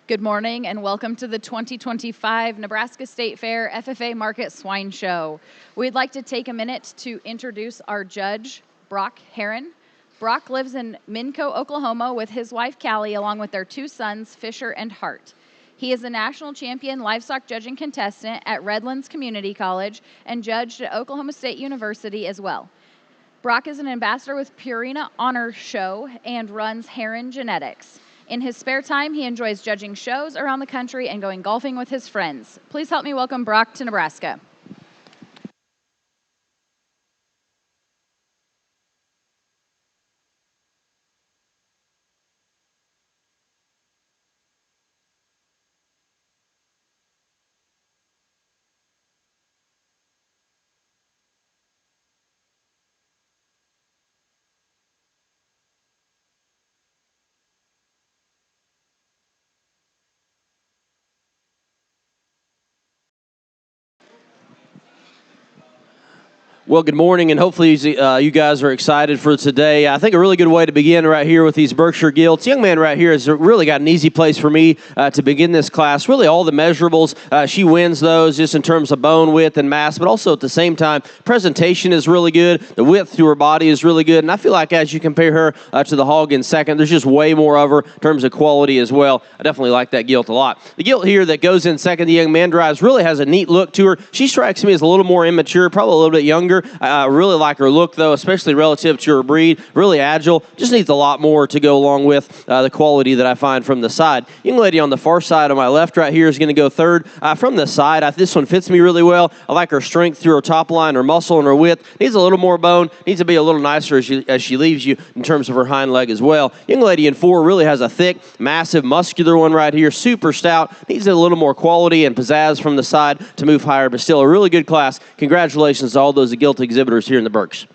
Good morning and welcome to the 2025 Nebraska State Fair FFA Market Swine Show. We'd like to take a minute to introduce our judge, Brock Herron. Brock lives in Minco, Oklahoma with his wife Callie along with their two sons, Fisher and Hart. He is a national champion livestock judging contestant at Redlands Community College and judged at Oklahoma State University as well. Brock is an ambassador with Purina Honor Show and runs Herron Genetics. In his spare time, he enjoys judging shows around the country and going golfing with his friends. Please help me welcome Brock to Nebraska. Well, good morning, and hopefully you guys are excited for today. I think a really good way to begin right here with these Berkshire gilts. Young man right here has really got an easy place for me to begin this class. Really all the measurables, she wins those just in terms of bone width and mass, but also at the same time, presentation is really good. The width to her body is really good, and I feel like as you compare her to the hog in second, there's just way more of her in terms of quality as well. I definitely like that gilt a lot. The gilt here that goes in second, the young man drives, really has a neat look to her. She strikes me as a little more immature, probably a little bit younger. I really like her look, though, especially relative to her breed. Really agile. Just needs a lot more to go along with the quality that I find from the side. Young lady on the far side on my left right here is going to go third. From the side, this one fits me really well. I like her strength through her top line, her muscle, and her width. Needs a little more bone. Needs to be a little nicer as she leaves you in terms of her hind leg as well. Young lady in four really has a thick, massive, muscular one right here. Super stout. Needs a little more quality and pizzazz from the side to move higher, but still a really good class. Congratulations to all those gilt exhibitors here in the Berks.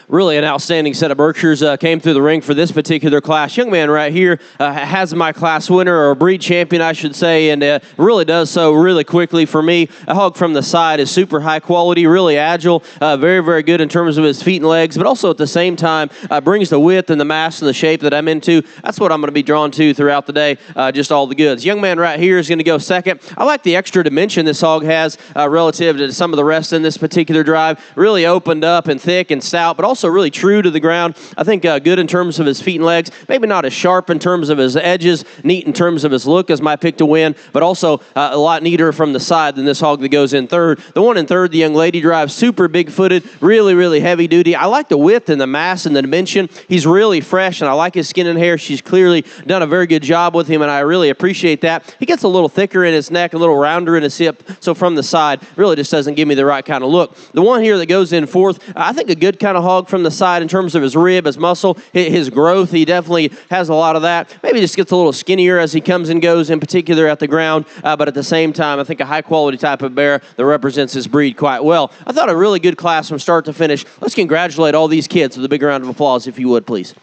Really an outstanding set of Berkshires came through the ring for this particular class. Young man right here has my class winner, or breed champion, I should say, and really does so really quickly for me. A hog from the side is super high quality, really agile, very, very good in terms of his feet and legs, but also at the same time brings the width and the mass and the shape that I'm into. That's what I'm going to be drawn to throughout the day, just all the goods. Young man right here is going to go second. I like the extra dimension this hog has relative to some of the rest in this particular drive. Really opened up and thick and stout, but also really true to the ground. I think good in terms of his feet and legs. Maybe not as sharp in terms of his edges, neat in terms of his look as my pick to win, but also a lot neater from the side than this hog that goes in third. The one in third, the young lady drive, super big-footed, really, really heavy duty. I like the width and the mass and the dimension. He's really fresh, and I like his skin and hair. She's clearly done a very good job with him, and I really appreciate that. He gets a little thicker in his neck, a little rounder in his hip, so from the side, really just doesn't give me the right kind of look. The one here that goes in fourth, I think a good kind of hog from the side in terms of his rib, his muscle, his growth. He definitely has a lot of that. Maybe just gets a little skinnier as he comes and goes, in particular at the ground, but at the same time, I think a high-quality type of bear that represents his breed quite well. I thought a really good class from start to finish. Let's congratulate all these kids with a big round of applause, if you would, please.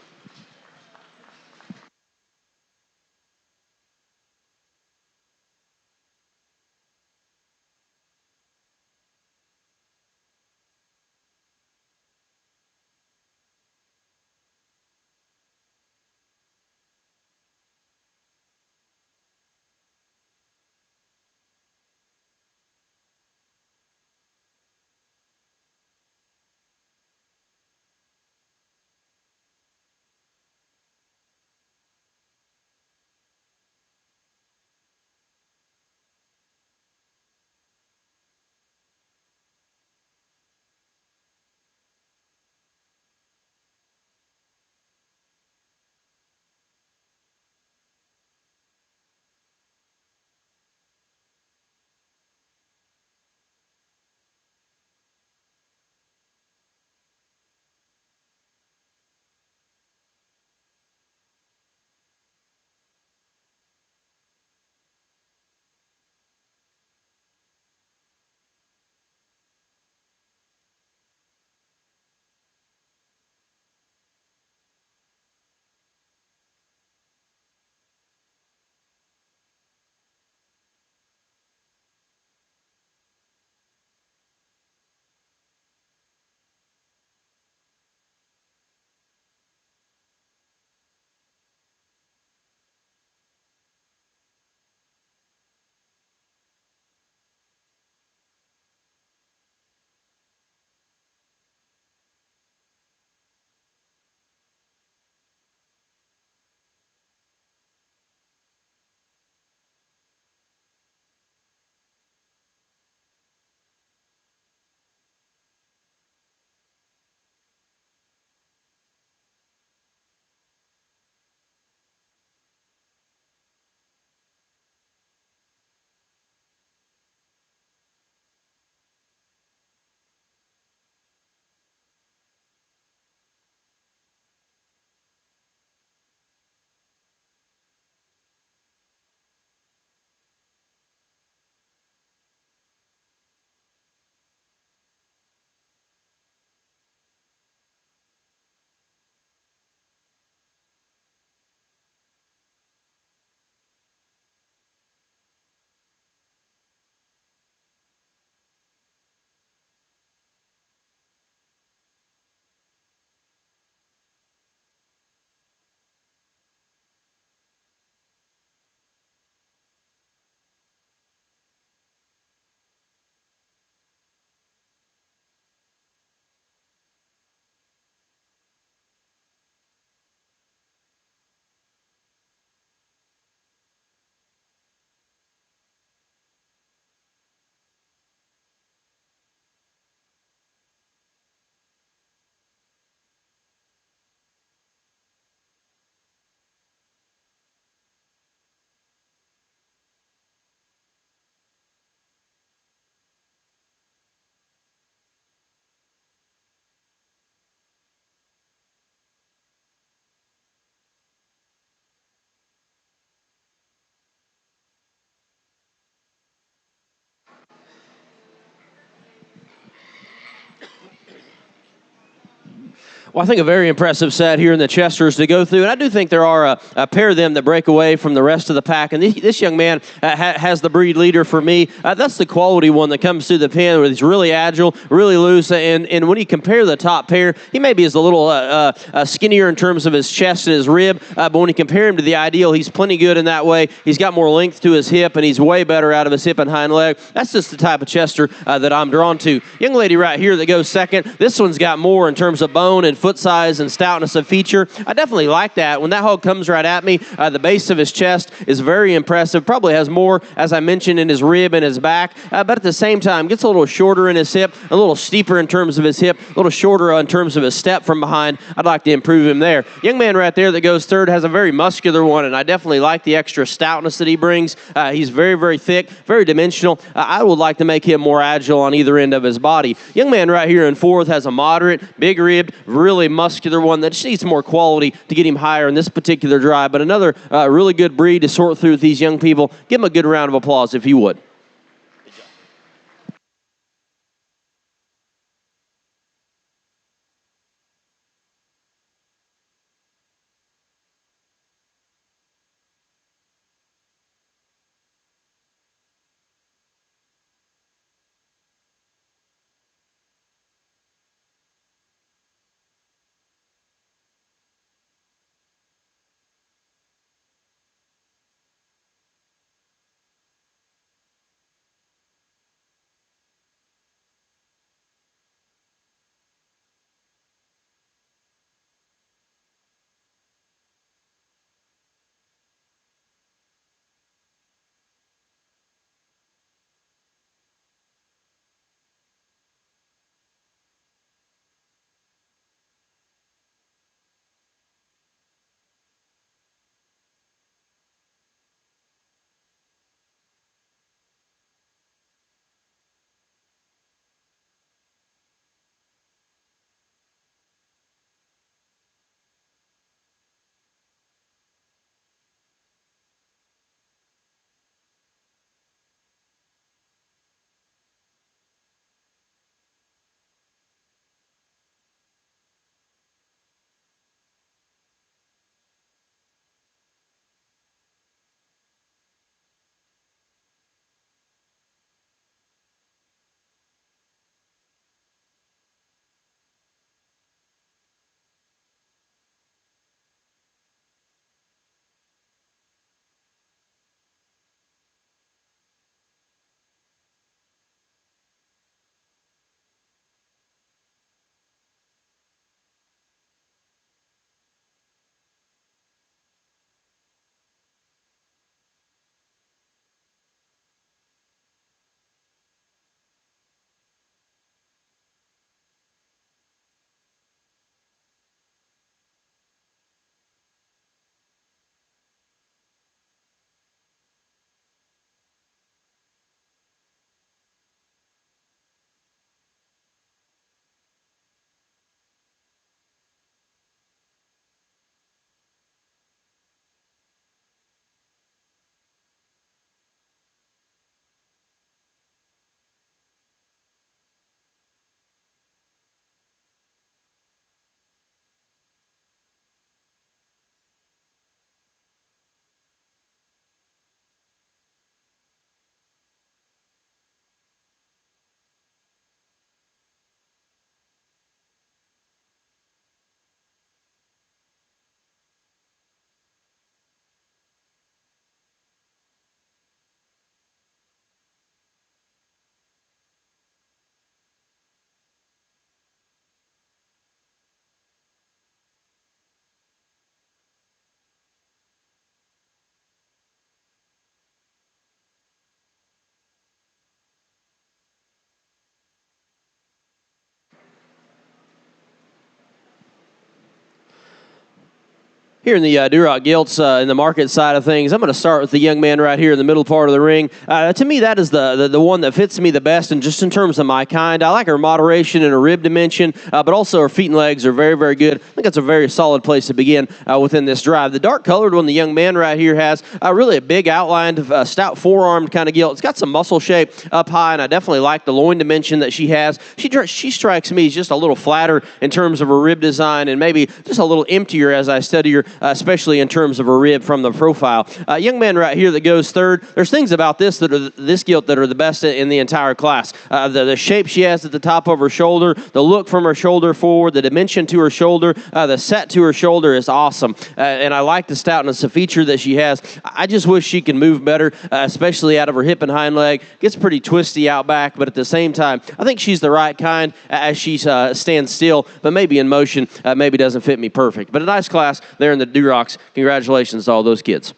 Well, I think a very impressive set here in the Chesters to go through, and I do think there are a pair of them that break away from the rest of the pack, and this young man has the breed leader for me. That's the quality one that comes through the pen, where he's really agile, really loose, and when you compare the top pair, he maybe is a little skinnier in terms of his chest and his rib, but when you compare him to the ideal, he's plenty good in that way. He's got more length to his hip, and he's way better out of his hip and hind leg. That's just the type of Chester that I'm drawn to. Young lady right here that goes second, this one's got more in terms of bone and foot size and stoutness of feature. I definitely like that. When that hog comes right at me, the base of his chest is very impressive. Probably has more, as I mentioned, in his rib and his back, but at the same time, gets a little shorter in his hip, a little steeper in terms of his hip, a little shorter in terms of his step from behind. I'd like to improve him there. Young man right there that goes third has a very muscular one, and I definitely like the extra stoutness that he brings. He's very, very thick, very dimensional. I would like to make him more agile on either end of his body. Young man right here in fourth has a moderate, big ribbed, really muscular one that just needs more quality to get him higher in this particular drive. But another really good breed to sort through with these young people. Give him a good round of applause if you would. Here in the Duroc gilts in the market side of things, I'm going to start with the young man right here in the middle part of the ring. To me, that is the one that fits me the best, and just in terms of my kind. I like her moderation and her rib dimension, but also her feet and legs are very, very good. I think that's a very solid place to begin within this drive. The dark colored one the young man right here has, really a big outlined, stout forearmed kind of gilt. It's got some muscle shape up high, and I definitely like the loin dimension that she has. She strikes me as just a little flatter in terms of her rib design, and maybe just a little emptier as I study her, especially in terms of her rib from the profile. Young man right here that goes third, there's things about this gilt that are the best in the entire class. The shape she has at the top of her shoulder, the look from her shoulder forward, the dimension to her shoulder, the set to her shoulder is awesome. And I like the stoutness of feature that she has. I just wish she could move better, especially out of her hip and hind leg. Gets pretty twisty out back, but at the same time, I think she's the right kind as she stands still, but maybe in motion, maybe doesn't fit me perfect. But a nice class there in the Durocs. Congratulations to all those kids.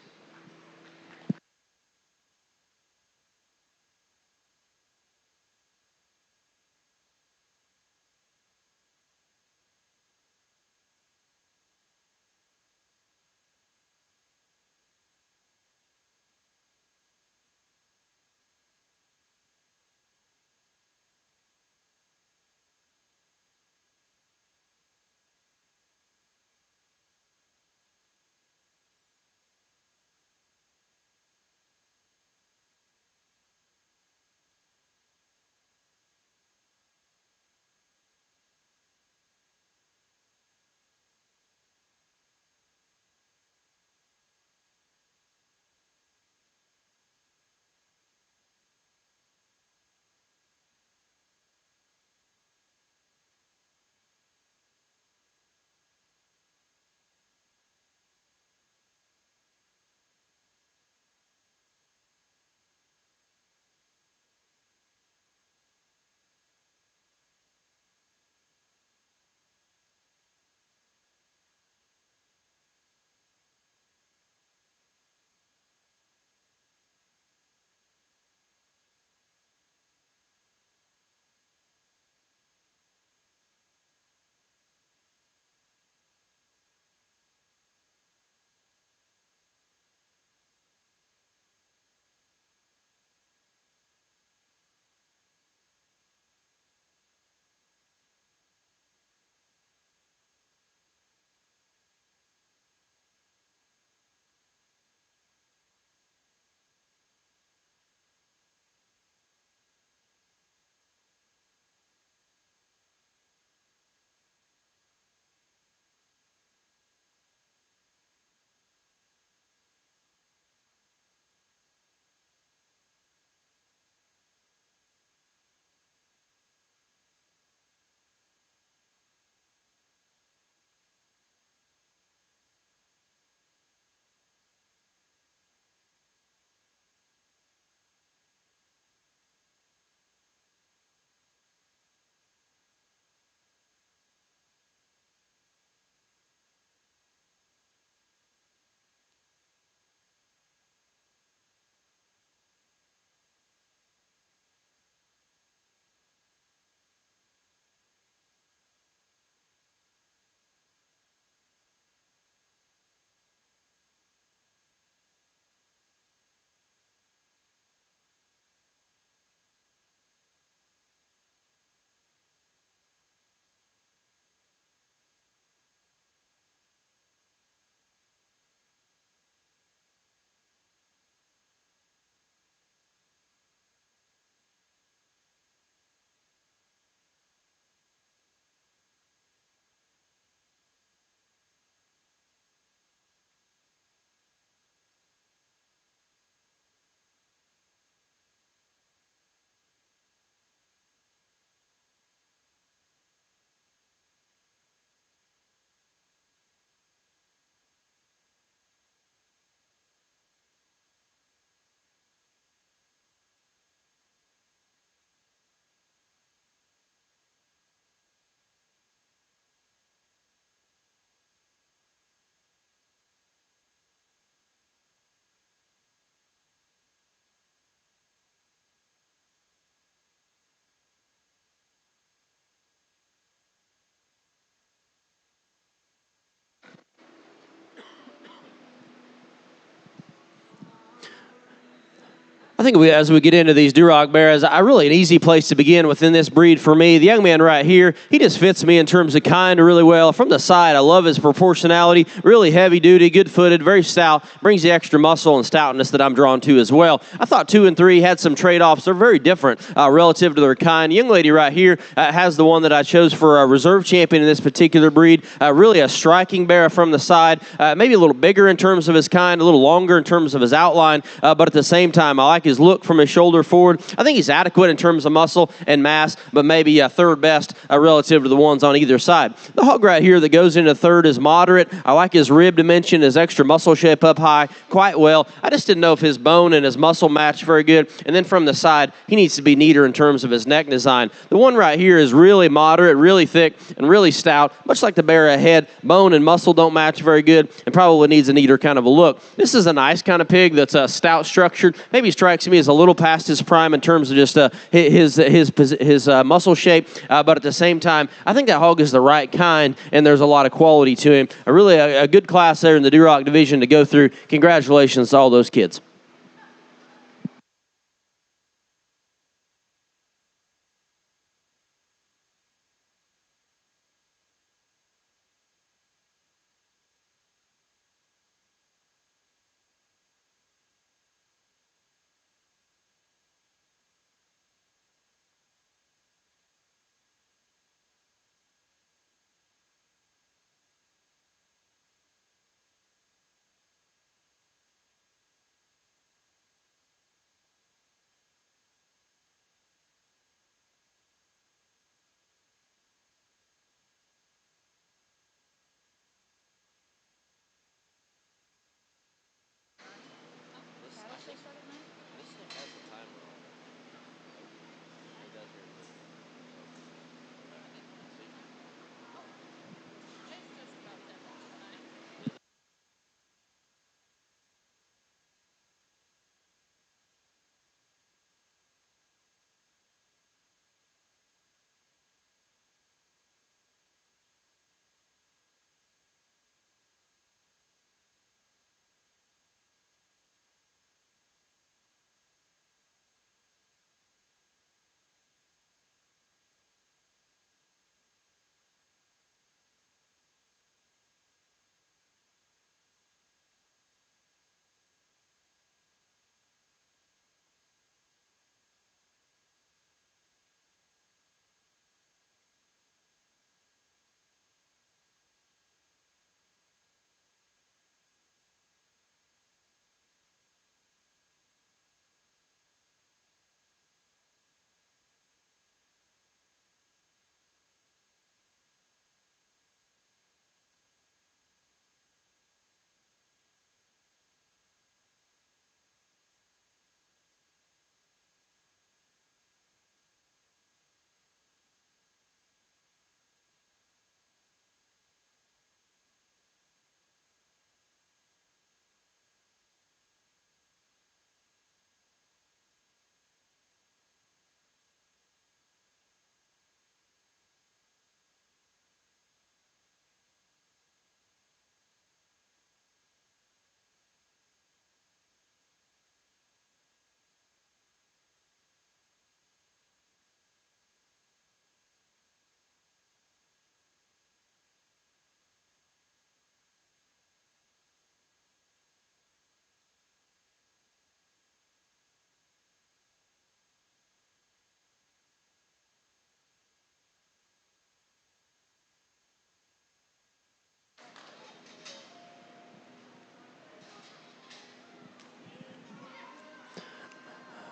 think as we get into these Duroc bears, an easy place to begin within this breed for me. The young man right here, he just fits me in terms of kind really well. From the side, I love his proportionality, really heavy duty, good footed, very stout, brings the extra muscle and stoutness that I'm drawn to as well. I thought 2 and 3 had some trade-offs. They're very different relative to their kind. Young lady right here has the one that I chose for a reserve champion in this particular breed. Really a striking bear from the side, maybe a little bigger in terms of his kind, a little longer in terms of his outline, but at the same time, I like his look from his shoulder forward. I think he's adequate in terms of muscle and mass, but maybe third best relative to the ones on either side. The hog right here that goes into third is moderate. I like his rib dimension, his extra muscle shape up high quite well. I just didn't know if his bone and his muscle match very good. And then from the side, he needs to be neater in terms of his neck design. The one right here is really moderate, really thick, and really stout, much like the bear ahead. Bone and muscle don't match very good and probably needs a neater kind of a look. This is a nice kind of pig that's stout structured. Maybe strikes me as a little past his prime in terms of just his muscle shape, but at the same time, I think that hog is the right kind, and there's a lot of quality to him. A good class there in the Duroc division to go through. Congratulations to all those kids.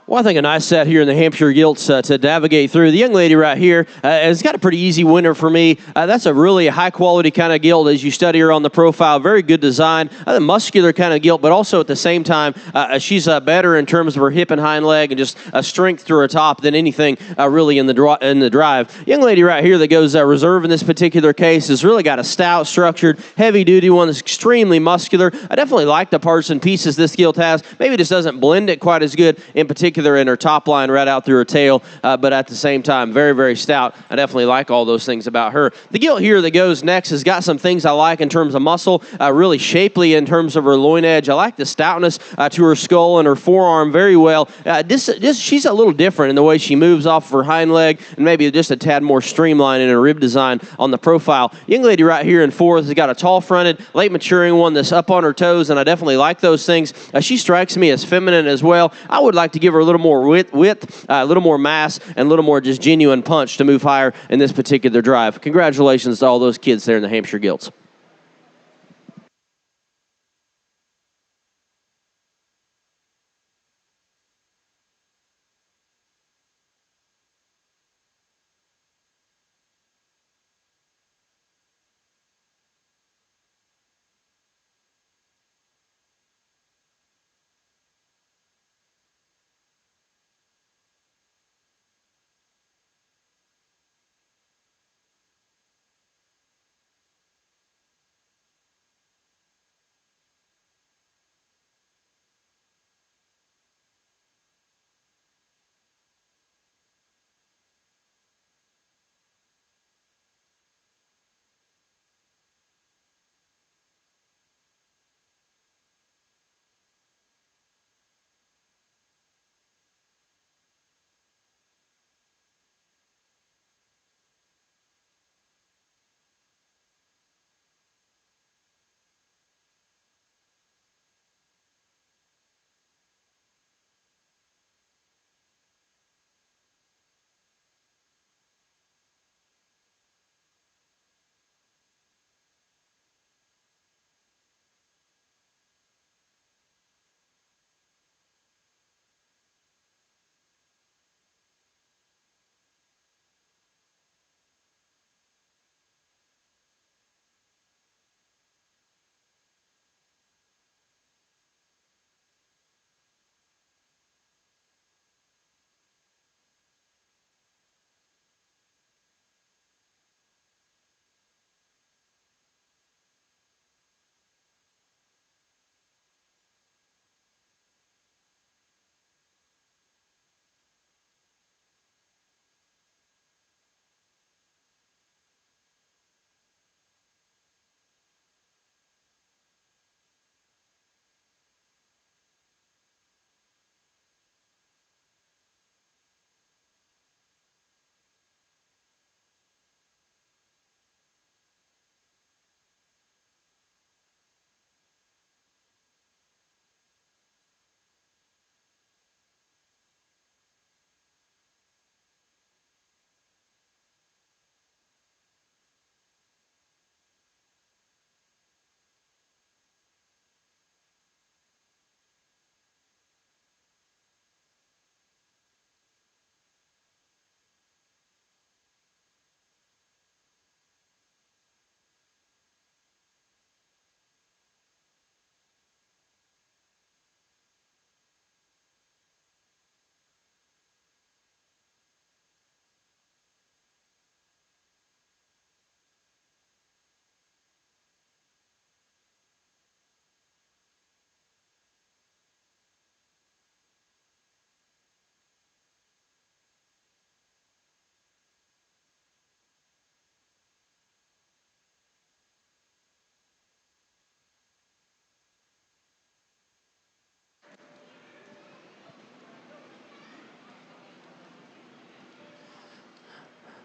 Well, I think a nice set here in the Hampshire Gilts to navigate through. The young lady right here has got a pretty easy winner for me. That's a really high-quality kind of gilt as you study her on the profile. Very good design, a muscular kind of gilt, but also at the same time, she's better in terms of her hip and hind leg and just strength to her top than anything really in the drive. Young lady right here that goes reserve in this particular case has really got a stout, structured, heavy-duty one that's extremely muscular. I definitely like the parts and pieces this gilt has. Maybe just doesn't blend it quite as good in particular muscular in her top line right out through her tail, but at the same time, very, very stout. I definitely like all those things about her. The gilt here that goes next has got some things I like in terms of muscle, really shapely in terms of her loin edge. I like the stoutness to her skull and her forearm very well. She's a little different in the way she moves off of her hind leg, and maybe just a tad more streamlined in her rib design on the profile. Young lady right here in fourth has got a tall-fronted, late maturing one that's up on her toes, and I definitely like those things. She strikes me as feminine as well. I would like to give her a little more width, a little more mass, and a little more just genuine punch to move higher in this particular drive. Congratulations to all those kids there in the Hampshire Gilts.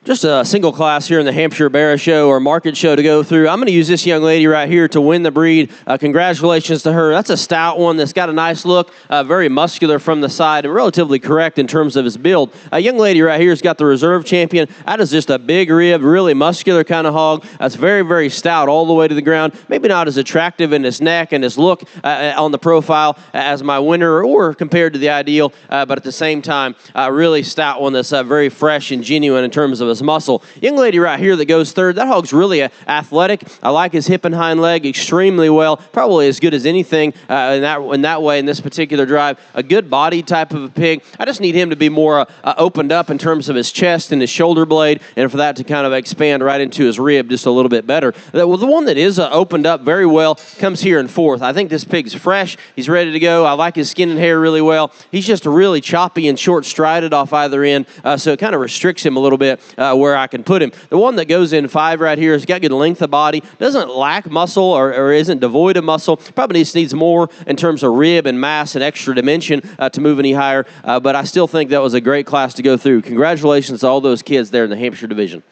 Just a single class here in the Hampshire Barra Show or Market Show to go through. I'm going to use this young lady right here to win the breed. Congratulations to her. That's a stout one that's got a nice look, very muscular from the side, and relatively correct in terms of his build. A young lady right here has got the reserve champion. That is just a big rib, really muscular kind of hog. That's very, very stout all the way to the ground. Maybe not as attractive in his neck and his look on the profile as my winner or compared to the ideal, but at the same time, really stout one that's very fresh and genuine in terms of his his muscle. Young lady right here that goes third, that hog's really athletic. I like his hip and hind leg extremely well, probably as good as anything in that way in this particular drive. A good body type of a pig. I just need him to be more opened up in terms of his chest and his shoulder blade, and for that to kind of expand right into his rib just a little bit better. The one that is opened up very well comes here in fourth. I think this pig's fresh. He's ready to go. I like his skin and hair really well. He's just really choppy and short-strided off either end, so it kind of restricts him a little bit where I can put him. The one that goes in 5 right here has got good length of body, doesn't lack muscle or isn't devoid of muscle, probably needs more in terms of rib and mass and extra dimension to move any higher, but I still think that was a great class to go through. Congratulations to all those kids there in the Hampshire division.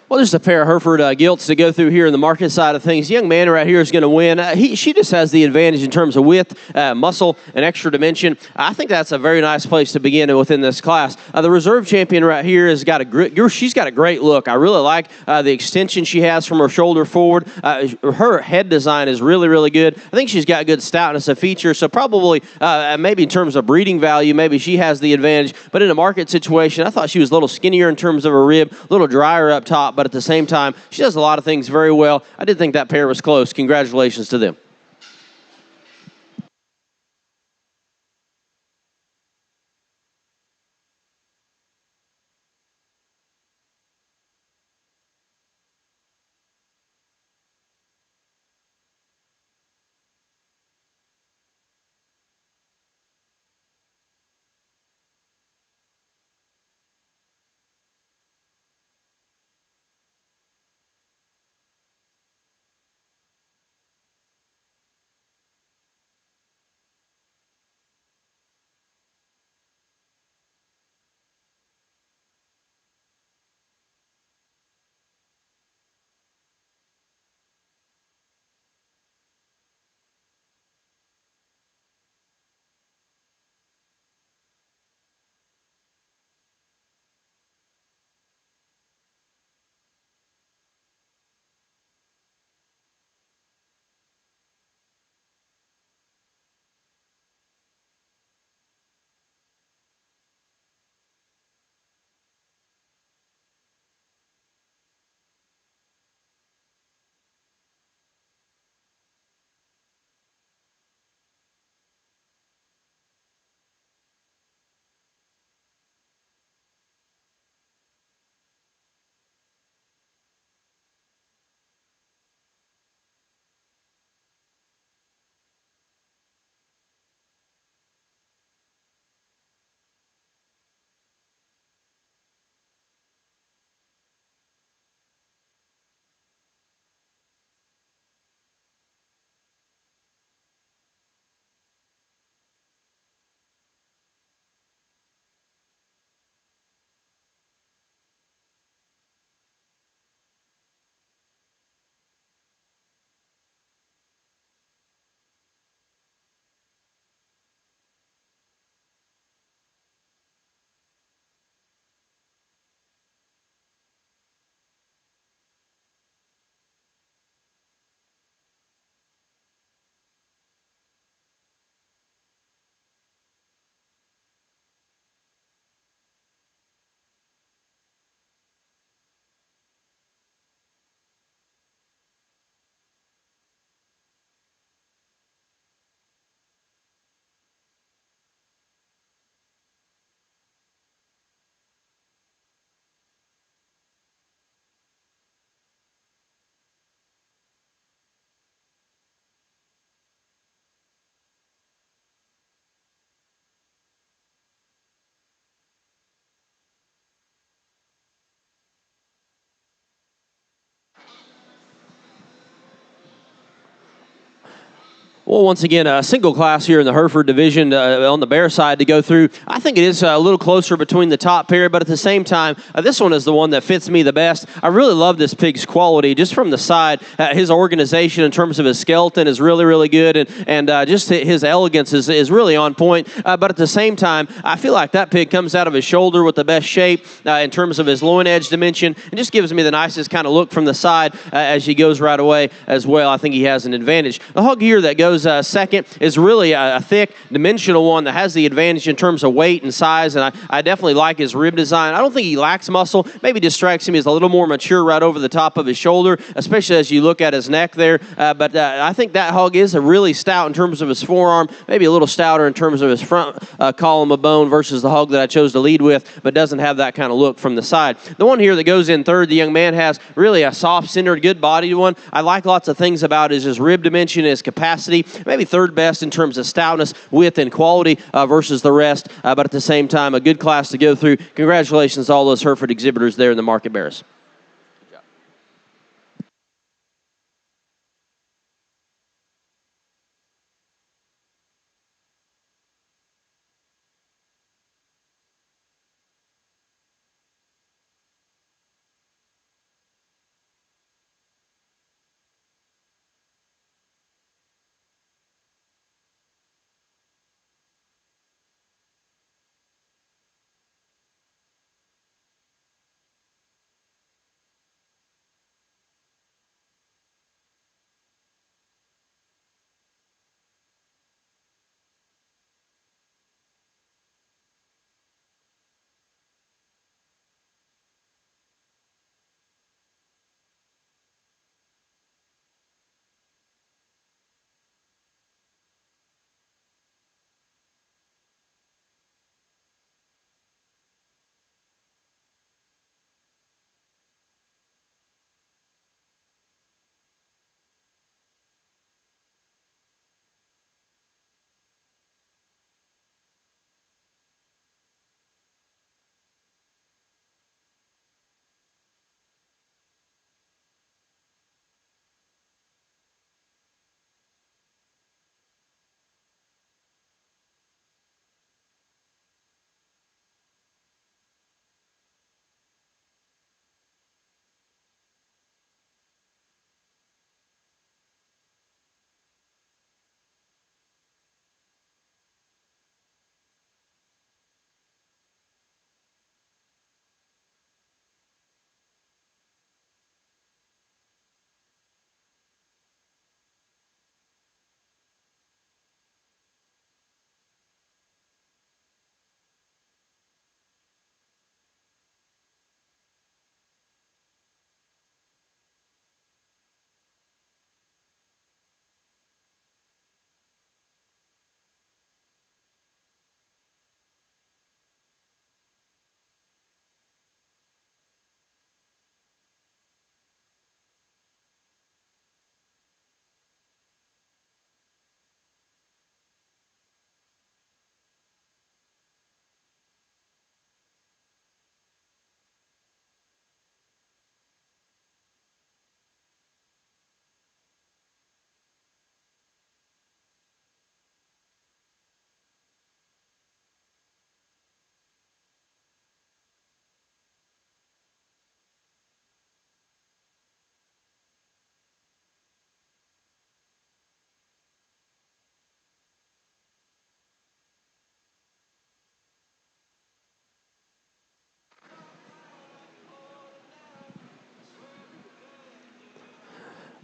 Well, there's a pair of Hereford gilts to go through here in the market side of things. The young man right here is going to win. She just has the advantage in terms of width, muscle, and extra dimension. I think that's a very nice place to begin within this class. The reserve champion right here has got she's got a great look. I really like the extension she has from her shoulder forward. Her head design is really, really good. I think she's got good stoutness of feature, so probably maybe in terms of breeding value, maybe she has the advantage. But in a market situation, I thought she was a little skinnier in terms of her rib, a little drier up top, but at the same time, she does a lot of things very well. I did think that pair was close. Congratulations to them. Well, once again, a single class here in the Hereford division on the bear side to go through. I think it is a little closer between the top pair, but at the same time, this one is the one that fits me the best. I really love this pig's quality just from the side. His organization in terms of his skeleton is really, really good, and just his elegance is really on point. But at the same time, I feel like that pig comes out of his shoulder with the best shape in terms of his loin edge dimension, and just gives me the nicest kind of look from the side as he goes right away as well. I think he has an advantage. The hog here that goes second is really a thick, dimensional one that has the advantage in terms of weight and size, and I definitely like his rib design. I don't think he lacks muscle. Maybe just strikes him as a little more mature right over the top of his shoulder, especially as you look at his neck there. But I think that hog is a really stout in terms of his forearm, maybe a little stouter in terms of his front column of bone versus the hog that I chose to lead with, but doesn't have that kind of look from the side. The one here that goes in third, the young man, has really a soft-centered, good-bodied one. I like lots of things about his rib dimension, his capacity, maybe third best in terms of stoutness, width, and quality versus the rest, but at the same time, a good class to go through. Congratulations to all those Hereford exhibitors there in the market bears.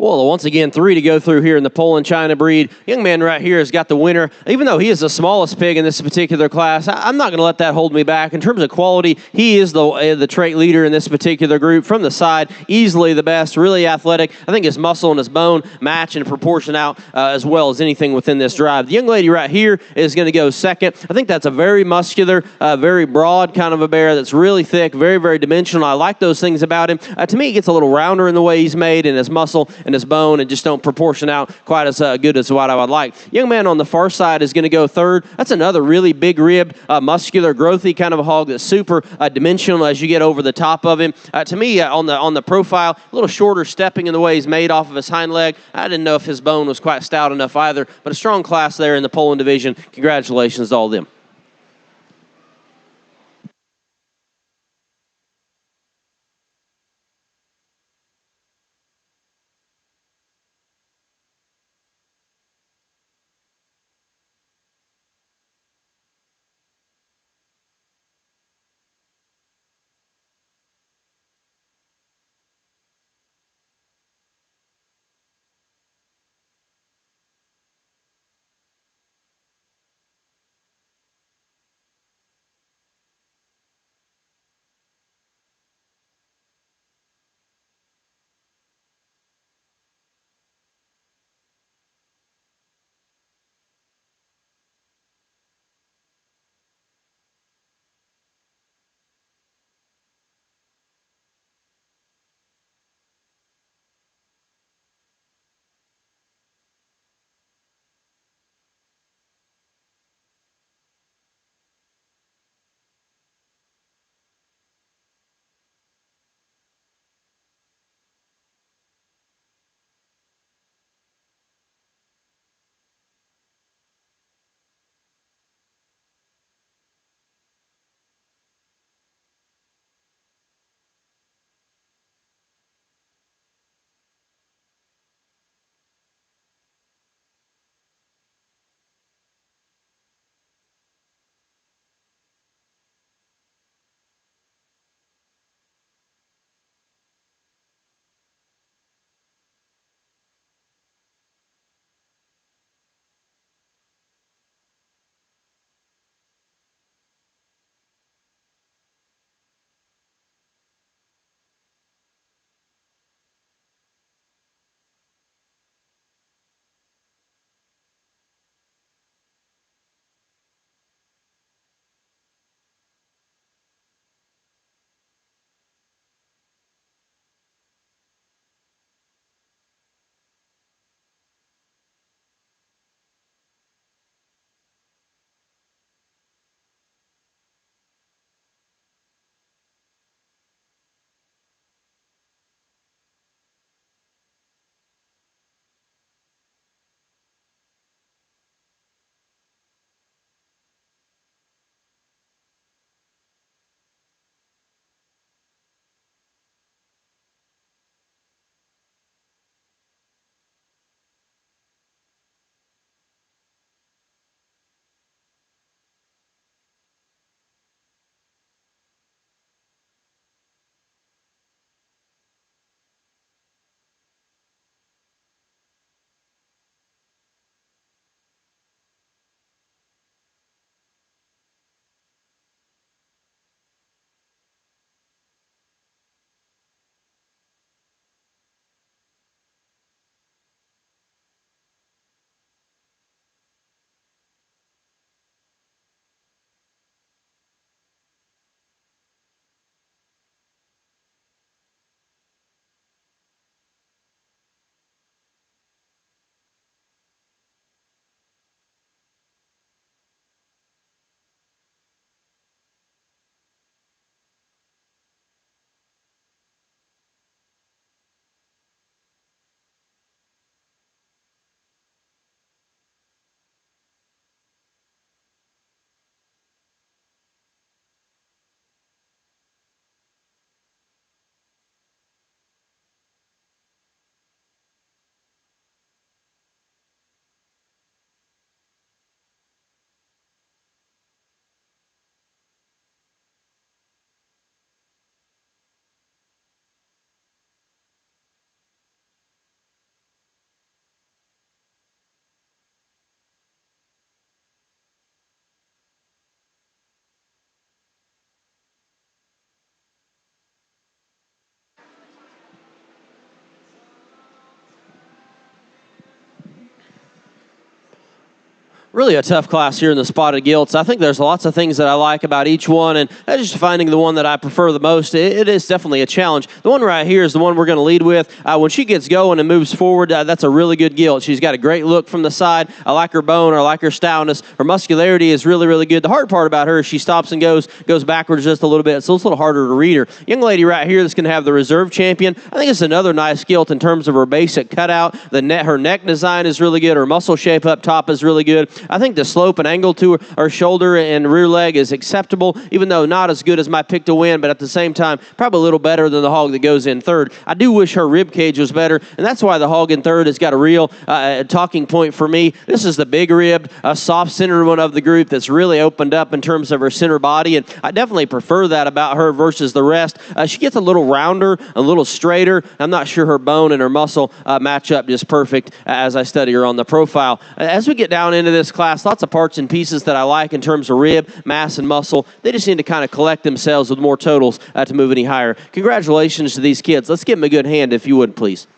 Well, once again, 3 to go through here in the Poland China breed. Young man right here has got the winner. Even though he is the smallest pig in this particular class, I'm not going to let that hold me back. In terms of quality, he is the trait leader in this particular group. From the side, easily the best, really athletic. I think his muscle and his bone match and proportion out as well as anything within this drive. The young lady right here is going to go second. I think that's a very muscular, very broad kind of a bear that's really thick, very, very dimensional. I like those things about him. To me, he gets a little rounder in the way he's made, and his muscle and his bone and just don't proportion out quite as good as what I would like. Young man on the far side is going to go third. That's another really big rib, muscular, growthy kind of a hog that's super dimensional as you get over the top of him. To me, on the profile, a little shorter stepping in the way he's made off of his hind leg. I didn't know if his bone was quite stout enough either, but a strong class there in the Poland division. Congratulations to all of them. Really a tough class here in the spotted gilts. I think there's lots of things that I like about each one, and just finding the one that I prefer the most, it is definitely a challenge. The one right here is the one we're going to lead with. When she gets going and moves forward, that's a really good gilt. She's got a great look from the side. I like her bone. I like her stoutness. Her muscularity is really, really good. The hard part about her is she stops and goes backwards just a little bit, so it's a little harder to read her. Young lady right here that's going to have the reserve champion. I think it's another nice gilt in terms of her basic cutout. Her neck design is really good. Her muscle shape up top is really good. I think the slope and angle to her shoulder and rear leg is acceptable, even though not as good as my pick to win, but at the same time, probably a little better than the hog that goes in third. I do wish her rib cage was better, and that's why the hog in third has got a real talking point for me. This is the big ribbed, soft centered one of the group that's really opened up in terms of her center body, and I definitely prefer that about her versus the rest. She gets a little rounder, a little straighter. I'm not sure her bone and her muscle match up just perfect as I study her on the profile. As we get down into this class, lots of parts and pieces that I like in terms of rib, mass, and muscle. They just need to kind of collect themselves with more totals to move any higher. Congratulations to these kids. Let's give them a good hand if you would, please.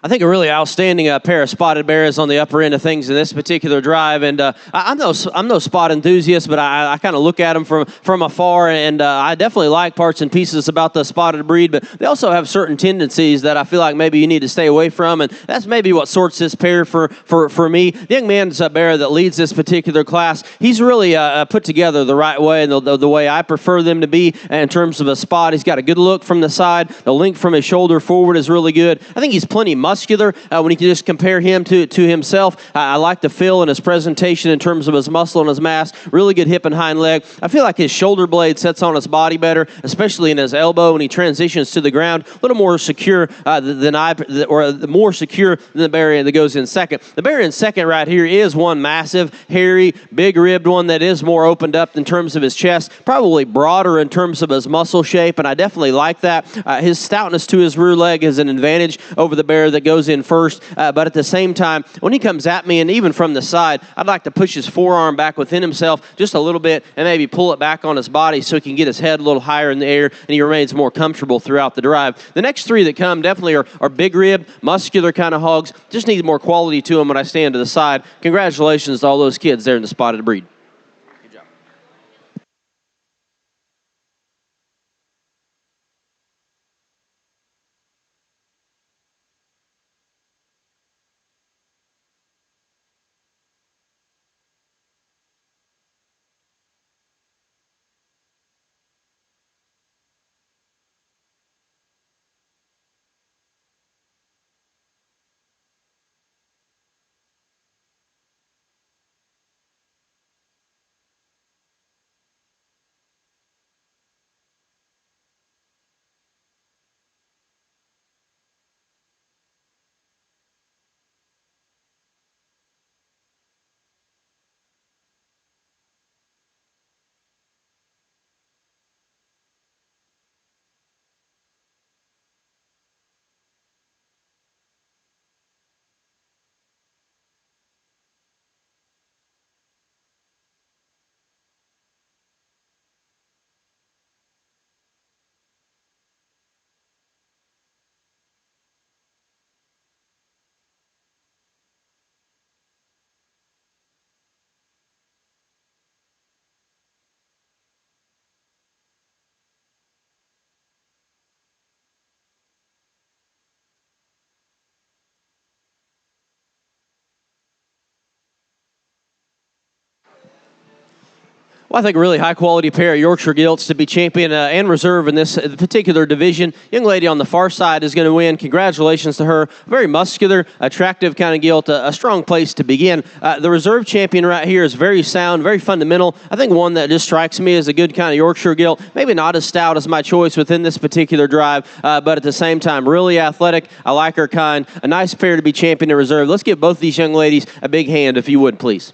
I think a really outstanding pair of spotted bears on the upper end of things in this particular drive, and I'm no spot enthusiast, but I kind of look at them from afar, and I definitely like parts and pieces about the spotted breed, but they also have certain tendencies that I feel like maybe you need to stay away from, and that's maybe what sorts this pair for me. The young man's a bear that leads this particular class. He's really put together the right way, and the way I prefer them to be in terms of a spot. He's got a good look from the side. The length from his shoulder forward is really good. I think he's plenty muscular when you can just compare him to himself. I like the feel and his presentation in terms of his muscle and his mass. Really good hip and hind leg. I feel like his shoulder blade sets on his body better, especially in his elbow when he transitions to the ground. A little more secure more secure than the bear that goes in second. The bear in second right here is one massive, hairy, big-ribbed one that is more opened up in terms of his chest, probably broader in terms of his muscle shape, and I definitely like that. His stoutness to his rear leg is an advantage over the bear that goes in first, but at the same time, when he comes at me, and even from the side, I'd like to push his forearm back within himself just a little bit and maybe pull it back on his body so he can get his head a little higher in the air and he remains more comfortable throughout the drive. The next three that come definitely are big rib, muscular kind of hogs. Just need more quality to them when I stand to the side. Congratulations to all those kids there in the spotted breed. Well, I think a really high-quality pair of Yorkshire Gilts to be champion and reserve in this particular division. Young lady on the far side is going to win. Congratulations to her. Very muscular, attractive kind of gilt, a strong place to begin. The reserve champion right here is very sound, very fundamental. I think one that just strikes me as a good kind of Yorkshire gilt. Maybe not as stout as my choice within this particular drive, but at the same time, really athletic. I like her kind. A nice pair to be champion and reserve. Let's give both these young ladies a big hand, if you would, please.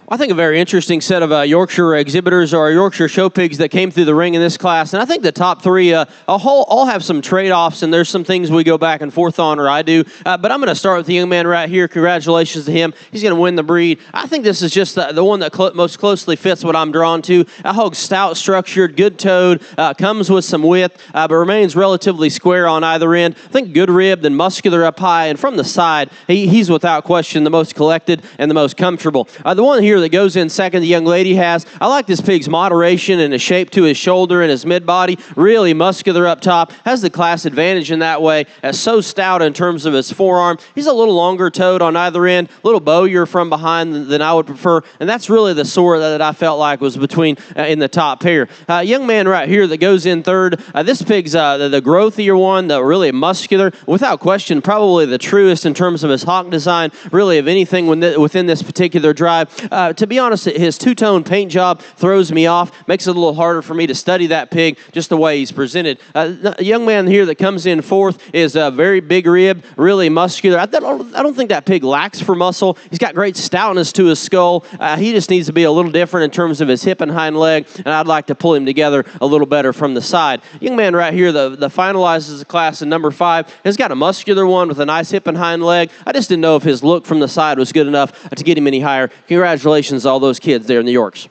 I think a very interesting set of Yorkshire exhibitors or Yorkshire show pigs that came through the ring in this class. And I think the top three all have some trade-offs, and there's some things we go back and forth on, or I do. But I'm going to start with the young man right here. Congratulations to him. He's going to win the breed. I think this is just the one that most closely fits what I'm drawn to. A hog stout structured, good toed, comes with some width, but remains relatively square on either end. I think good ribbed and muscular up high, and from the side, he's without question the most collected and the most comfortable. The one here that goes in second, the young lady has. I like this pig's moderation and his shape to his shoulder and his mid-body. Really muscular up top. Has the class advantage in that way. So stout in terms of his forearm. He's a little longer toed on either end, a little bowier from behind than I would prefer, and that's really the sort that I felt like was between in the top pair. Young man right here that goes in third. This pig's the growthier one, the really muscular, without question, probably the truest in terms of his hock design, really of anything within this particular drive. To be honest, his two-tone paint job throws me off, makes it a little harder for me to study that pig, just the way he's presented. The young man here that comes in fourth is a very big rib, really muscular. I don't think that pig lacks for muscle. He's got great stoutness to his skull. He just needs to be a little different in terms of his hip and hind leg, and I'd like to pull him together a little better from the side. Young man right here, the finalizes the class in number 5, has got a muscular one with a nice hip and hind leg. I just didn't know if his look from the side was good enough to get him any higher. Congratulations to all those kids there in the Yorks.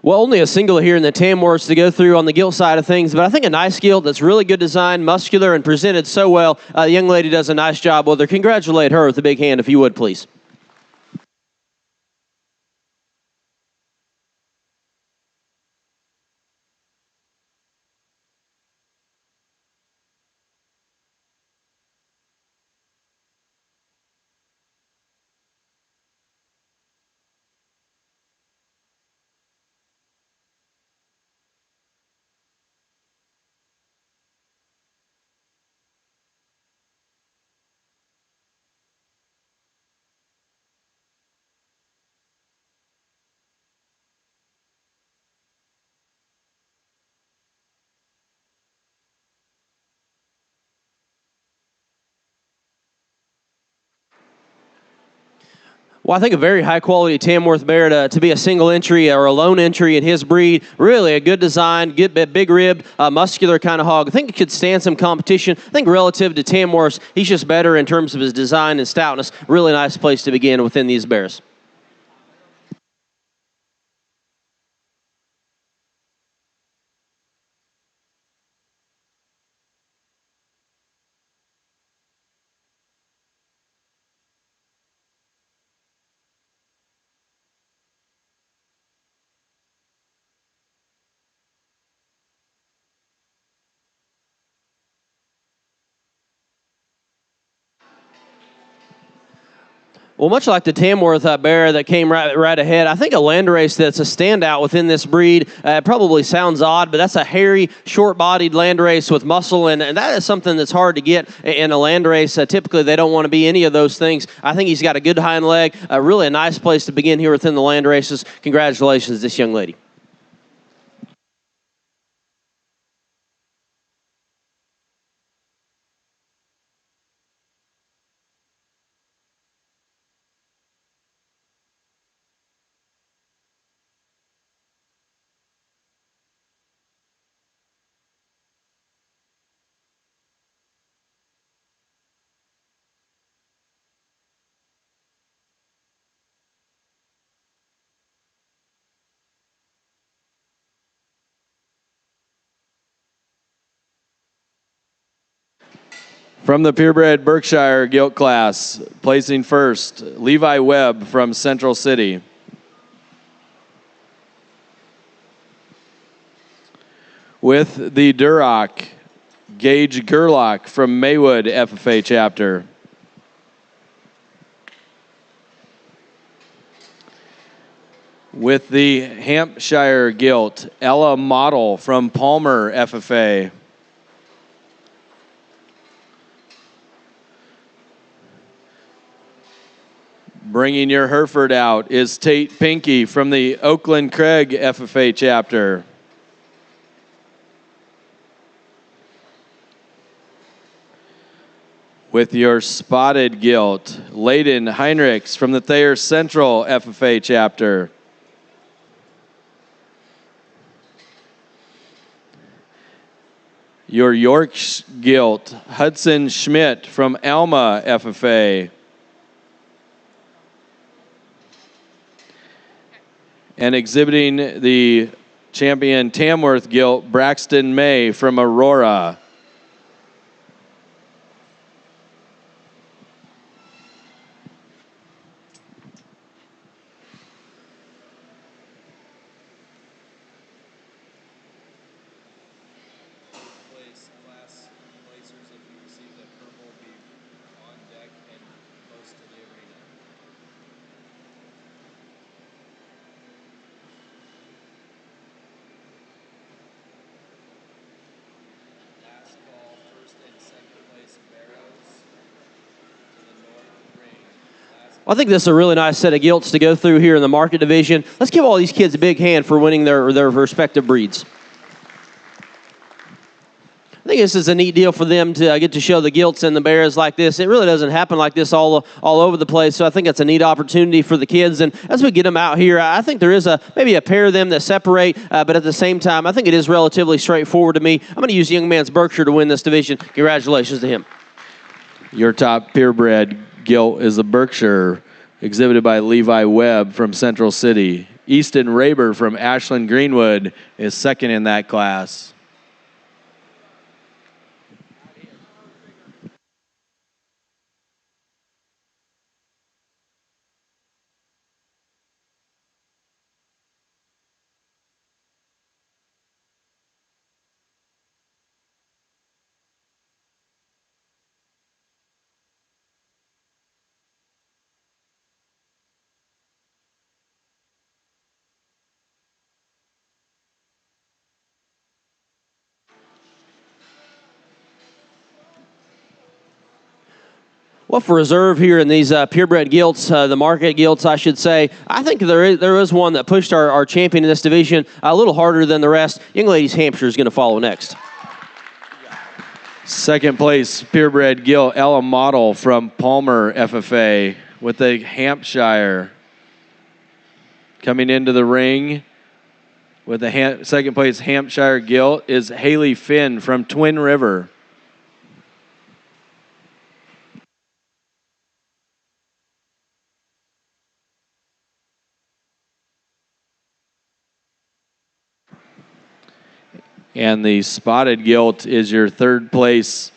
Well, only a single here in the Tamworths to go through on the gilt side of things, but I think a nice gilt that's really good design, muscular, and presented so well. The young lady does a nice job with her. Congratulate her with a big hand, if you would, please. Well, I think a very high-quality Tamworth bear to be a single entry or a lone entry in his breed. Really a good design, big rib, muscular kind of hog. I think it could stand some competition. I think relative to Tamworth's, he's just better in terms of his design and stoutness. Really nice place to begin within these bears. Well, much like the Tamworth bear that came right ahead, I think a Landrace that's a standout within this breed. Probably sounds odd, but that's a hairy, short-bodied Landrace with muscle, and that is something that's hard to get in a Landrace. Typically, they don't want to be any of those things. I think he's got a good hind leg. Really a nice place to begin here within the Landraces. Congratulations, this young lady. From the Purebred Berkshire gilt class, placing first, Levi Webb from Central City. With the Duroc, Gage Gerlach from Maywood FFA chapter. With the Hampshire gilt, Ella Model from Palmer FFA. Bringing your Hereford out is Tate Pinky from the Oakland Craig FFA chapter. With your spotted gilt, Layden Heinrichs from the Thayer Central FFA chapter. Your Yorkshire gilt, Hudson Schmidt from Alma FFA. And exhibiting the champion Tamworth gilt, Braxton May from Aurora. I think this is a really nice set of gilts to go through here in the market division. Let's give all these kids a big hand for winning their respective breeds. I think this is a neat deal for them to get to show the gilts and the bears like this. It really doesn't happen like this all over the place, so I think it's a neat opportunity for the kids. And as we get them out here, I think there is maybe a pair of them that separate, but at the same time, I think it is relatively straightforward to me. I'm going to use Young Man's Berkshire to win this division. Congratulations to him. Your top purebred gilt is a Berkshire, exhibited by Levi Webb from Central City. Easton Raber from Ashland Greenwood is second in that class. Well, for reserve here in these purebred gilts, the market gilts, I should say, I think there is one that pushed our champion in this division a little harder than the rest. Young Ladies Hampshire is going to follow next. Second place, purebred gilt, Ella Model from Palmer FFA with the Hampshire. Coming into the ring with the second place Hampshire gilt is Haley Finn from Twin River. And the spotted gilt is your third place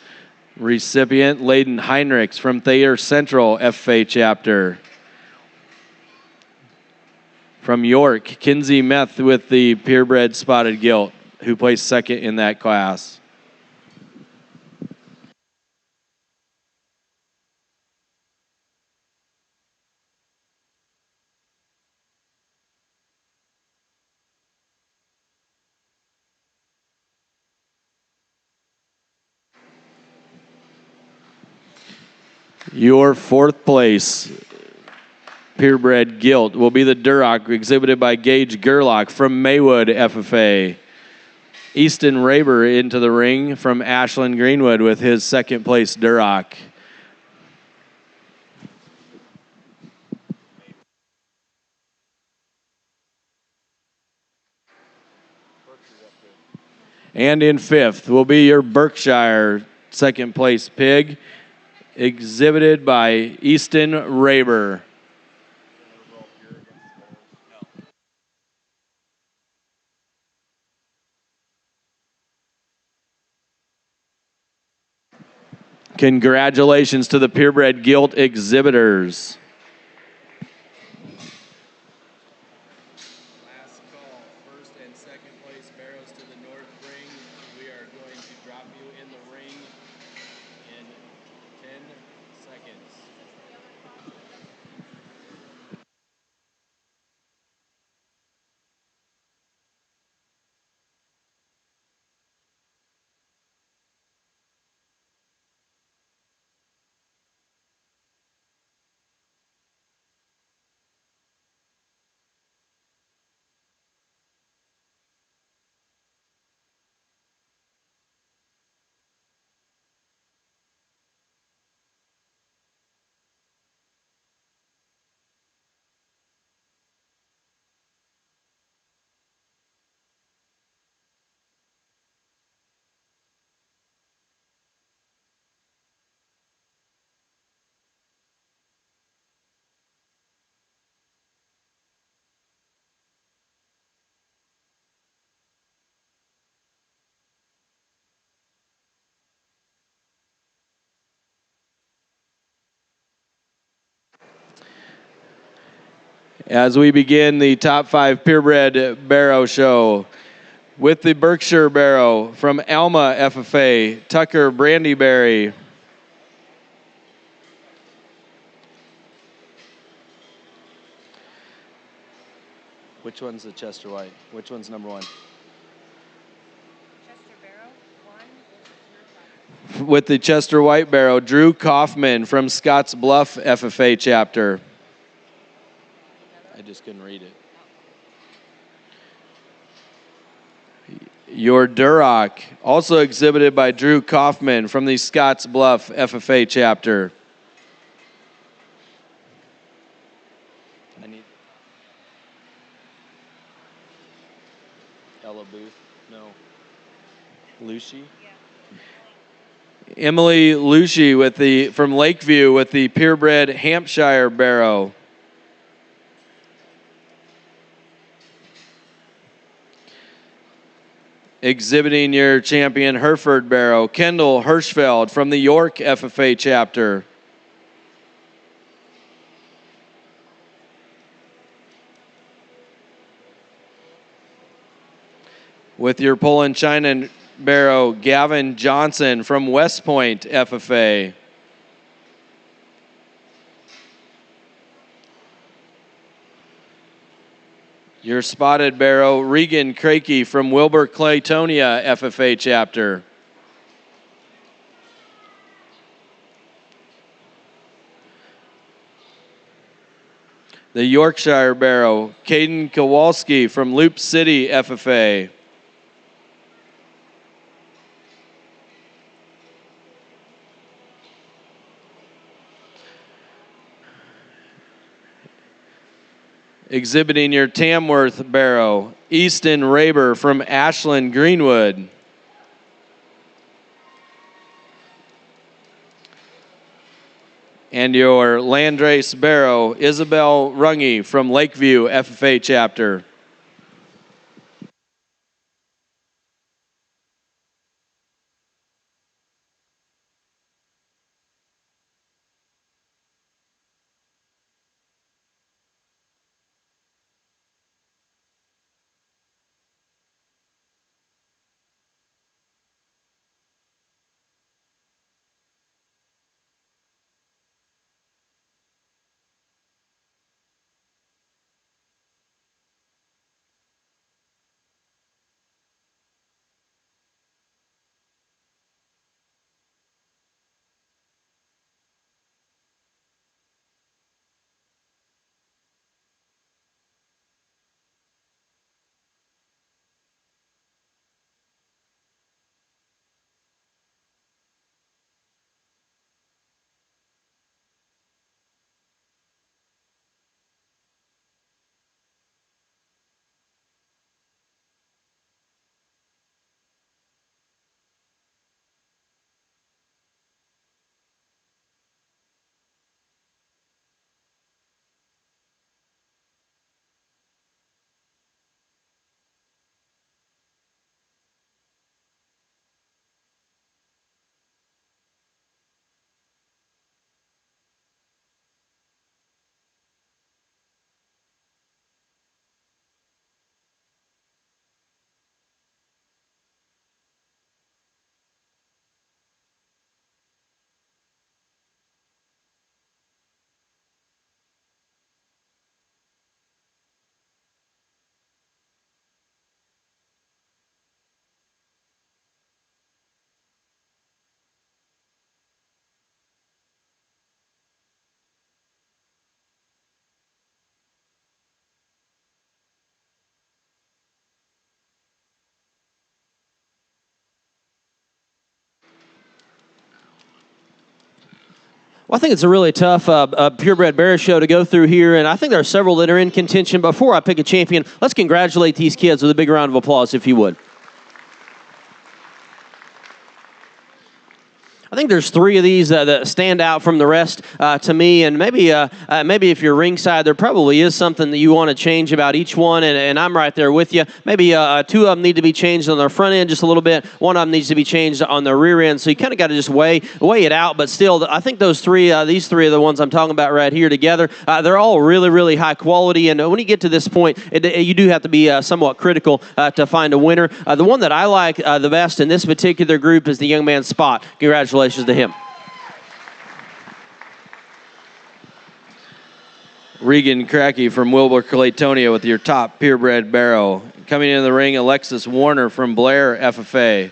recipient, Layden Heinrichs from Thayer Central FFA chapter. From York, Kinsey Meth with the purebred spotted gilt, who placed second in that class. Your fourth place purebred gilt will be the Duroc, exhibited by Gage Gerlach from Maywood FFA. Easton Raber into the ring from Ashland Greenwood with his second place Duroc. And in fifth will be your Berkshire second place pig, exhibited by Easton Raber. Congratulations to the purebred gilt exhibitors. Last call, first and second place barrows to the north ring. We are going to drop you in the ring in 10 seconds. As we begin the top 5 purebred barrow show with the Berkshire barrow from Alma FFA, Tucker Brandyberry. Which one's the Chester White? Which one's number 1? Chester Barrow, 1. With the Chester White barrow, Drew Kaufman from Scotts Bluff FFA chapter. I just couldn't read it. Your Duroc, also exhibited by Drew Kaufman from the Scotts Bluff FFA chapter. I need Ella Booth. No. Lucy. Emily Lucci with the from Lakeview with the Purebred Hampshire barrow. Exhibiting your champion Hereford barrow, Kendall Hirschfeld from the York FFA chapter. With your Poland China barrow, Gavin Johnson from West Point FFA. Your spotted barrow, Regan Crakey from Wilbur Claytonia FFA chapter. The Yorkshire barrow, Caden Kowalski from Loop City FFA. Exhibiting your Tamworth barrow, Easton Raber from Ashland Greenwood. And your Landrace barrow, Isabel Runge from Lakeview FFA chapter. Well, I think it's a really tough purebred bear show to go through here, and I think there are several that are in contention. Before I pick a champion, let's congratulate these kids with a big round of applause, if you would. I think there's three of these that stand out from the rest to me, and maybe if you're ringside, there probably is something that you want to change about each one, and I'm right there with you. Maybe two of them need to be changed on their front end just a little bit. One of them needs to be changed on their rear end, so you kind of got to just weigh it out. But still, I think these three are the ones I'm talking about right here together. They're all really, really high quality, and when you get to this point, you do have to be somewhat critical to find a winner. The one that I like the best in this particular group is the young man Spot. Congratulations to him. Regan Cracky from Wilbur Claytonia with your top purebred barrow. Coming into the ring, Alexis Warner from Blair FFA.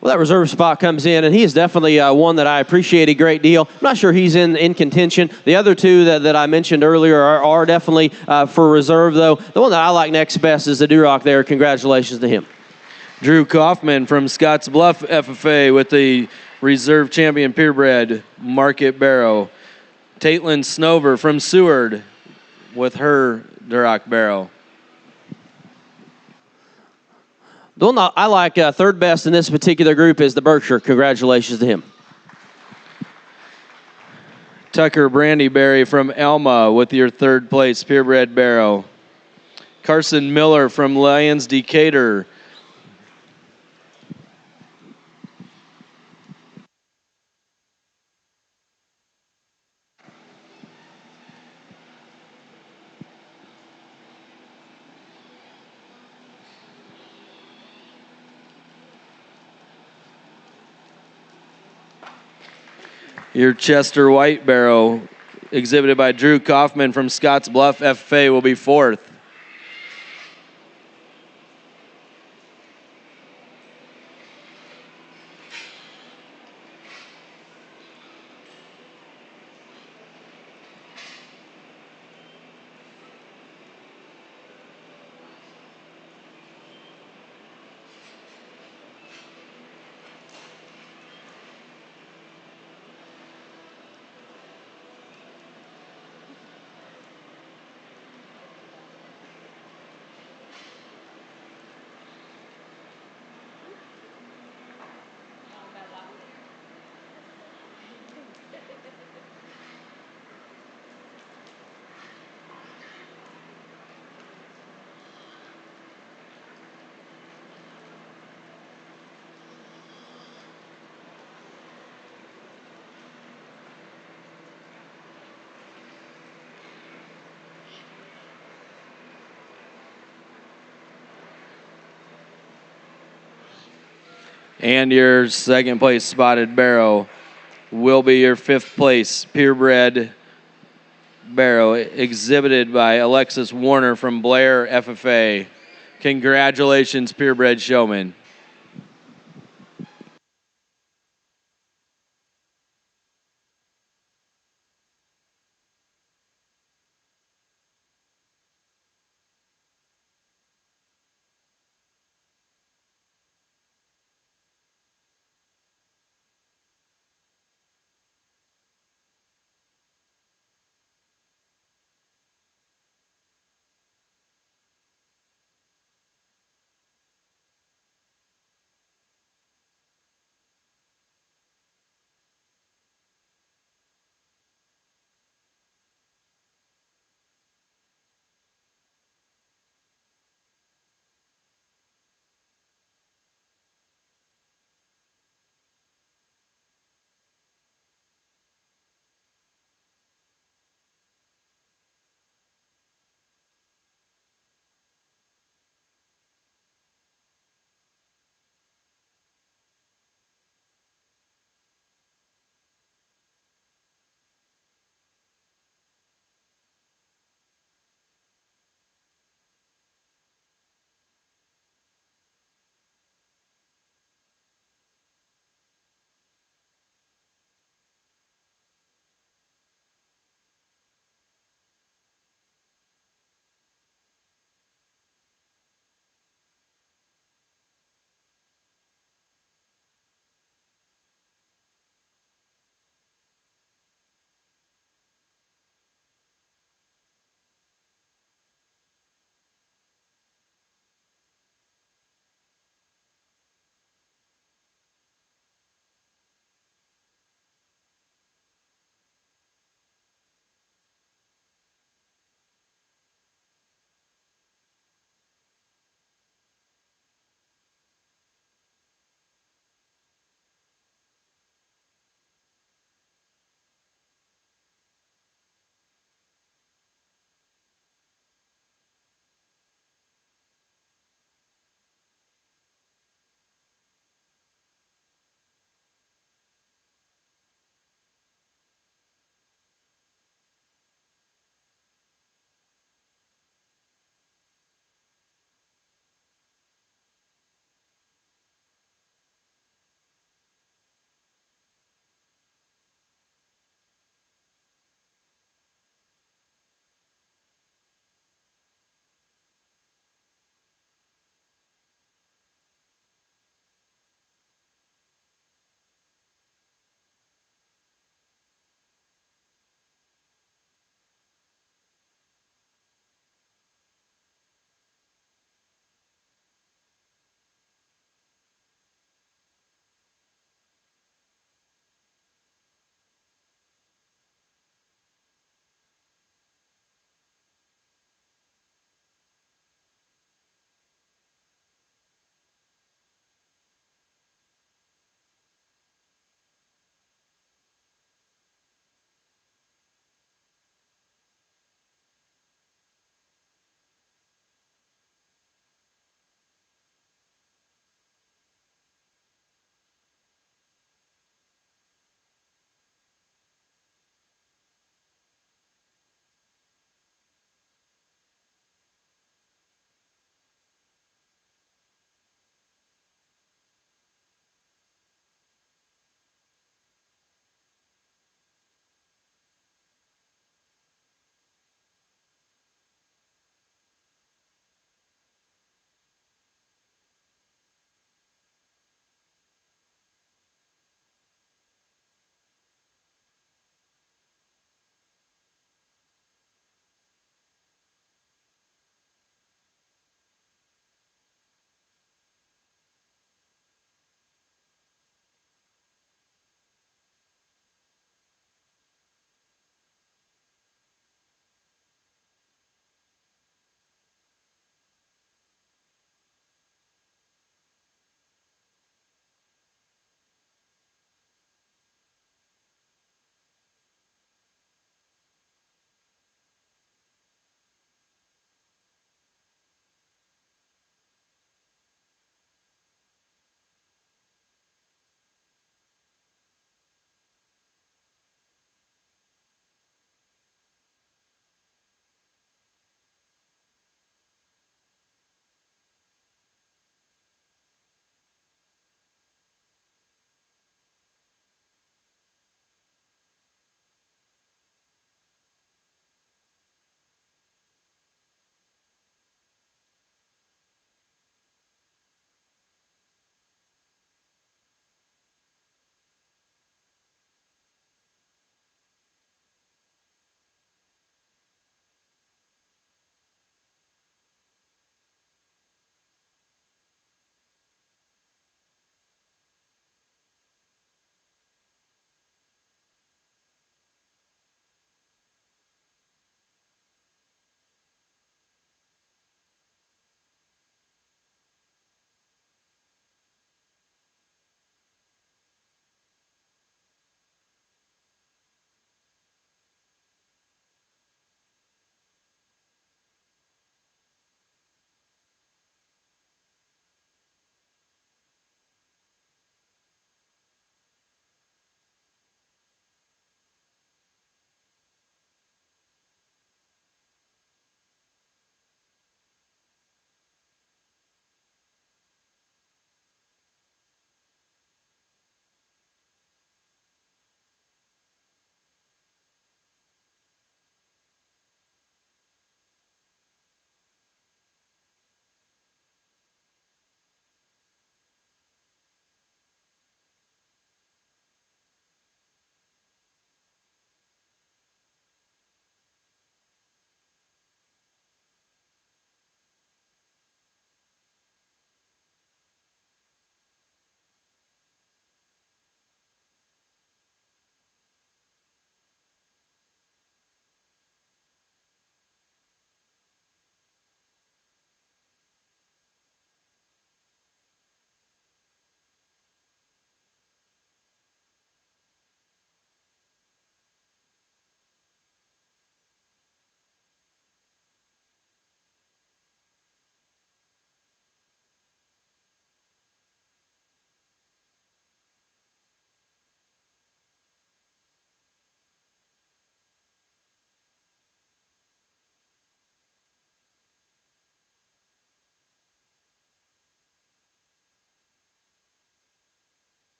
Well, that reserve spot comes in, and he is definitely one that I appreciate a great deal. I'm not sure he's in contention. The other two that I mentioned earlier are definitely for reserve, though. The one that I like next best is the Duroc there. Congratulations to him. Drew Kaufman from Scotts Bluff FFA with the reserve champion purebred market barrow. Taitlin Snover from Seward with her Duroc barrow. The one that I like third best in this particular group is the Berkshire. Congratulations to him. Tucker Brandyberry from Alma with your third place purebred barrow. Carson Miller from Lyons Decatur. Your Chester White barrow, exhibited by Drew Kaufman from Scotts Bluff FFA, will be fourth. And your second place spotted barrow will be your fifth place purebred barrow, exhibited by Alexis Warner from Blair FFA. Congratulations, purebred showman.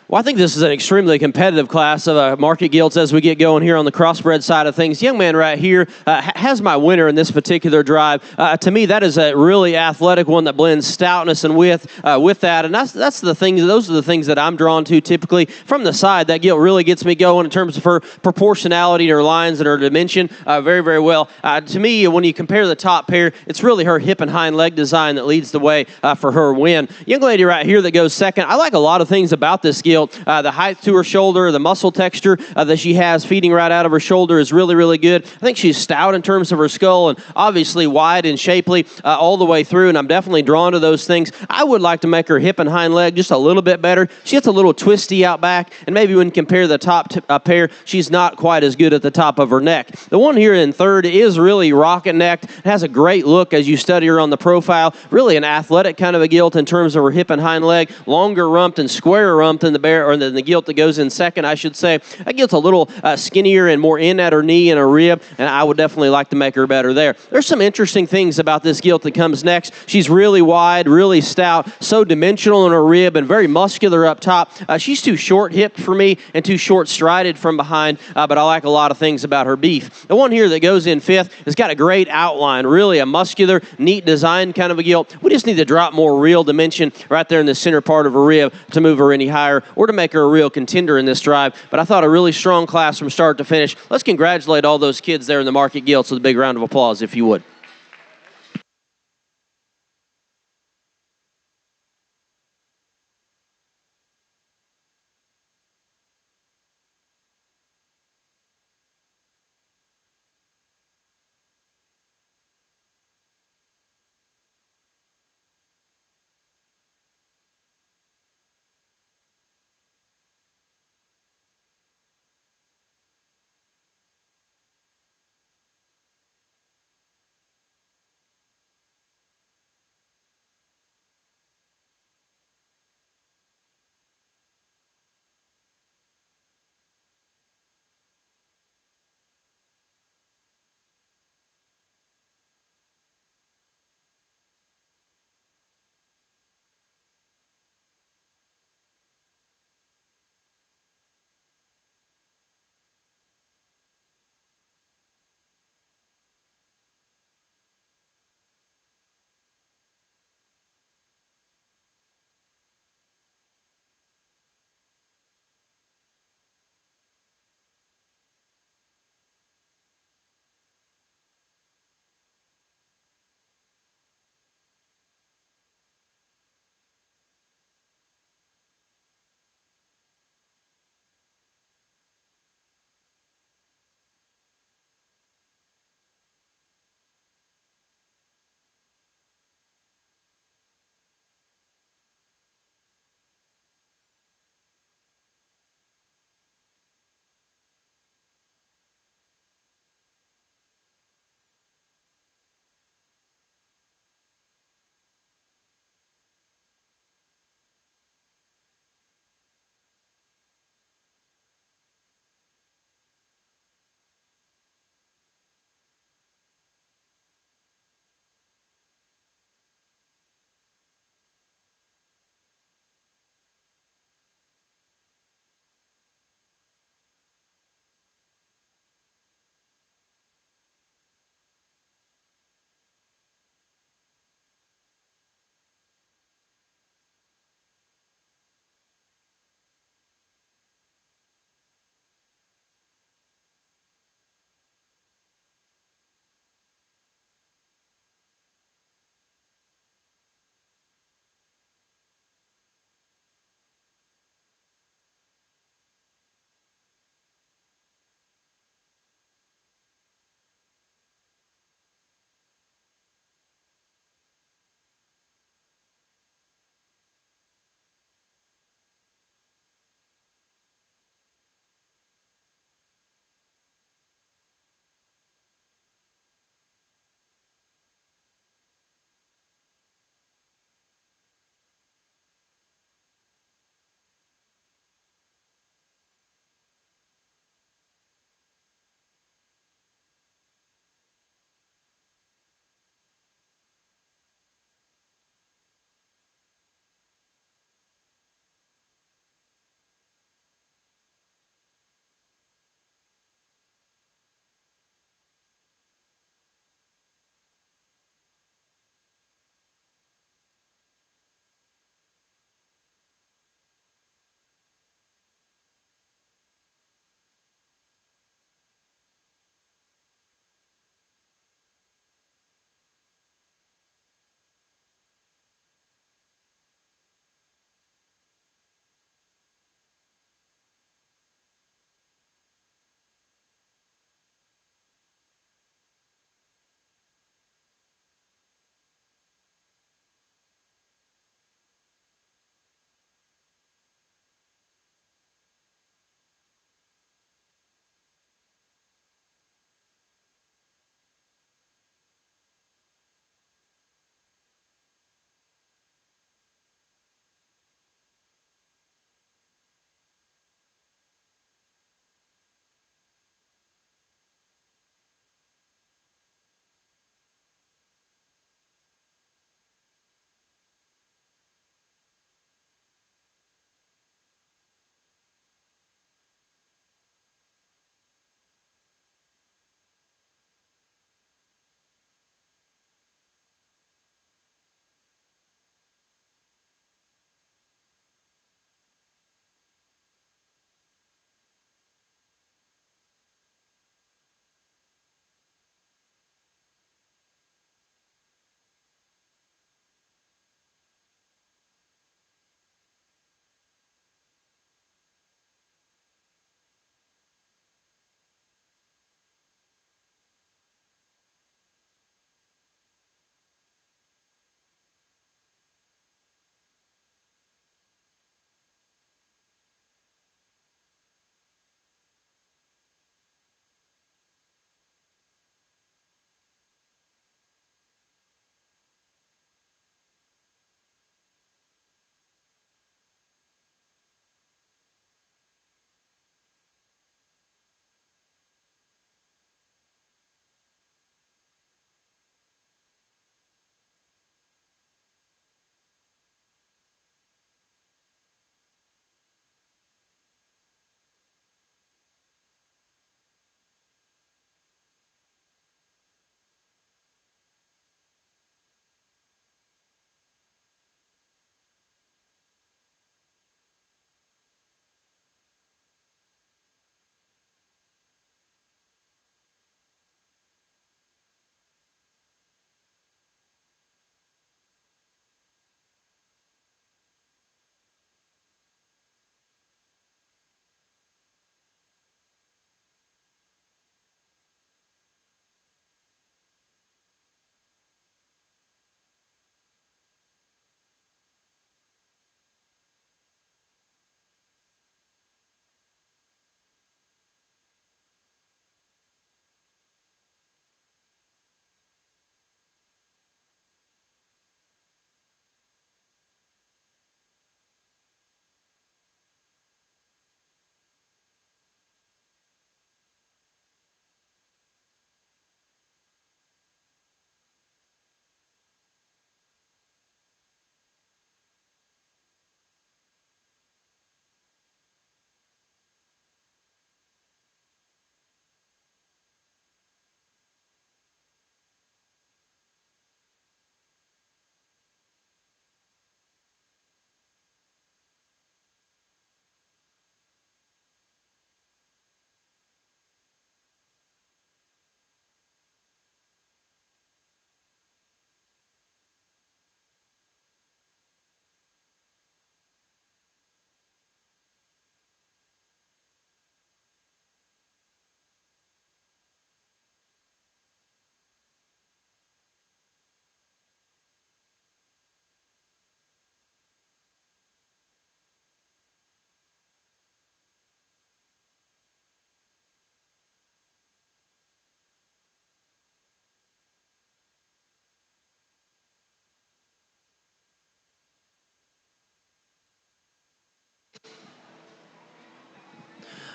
Well, I think this is an extremely competitive class of market gilts as we get going here on the crossbred side of things. Young man right here has my winner in this particular drive. To me, that is a really athletic one that blends stoutness and width with that, and that's the things. Those are the things that I'm drawn to typically from the side. That gilt really gets me going in terms of her proportionality and her lines and her dimension very, very well. To me, when you compare the top pair, it's really her hip and hind leg design that leads the way for her win. Young lady right here that goes second. I like a lot of things about this gilt. The height to her shoulder, the muscle texture that she has feeding right out of her shoulder is really, really good. I think she's stout in terms of her skull and obviously wide and shapely all the way through, and I'm definitely drawn to those things. I would like to make her hip and hind leg just a little bit better. She gets a little twisty out back, and maybe when you compare the top pair, she's not quite as good at the top of her neck. The one here in third is really rocket-necked. It has a great look as you study her on the profile. Really an athletic kind of a gilt in terms of her hip and hind leg. Longer rumped and squarer rumped than the gilt that goes in second, I should say. That gilt's a little skinnier and more in at her knee and her rib, and I would definitely like to make her better there. There's some interesting things about this gilt that comes next. She's really wide, really stout, so dimensional in her rib and very muscular up top. She's too short-hipped for me and too short-strided from behind, but I like a lot of things about her beef. The one here that goes in fifth has got a great outline, really a muscular, neat design kind of a gilt. We just need to drop more real dimension right there in the center part of her rib to move her any higher or to make her a real contender in this drive. But I thought a really strong class from start to finish. Let's congratulate all those kids there in the market gilts with a big round of applause, if you would.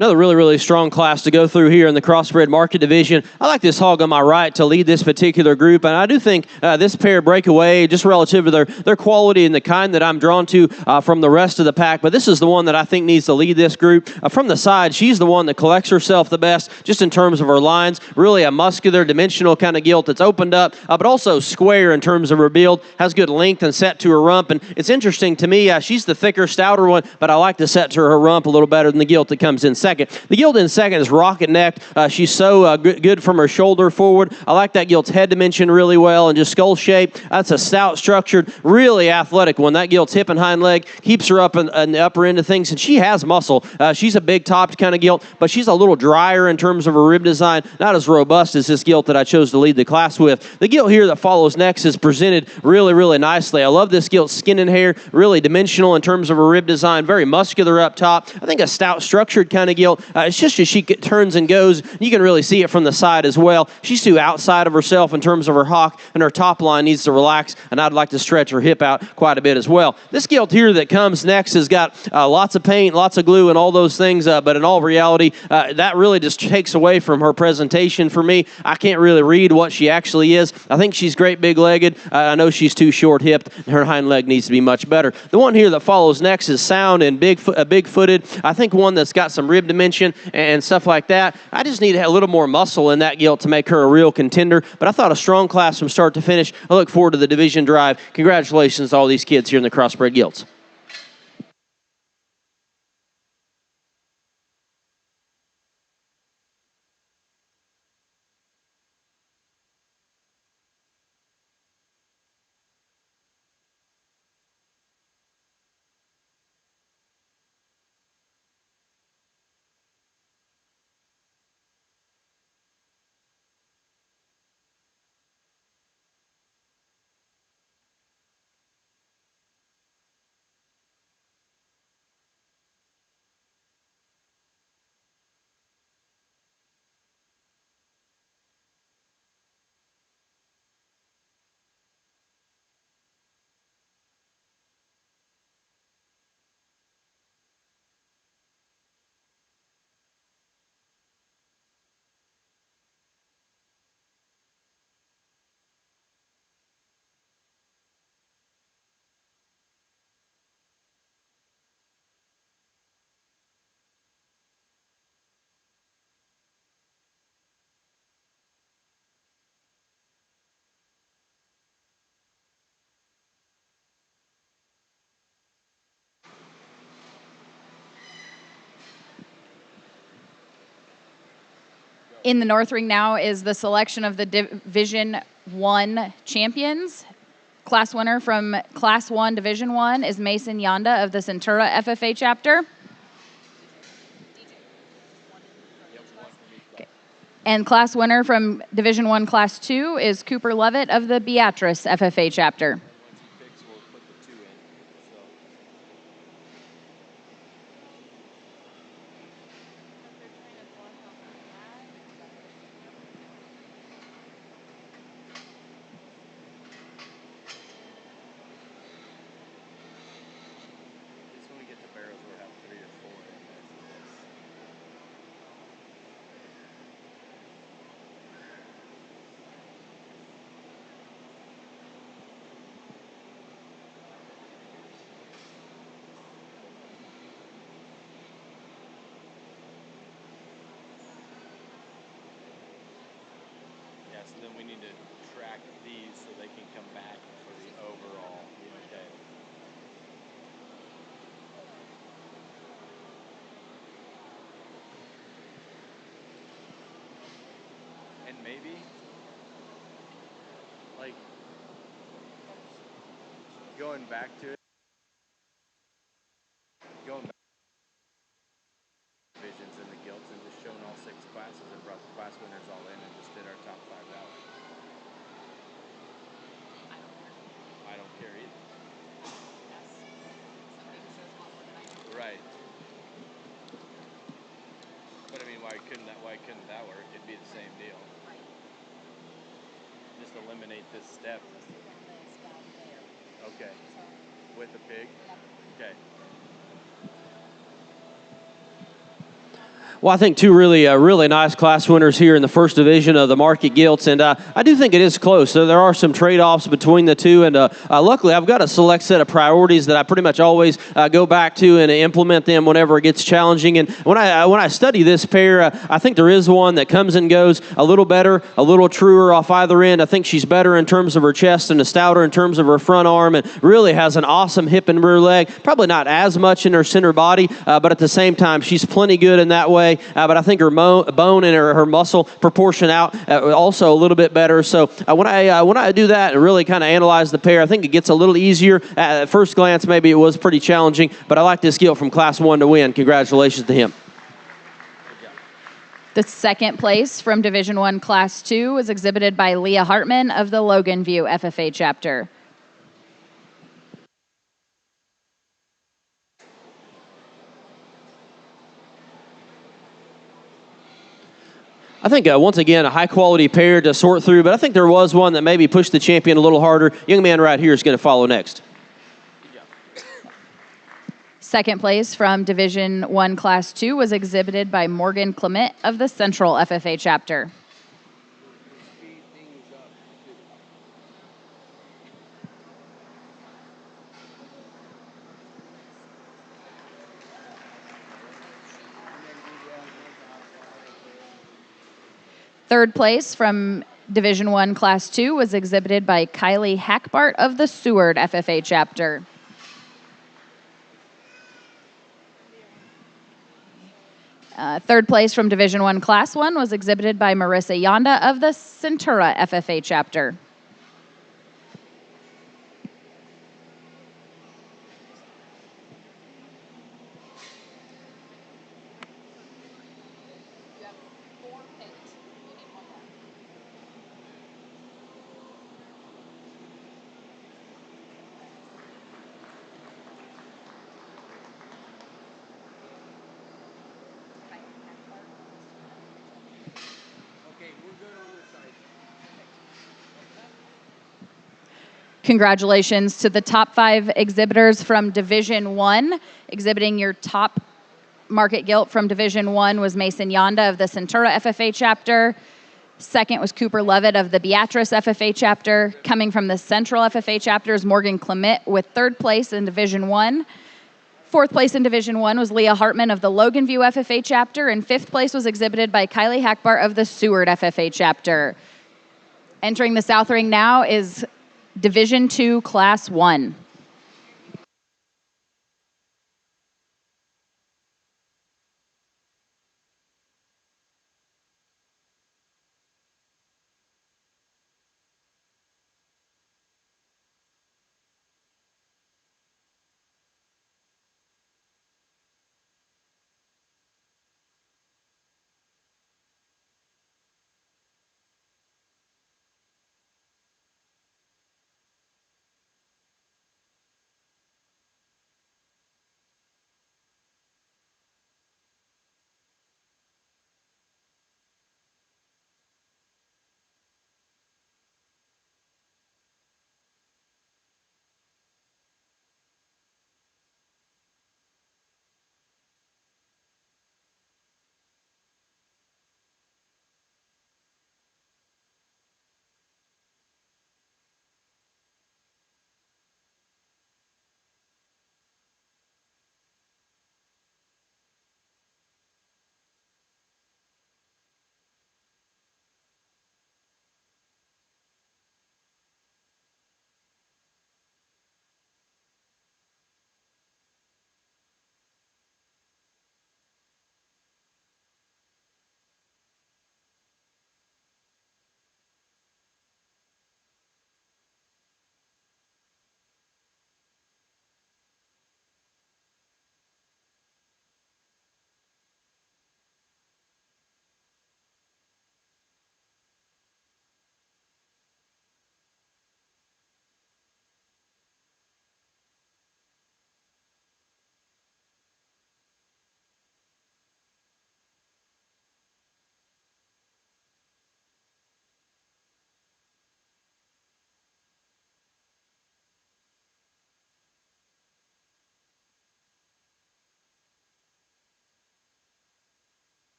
Another really, really strong class to go through here in the Crossbred Market Division. I like this hog on my right to lead this particular group, and I do think this pair break away just relative to their quality and the kind that I'm drawn to from the rest of the pack. But this is the one that I think needs to lead this group. From the side, she's the one that collects herself the best, just in terms of her lines. Really a muscular, dimensional kind of gilt that's opened up, but also square in terms of her build. Has good length and set to her rump. And it's interesting to me, she's the thicker, stouter one, but I like the set to her rump a little better than the gilt that comes in second. The gilt in second is rocket necked. She's so good from her shoulder forward. I like that gilt's head dimension really well and just skull shape. That's a stout, structured, really athletic one. That gilt's hip and hind leg keeps her up in the upper end of things, and she has muscle. She's a big topped kind of gilt, but she's a little drier in terms of her rib design, not as robust as this gilt that I chose to lead the class with. The gilt here that follows next is presented really, really nicely. I love this gilt's skin and hair, really dimensional in terms of her rib design, very muscular up top. I think a stout, structured kind of gilt. It's just as she turns and goes, you can really see it from the side as well. She's too outside of herself in terms of her hock, and her top line needs to relax, and I'd like to stretch her hip out quite a bit as well. This gilt here that comes next has got lots of paint, lots of glue, and all those things, but in all reality, that really just takes away from her presentation for me. I can't really read what she actually is. I think she's great big-legged. I know she's too short-hipped, and her hind leg needs to be much better. The one here that follows next is sound and big-footed. I think one that's got some rib dimension and stuff like that. I just need a little more muscle in that gilt to make her a real contender, but I thought a strong class from start to finish. I look forward to the division drive. Congratulations to all these kids here in the Crossbred Gilts. In the North Ring now is the selection of the Division 1 champions. Class winner from Class 1 Division 1 is Mason Yonda of the Centura FFA chapter. Okay. And class winner from Division 1 Class 2 is Cooper Levitt of the Beatrice FFA chapter. So then we need to track these so they can come back for the overall. Okay. And maybe, like, going back to it, going back to divisions and the guilds and just showing all 6 classes and brought the class winners all in and just did our top 5 out. I don't care either. Right. But I mean, why couldn't that work? It'd be the same deal. Just eliminate this step. Okay. With the pig? Okay. Well, I think two really nice class winners here in the first division of the market gilts, and I do think it is close. So there are some trade-offs between the two, and luckily I've got a select set of priorities that I pretty much always go back to and implement them whenever it gets challenging. And when I study this pair, I think there is one that comes and goes a little better, a little truer off either end. I think she's better in terms of her chest and a stouter in terms of her front arm, and really has an awesome hip and rear leg. Probably not as much in her center body, but at the same time, she's plenty good in that way. But I think her bone and her muscle proportion out also a little bit better. So when I do that and really kind of analyze the pair, I think it gets a little easier. At first glance, maybe it was pretty challenging, but I like this gilt from Class 1 to win. Congratulations to him. The second place from Division I Class 2 was exhibited by Leah Hartman of the Logan View FFA chapter. I think, once again, a high-quality pair to sort through, but I think there was one that maybe pushed the champion a little harder. Young man right here is going to follow next. Second place from Division I Class 2 was exhibited by Morgan Clement of the Central FFA chapter. Third place from Division I Class 2 was exhibited by Kylie Hackbart of the Seward FFA chapter. Third place from Division I Class 1 was exhibited by Marissa Yonda of the Centura FFA chapter. Congratulations to the top 5 exhibitors from Division 1. Exhibiting your top market gilt from Division 1 was Mason Yonda of the Centura FFA chapter. Second was Cooper Levitt of the Beatrice FFA chapter. Coming from the Central FFA chapter is Morgan Clement with third place in Division 1. Fourth place in Division 1 was Leah Hartman of the Logan View FFA chapter, and fifth place was exhibited by Kylie Hackbart of the Seward FFA chapter. Entering the South Ring now is Division 2 Class 1.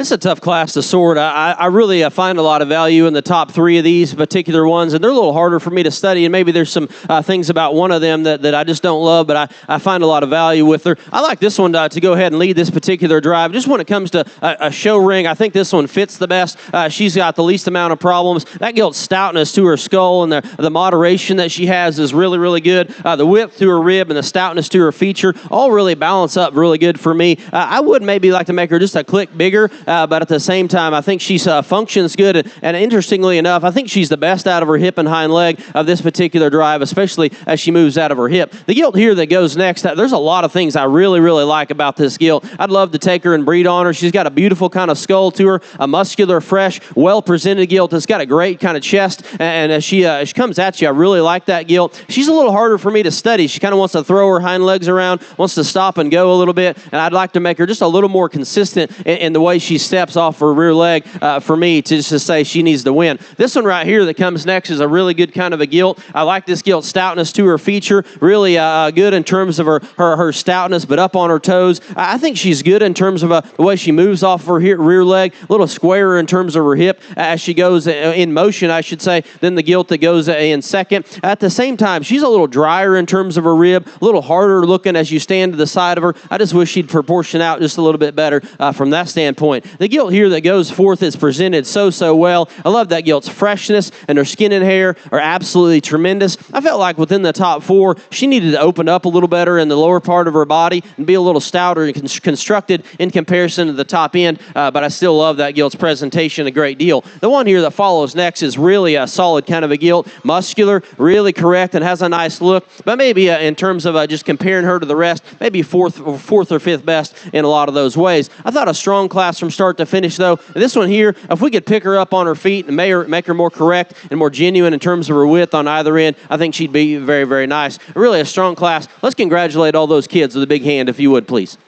It's a tough class to sort. I really find a lot of value in the top three of these particular ones, and they're a little harder for me to study, and maybe there's some things about one of them that I just don't love, but I find a lot of value with her. I like this one to go ahead and lead this particular drive. Just when it comes to a show ring, I think this one fits the best. She's got the least amount of problems. That gilt's stoutness to her skull and the moderation that she has is really, really good. The width to her rib and the stoutness to her feature all really balance up really good for me. I would maybe like to make her just a click bigger, but at the same time, I think she functions good. And interestingly enough, I think she's the best out of her hip and hind leg of this particular drive, especially as she moves out of her hip. The gilt here that goes next, there's a lot of things I really, really like about this gilt. I'd love to take her and breed on her. She's got a beautiful kind of skull to her, a muscular, fresh, well-presented gilt. It's got a great kind of chest, and as she comes at you, I really like that gilt. She's a little harder for me to study. She kind of wants to throw her hind legs around, wants to stop and go a little bit, and I'd like to make her just a little more consistent in the way she steps off her rear leg for me to just say she needs to win. This one right here that comes next is a really good kind of a gilt. I like this gilt stoutness to her feature, really good in terms of her stoutness, but up on her toes. I think she's good in terms of the way she moves off her rear leg, a little squarer in terms of her hip as she goes in motion, I should say, than the gilt that goes in second. At the same time, she's a little drier in terms of her rib, a little harder looking as you stand to the side of her. I just wish she'd proportion out just a little bit better from that standpoint. The gilt here that goes fourth is presented so well. I love that gilt's freshness, and her skin and hair are absolutely tremendous. I felt like within the top four, she needed to open up a little better in the lower part of her body and be a little stouter and constructed in comparison to the top end, but I still love that gilt's presentation a great deal. The one here that follows next is really a solid kind of a gilt, muscular, really correct, and has a nice look, but maybe in terms of just comparing her to the rest, maybe fourth or fifth best in a lot of those ways. I thought a strong class from start to finish, though. This one here, if we could pick her up on her feet and make her more correct and more genuine in terms of her width on either end, I think she'd be very, very nice. Really a strong class. Let's congratulate all those kids with a big hand, if you would, please.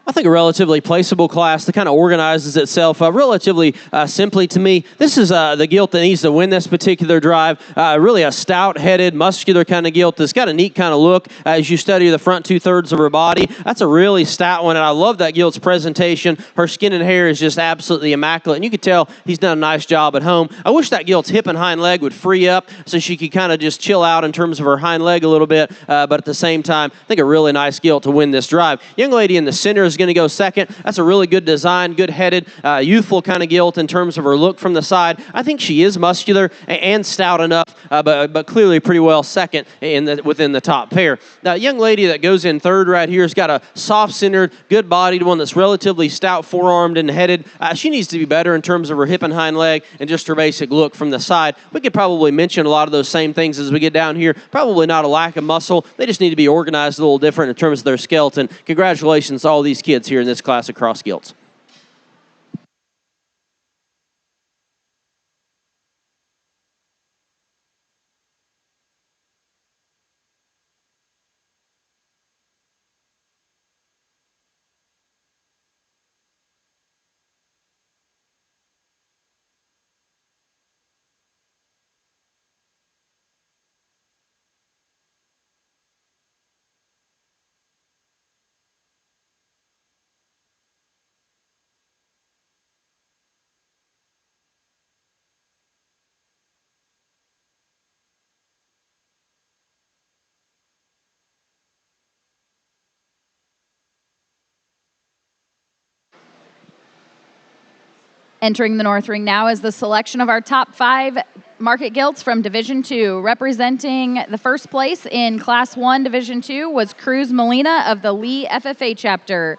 I think a relatively placeable class that kind of organizes itself relatively simply to me. This is the gilt that needs to win this particular drive. Really a stout-headed, muscular kind of gilt that's got a neat kind of look as you study the front two-thirds of her body. That's a really stout one, and I love that gilt's presentation. Her skin and hair is just absolutely immaculate, and you can tell he's done a nice job at home. I wish that gilt's hip and hind leg would free up so she could kind of just chill out in terms of her hind leg a little bit, but at the same time, I think a really nice gilt to win this drive. Young lady in the center is going to go second. That's a really good design, good-headed, youthful kind of gilt in terms of her look from the side. I think she is muscular and stout enough, but clearly pretty well second within the top pair. Now, young lady that goes in third right here has got a soft-centered, good-bodied one that's relatively stout, forearmed and headed. She needs to be better in terms of her hip and hind leg and just her basic look from the side. We could probably mention a lot of those same things as we get down here. Probably not a lack of muscle. They just need to be organized a little different in terms of their skeleton. Congratulations to all these kids here in this class of cross gilts. Entering the North Ring now is the selection of our top 5 market gilts from Division II. Representing the first place in Class 1 Division II was Cruz Molina of the Lee FFA chapter.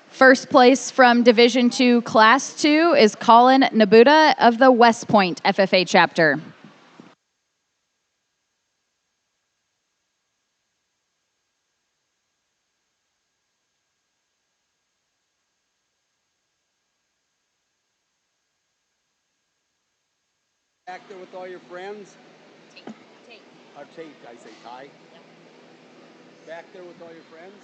First place from Division II Class 2 is Colin Nabuda of the West Point FFA chapter. Back there with all your friends? Tate. Or Tate, I say Ty. Yep. Back there with all your friends?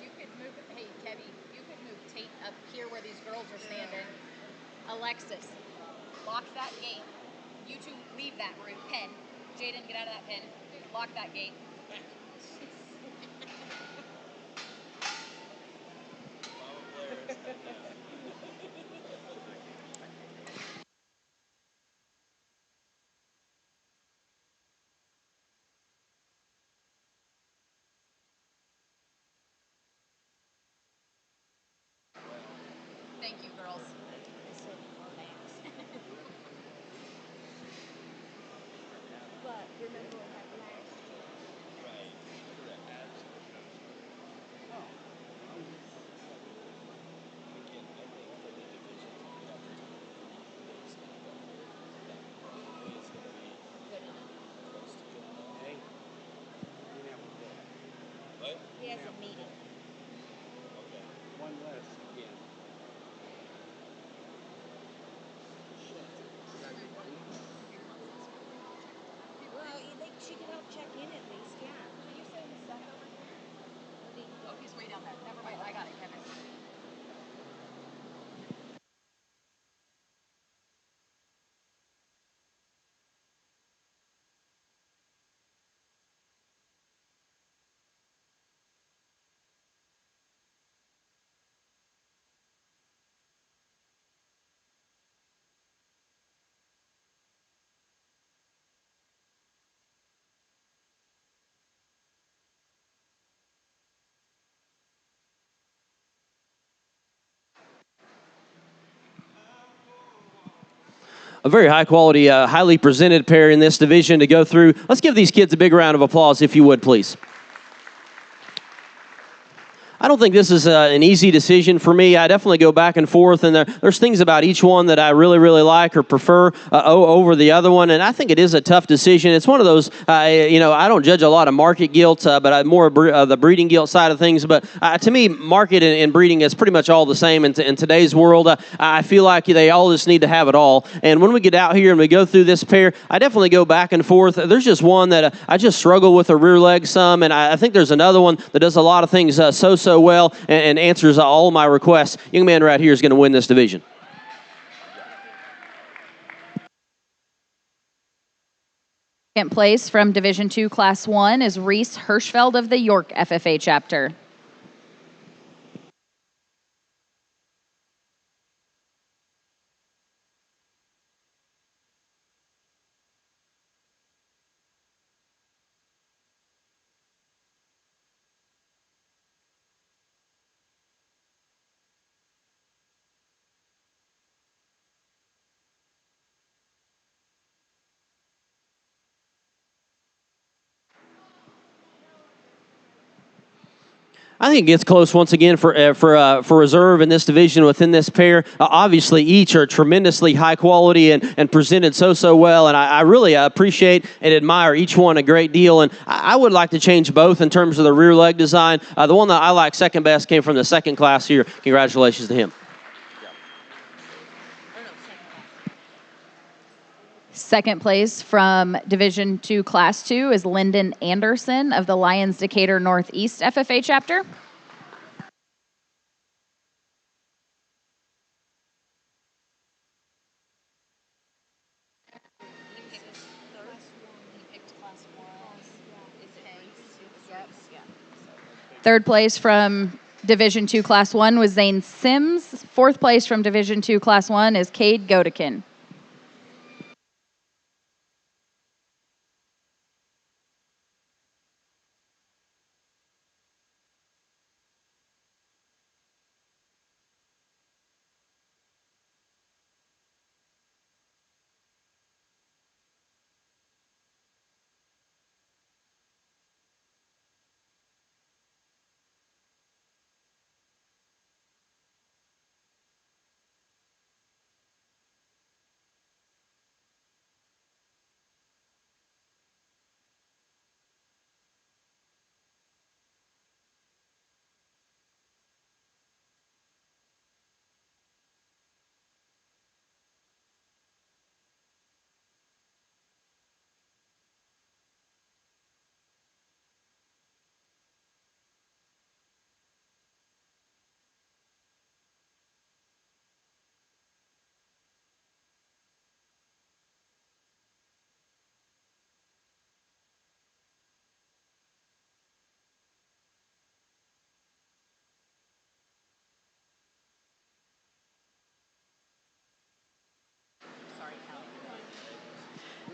You could move, hey, Kevy, you could move Tate up here where these girls are standing. Alexis, lock that gate. You two leave that room. Pen. Jaden, get out of that pen. Lock that gate. Thank you, girls. But remember what happened last year. Hey, you never go. What? He has a meeting. One less again. Well, she could help check in at least, yeah. Can you send the stuff over here? Oh, he's way down there. Never mind, I got it, Kevin. A very high quality, highly presented pair in this division to go through. Let's give these kids a big round of applause, if you would, please. I don't think this is an easy decision for me. I definitely go back and forth, and there's things about each one that I really, really like or prefer over the other one, and I think it is a tough decision. It's one of those, I don't judge a lot of market gilt, but I'm more the breeding gilt side of things. But to me, market and breeding is pretty much all the same in today's world. I feel like they all just need to have it all. And when we get out here and we go through this pair, I definitely go back and forth. There's just one that I just struggle with the rear leg some, and I think there's another one that does a lot of things so well and answers all my requests. Young man right here is going to win this division. Second place from Division II Class 1 is Reese Hirschfeld of the York FFA chapter. I think it gets close once again for reserve in this division within this pair. Obviously, each are tremendously high quality and presented so well, and I really appreciate and admire each one a great deal. And I would like to change both in terms of the rear leg design. The one that I like second best came from the second class here. Congratulations to him. Second place from Division II Class 2 is Lyndon Anderson of the Lions Decatur Northeast FFA chapter. Third place from Division II Class 1 was Zane Sims. Fourth place from Division II Class 1 is Cade Godekin.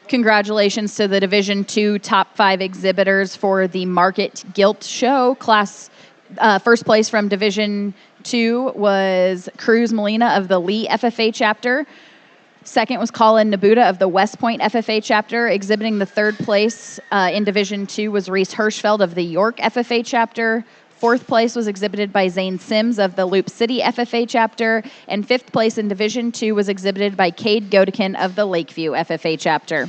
Congratulations to the Division II top 5 exhibitors for the Market Gilt Show. First place from Division II was Cruz Molina of the Lee FFA chapter. Second was Colin Nabuda of the West Point FFA chapter. Exhibiting the third place in Division II was Reese Hirschfeld of the York FFA chapter. Fourth place was exhibited by Zane Sims of the Loop City FFA chapter. And fifth place in Division II was exhibited by Cade Godekin of the Lakeview FFA chapter.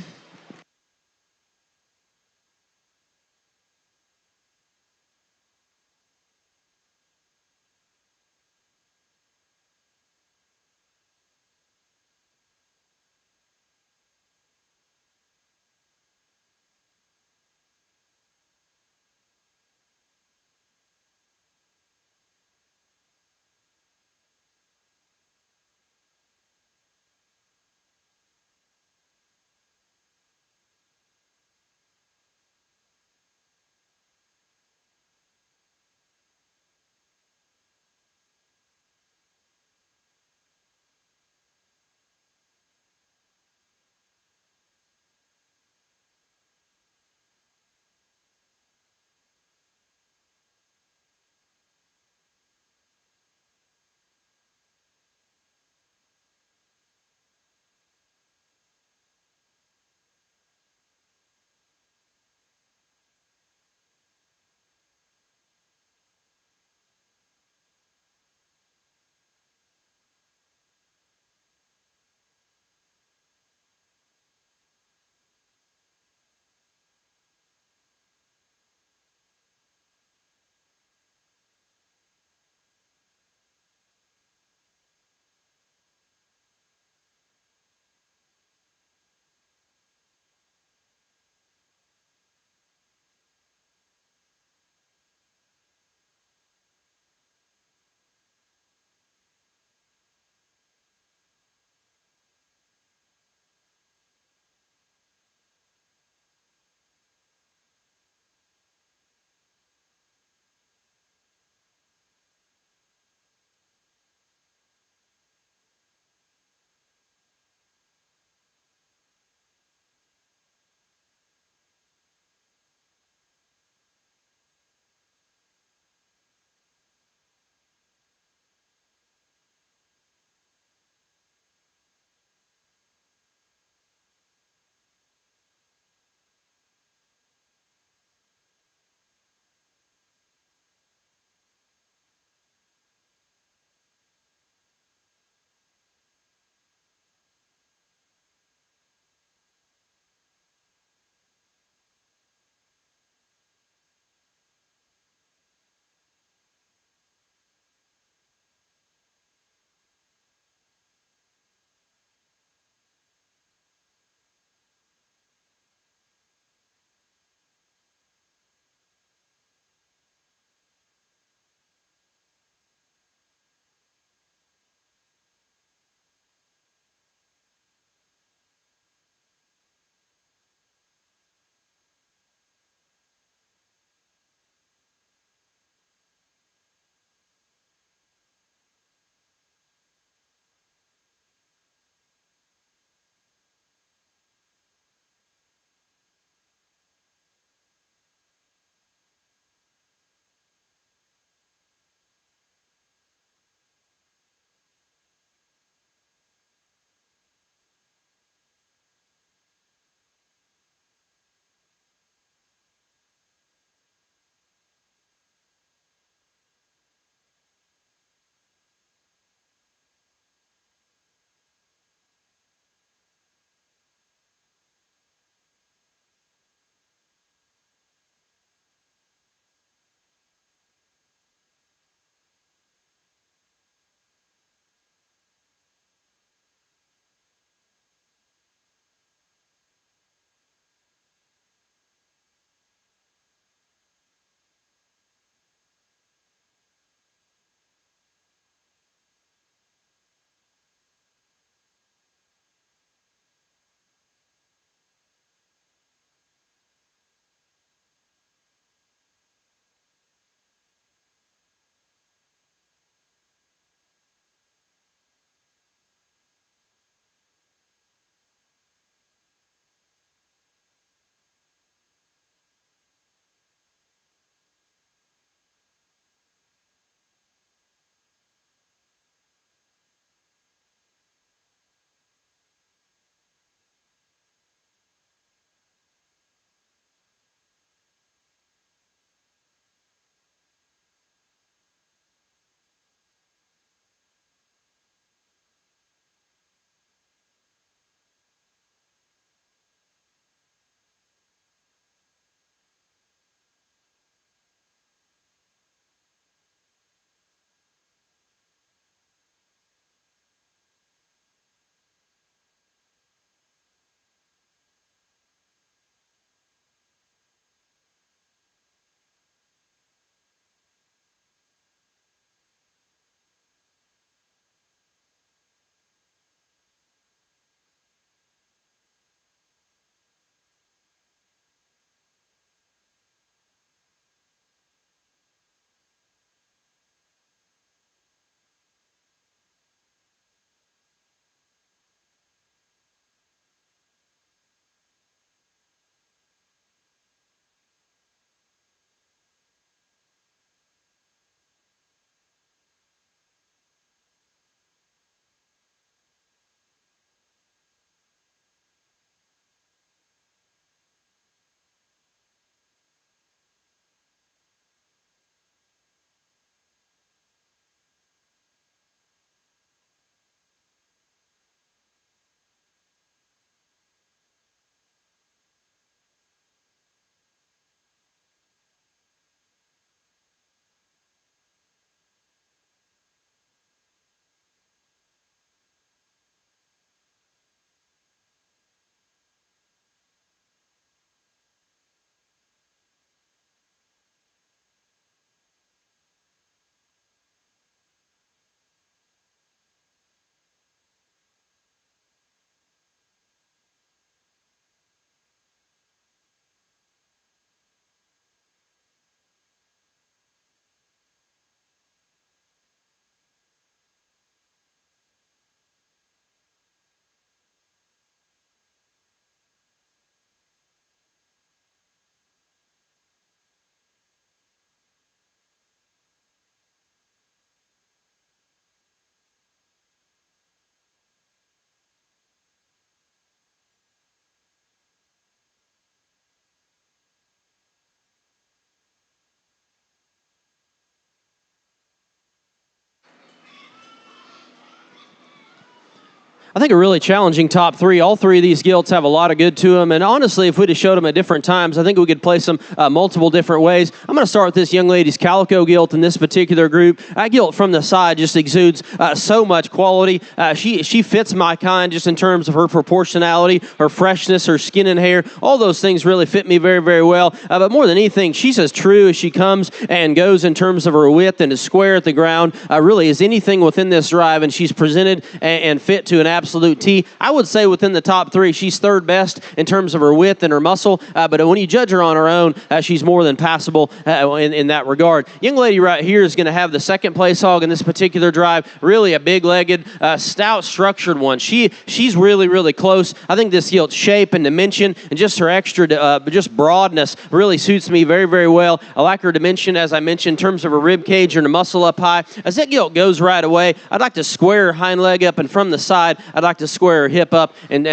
I think a really challenging top three. All three of these gilts have a lot of good to them, and honestly, if we'd have showed them at different times, I think we could place them multiple different ways. I'm going to start with this young lady's calico gilt in this particular group. That gilt from the side just exudes so much quality. She fits my kind just in terms of her proportionality, her freshness, her skin and hair. All those things really fit me very, very well. But more than anything, she's as true as she comes and goes in terms of her width and is square at the ground. Really is anything within this drive, and she's presented and fit to an absolute T. I would say within the top three, she's third best in terms of her width and her muscle, but when you judge her on her own, she's more than passable in that regard. Young lady right here is going to have the second place hog in this particular drive. Really a big-legged, stout, structured one. She's really, really close. I think this gilt's shape and dimension and just her extra just broadness really suits me very, very well. I like her dimension, as I mentioned, in terms of her rib cage and her muscle up high. As that gilt goes right away, I'd like to square her hind leg up, and from the side, I'd like to square her hip up and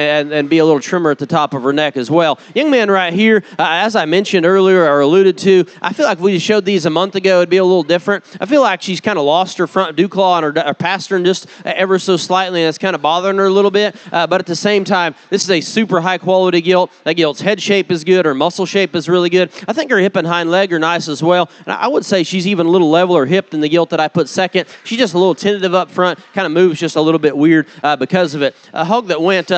be a little trimmer at the top of her neck as well. Young man right here, as I mentioned earlier or alluded to, I feel like if we showed these a month ago, it'd be a little different. I feel like she's kind of lost her front dew claw on her pastern just ever so slightly, and it's kind of bothering her a little bit. But at the same time, this is a super high quality gilt. That gilt's head shape is good. Her muscle shape is really good. I think her hip and hind leg are nice as well. And I would say she's even a little leveler hip than the gilt that I put second. She's just a little tentative up front, kind of moves just a little bit weird because of it. A hog that went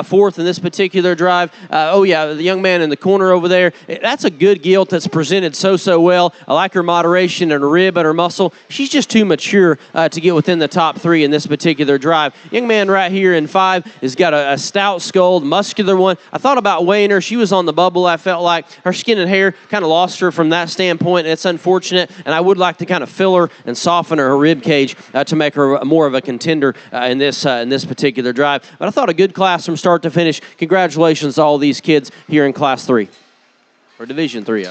fourth in this particular drive. The young man in the corner over there. That's a good gilt that's presented so well. I like her moderation and her rib and her muscle. She's just too mature to get within the top three in this particular drive. Young man right here in five has got a stout skulled, muscular one. I thought about weighing her. She was on the bubble. I felt like her skin and hair kind of lost her from that standpoint. It's unfortunate, and I would like to kind of fill her and soften her rib cage to make her more of a contender in this particular drive. But I thought a good class from start to finish. Congratulations to all these kids here in Class 3, or Division 3.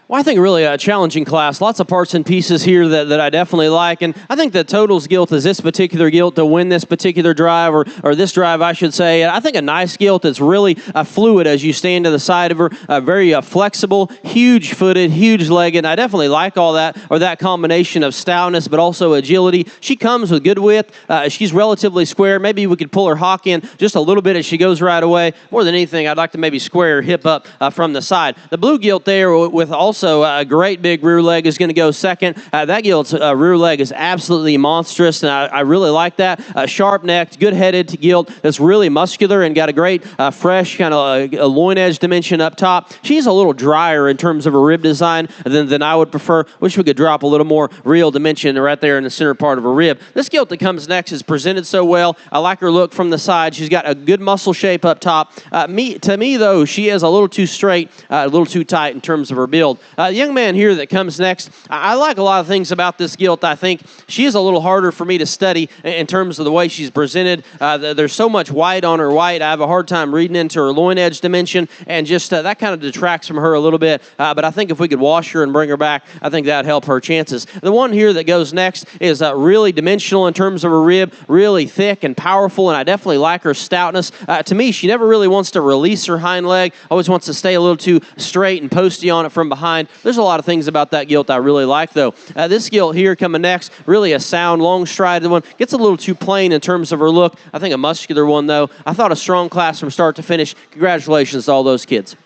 Well, I think really a challenging class. Lots of parts and pieces here that I definitely like. And I think the totals gilt is this particular gilt to win this particular drive, or this drive, I should say. And I think a nice gilt that's really fluid as you stand to the side of her, very flexible, huge-footed, huge-legged. I definitely like all that, or that combination of stoutness, but also agility. She comes with good width. She's relatively square. Maybe we could pull her hock in just a little bit as she goes right away. More than anything, I'd like to maybe square her hip up from the side. The blue gilt there with also a great big rear leg is going to go second. That gilt's rear leg is absolutely monstrous, and I really like that. Sharp-necked, good-headed gilt that's really muscular and got a great fresh kind of loin edge dimension up top. She's a little drier in terms of a rib design than I would prefer. Wish we could drop a little more real dimension right there in the center part of her rib. This gilt that comes next is presented so well. I like her look from the side. She's got a good muscle shape up top. To me, though, she is a little too straight, a little too tight in terms of her build. The young man here that comes next, I like a lot of things about this gilt. I think she is a little harder for me to study in terms of the way she's presented. There's so much white on her white. I have a hard time reading into her loin edge dimension, and just that kind of detracts from her a little bit. But I think if we could wash her and bring her back, I think that'd help her chances. The one here that goes next is really dimensional in terms of her rib, really thick and powerful, and I definitely like her stoutness. To me, she never really wants to release her hind leg, always wants to stay a little too straight and posty on it from behind. There's a lot of things about that gilt I really like, though. This gilt here coming next, really a sound, long-strided one. Gets a little too plain in terms of her look. I think a muscular one, though. I thought a strong class from start to finish. Congratulations to all those kids.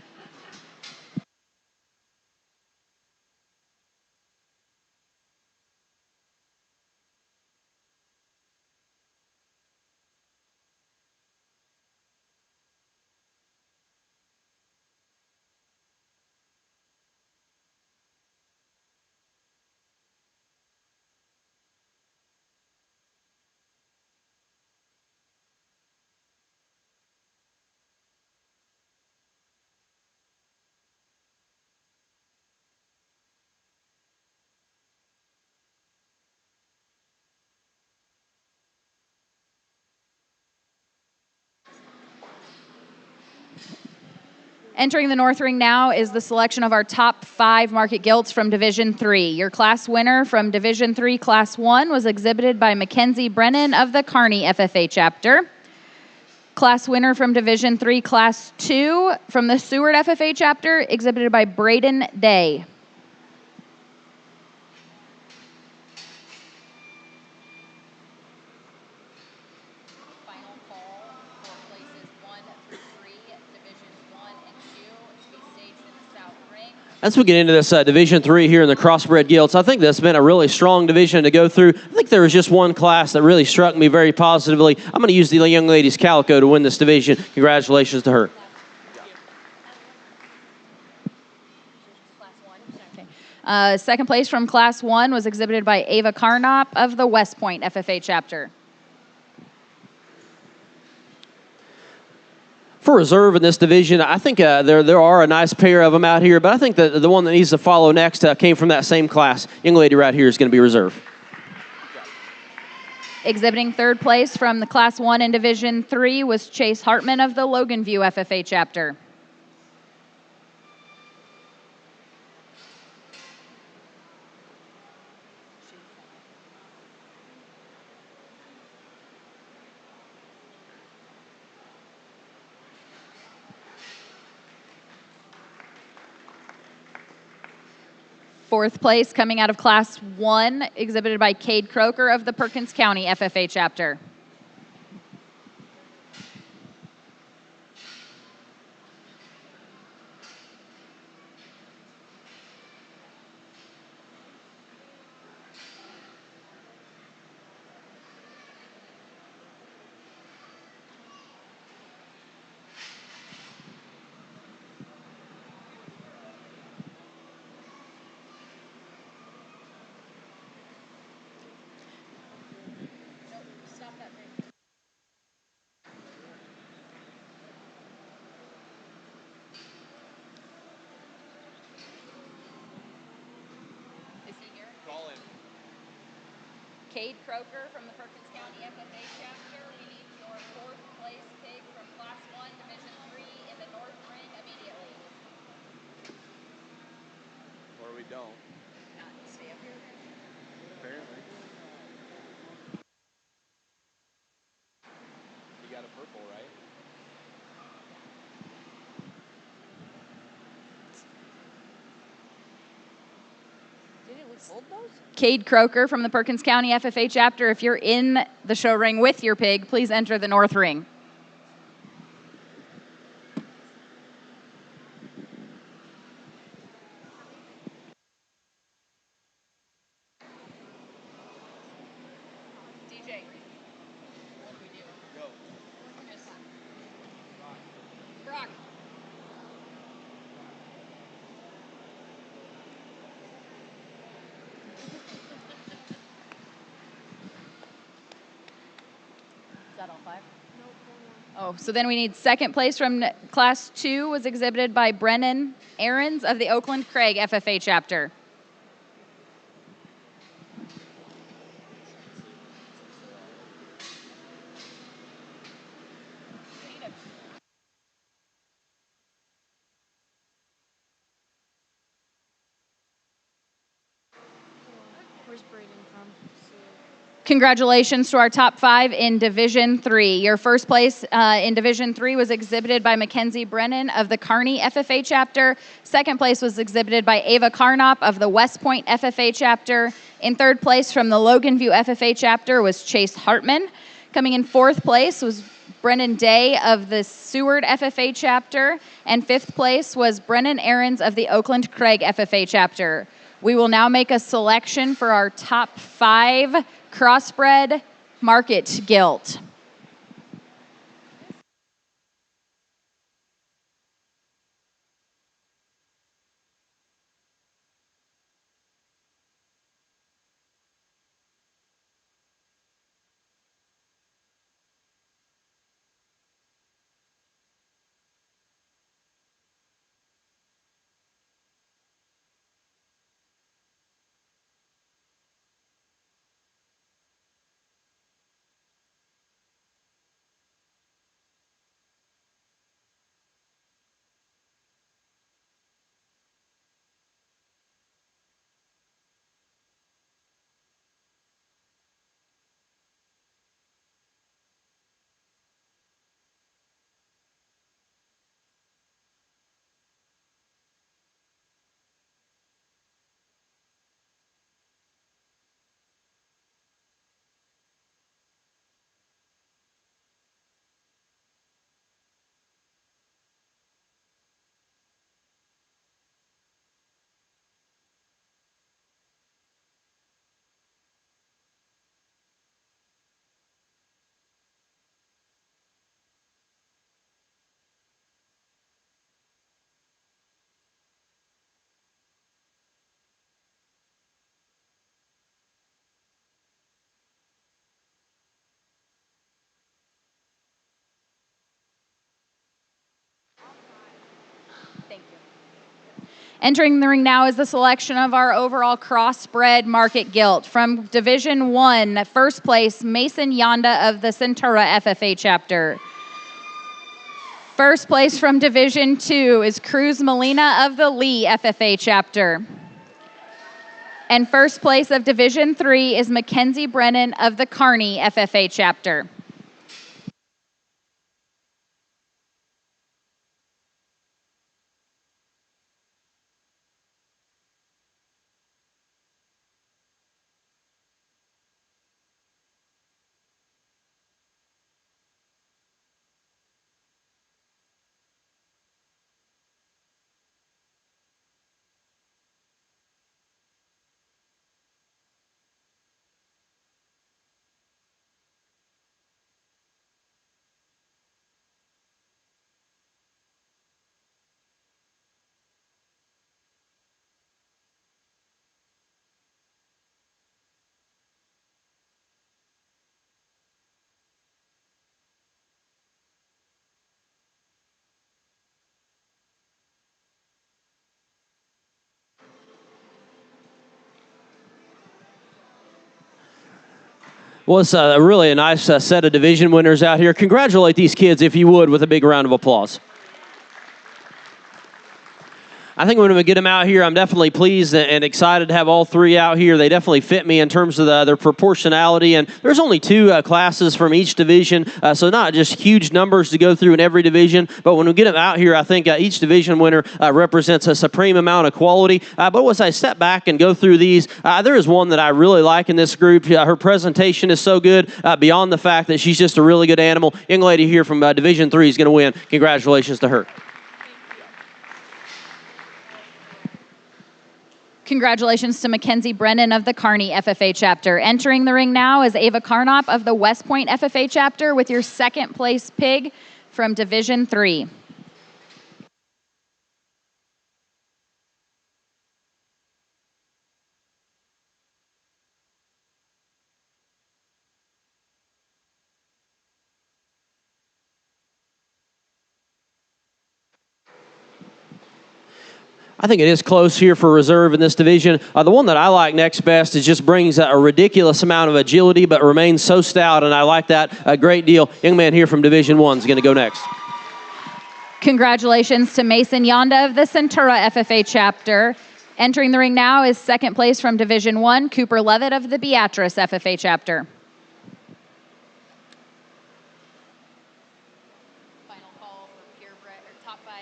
Entering the North Ring now is the selection of our top 5 market gilts from Division 3. Your class winner from Division 3 Class 1 was exhibited by Mackenzie Brennan of the Kearney FFA chapter. Class winner from Division 3 Class 2 from the Seward FFA chapter, exhibited by Braden Day. Final call for places 1 through 3, Divisions 1 and 2, to be staged in the South Ring. As we get into this Division 3 here in the Crossbred Gilts, I think that's been a really strong division to go through. I think there was just one class that really struck me very positively. I'm going to use the young lady's calico to win this division. Congratulations to her. Second place from Class 1 was exhibited by Ava Carnop of the West Point FFA chapter. For reserve in this division, I think there are a nice pair of them out here, but I think that the one that needs to follow next came from that same class. Young lady right here is going to be reserve. Exhibiting third place from the Class 1 in Division 3 was Chase Hartman of the Logan View FFA chapter. Fourth place coming out of Class 1, exhibited by Cade Croker of the Perkins County FFA chapter. Cade Croker from the Perkins County FFA chapter. We need your fourth place pig from Class 1, Division 3 in the North Ring immediately. Or we don't. Apparently. You got a purple, right? Didn't we hold those? Cade Croker from the Perkins County FFA chapter. If you're in the show ring with your pig, please enter the north ring. DJ. Go. Brock. Is that all 5? Oh, so then we need second place from class 2 was exhibited by Brennan Ahrens of the Oakland Craig FFA chapter. Where's Braden from? Congratulations to our top 5 in Division 3. Your first place in Division 3 was exhibited by Mackenzie Brennan of the Kearney FFA chapter. Second place was exhibited by Ava Carnop of the West Point FFA chapter. In third place from the Loganview FFA chapter was Chase Hartman. Coming in fourth place was Brennan Day of the Seward FFA chapter. And fifth place was Brennan Ahrens of the Oakland Craig FFA chapter. We will now make a selection for our top 5 Crossbred market gilt. Thank you. Entering the ring now is the selection of our overall crossbred market gilt. From Division 1, first place, Mason Yonda of the Centura FFA chapter. First place from Division 2 is Cruz Molina of the Lee FFA chapter. And first place of Division 3 is Mackenzie Brennan of the Kearney FFA chapter. Well, it's really a nice set of division winners out here. Congratulate these kids, if you would, with a big round of applause. I think when we get them out here, I'm definitely pleased and excited to have all three out here. They definitely fit me in terms of their proportionality, and there's only two classes from each division, so not just huge numbers to go through in every division, but when we get them out here, I think each division winner represents a supreme amount of quality. But as I step back and go through these, there is one that I really like in this group. Her presentation is so good, beyond the fact that she's just a really good animal. Young lady here from Division 3 is going to win. Congratulations to her. Congratulations to Mackenzie Brennan of the Kearney FFA chapter. Entering the ring now is Ava Carnop of the West Point FFA chapter with your second place pig from Division 3. I think it is close here for reserve in this division. The one that I like next best is just brings a ridiculous amount of agility, but remains so stout, and I like that a great deal. Young man here from Division 1 is going to go next. Congratulations to Mason Yonda of the Centura FFA chapter. Entering the ring now is second place from Division 1, Cooper Levitt of the Beatrice FFA chapter. Final call for purebred, or top 5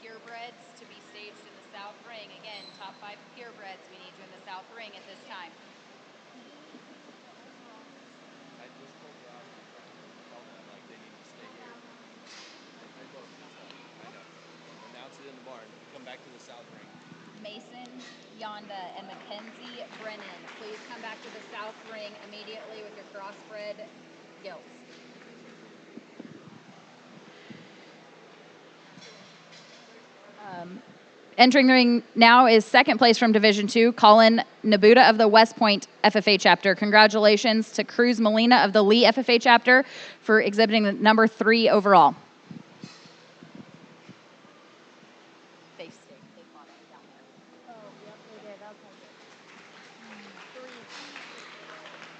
purebreds to be staged in the south ring. Again, top 5 purebreds, we need you in the south ring at this time. I just told Rob, tell them like they need to stay here. I know. Announce it in the barn. Come back to the south ring. Mason Yonda and Mackenzie Brennan, please come back to the south ring immediately with your crossbred gilts. Entering the ring now is second place from Division 2, Colin Nabuda of the West Point FFA chapter. Congratulations to Cruz Molina of the Lee FFA chapter for exhibiting the number 3 overall.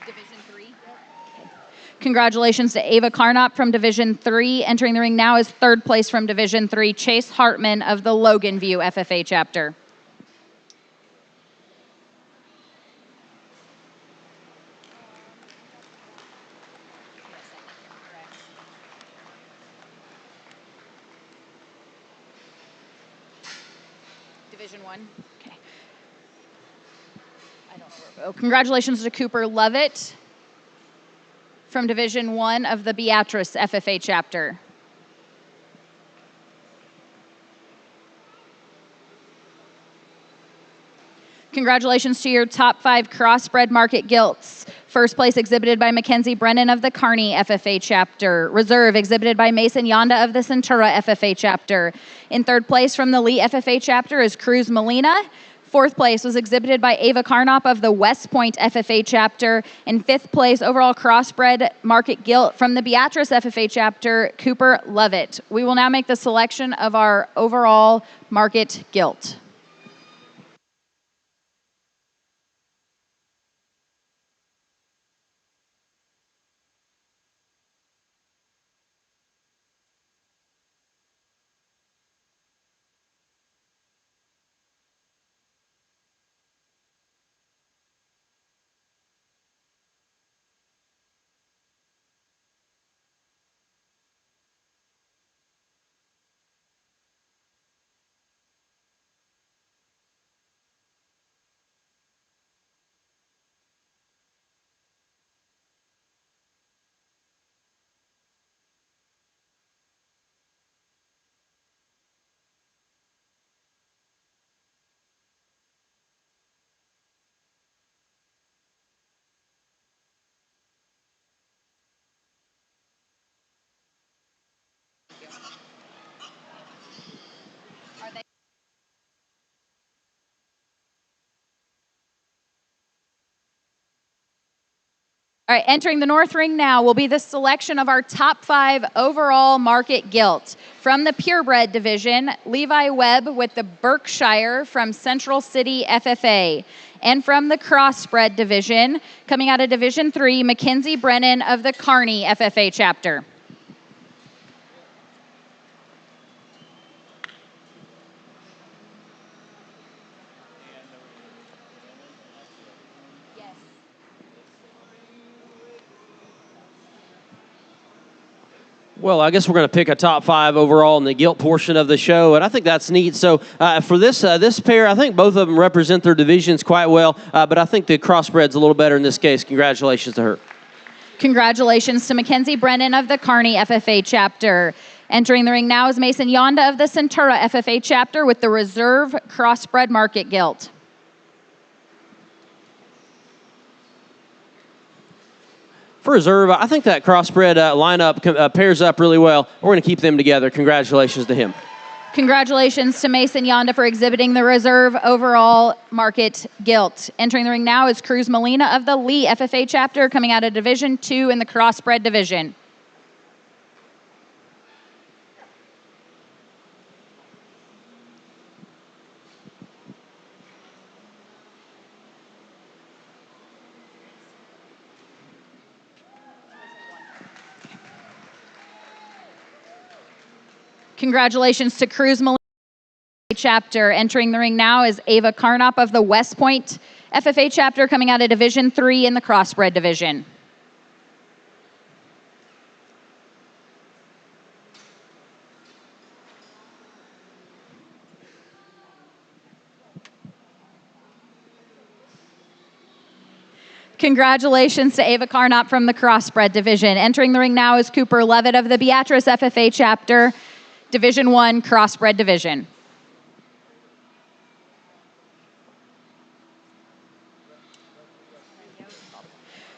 Division 3. Congratulations to Ava Carnop from Division 3. Entering the ring now is third place from Division 3, Chase Hartman of the Logan View FFA chapter. Division 1. Okay. I don't know. Oh, congratulations to Cooper Lovett from Division 1 of the Beatrice FFA chapter. Congratulations to your top 5 crossbred market gilts. First place exhibited by Mackenzie Brennan of the Kearney FFA chapter. Reserve exhibited by Mason Yonda of the Centura FFA chapter. In third place from the Lee FFA chapter is Cruz Molina. Fourth place was exhibited by Ava Carnop of the West Point FFA chapter. In fifth place, overall crossbred market gilt from the Beatrice FFA chapter, Cooper Lovett. We will now make the selection of our overall market gilt. All right, entering the North Ring now will be the selection of our top 5 overall market gilt. From the Purebred division, Levi Webb with the Berkshire from Central City FFA. And from the Crossbred division, coming out of Division 3, Mackenzie Brennan of the Kearney FFA chapter. Well, I guess we're going to pick a top 5 overall in the gilt portion of the show, and I think that's neat. So for this pair, I think both of them represent their divisions quite well, but I think the Crossbred's a little better in this case. Congratulations to her. Congratulations to Mackenzie Brennan of the Kearney FFA chapter. Entering the ring now is Mason Yonda of the Centura FFA chapter with the Reserve Crossbred Market Gilt. For Reserve, I think that Crossbred lineup pairs up really well. We're going to keep them together. Congratulations to him. Congratulations to Mason Yonda for exhibiting the Reserve Overall Market Gilt. Entering the ring now is Cruz Molina of the Lee FFA chapter, coming out of Division 2 in the Crossbred division. Congratulations to Cruz Molina chapter. Entering the ring now is Ava Carnop of the West Point FFA chapter, coming out of Division 3 in the Crossbred division. Congratulations to Ava Carnop from the Crossbred division. Entering the ring now is Cooper Levitt of the Beatrice FFA chapter, Division 1 Crossbred division.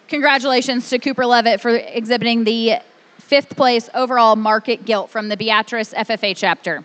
Congratulations to Cooper Levitt for exhibiting the 5th place overall market gilt from the Beatrice FFA chapter.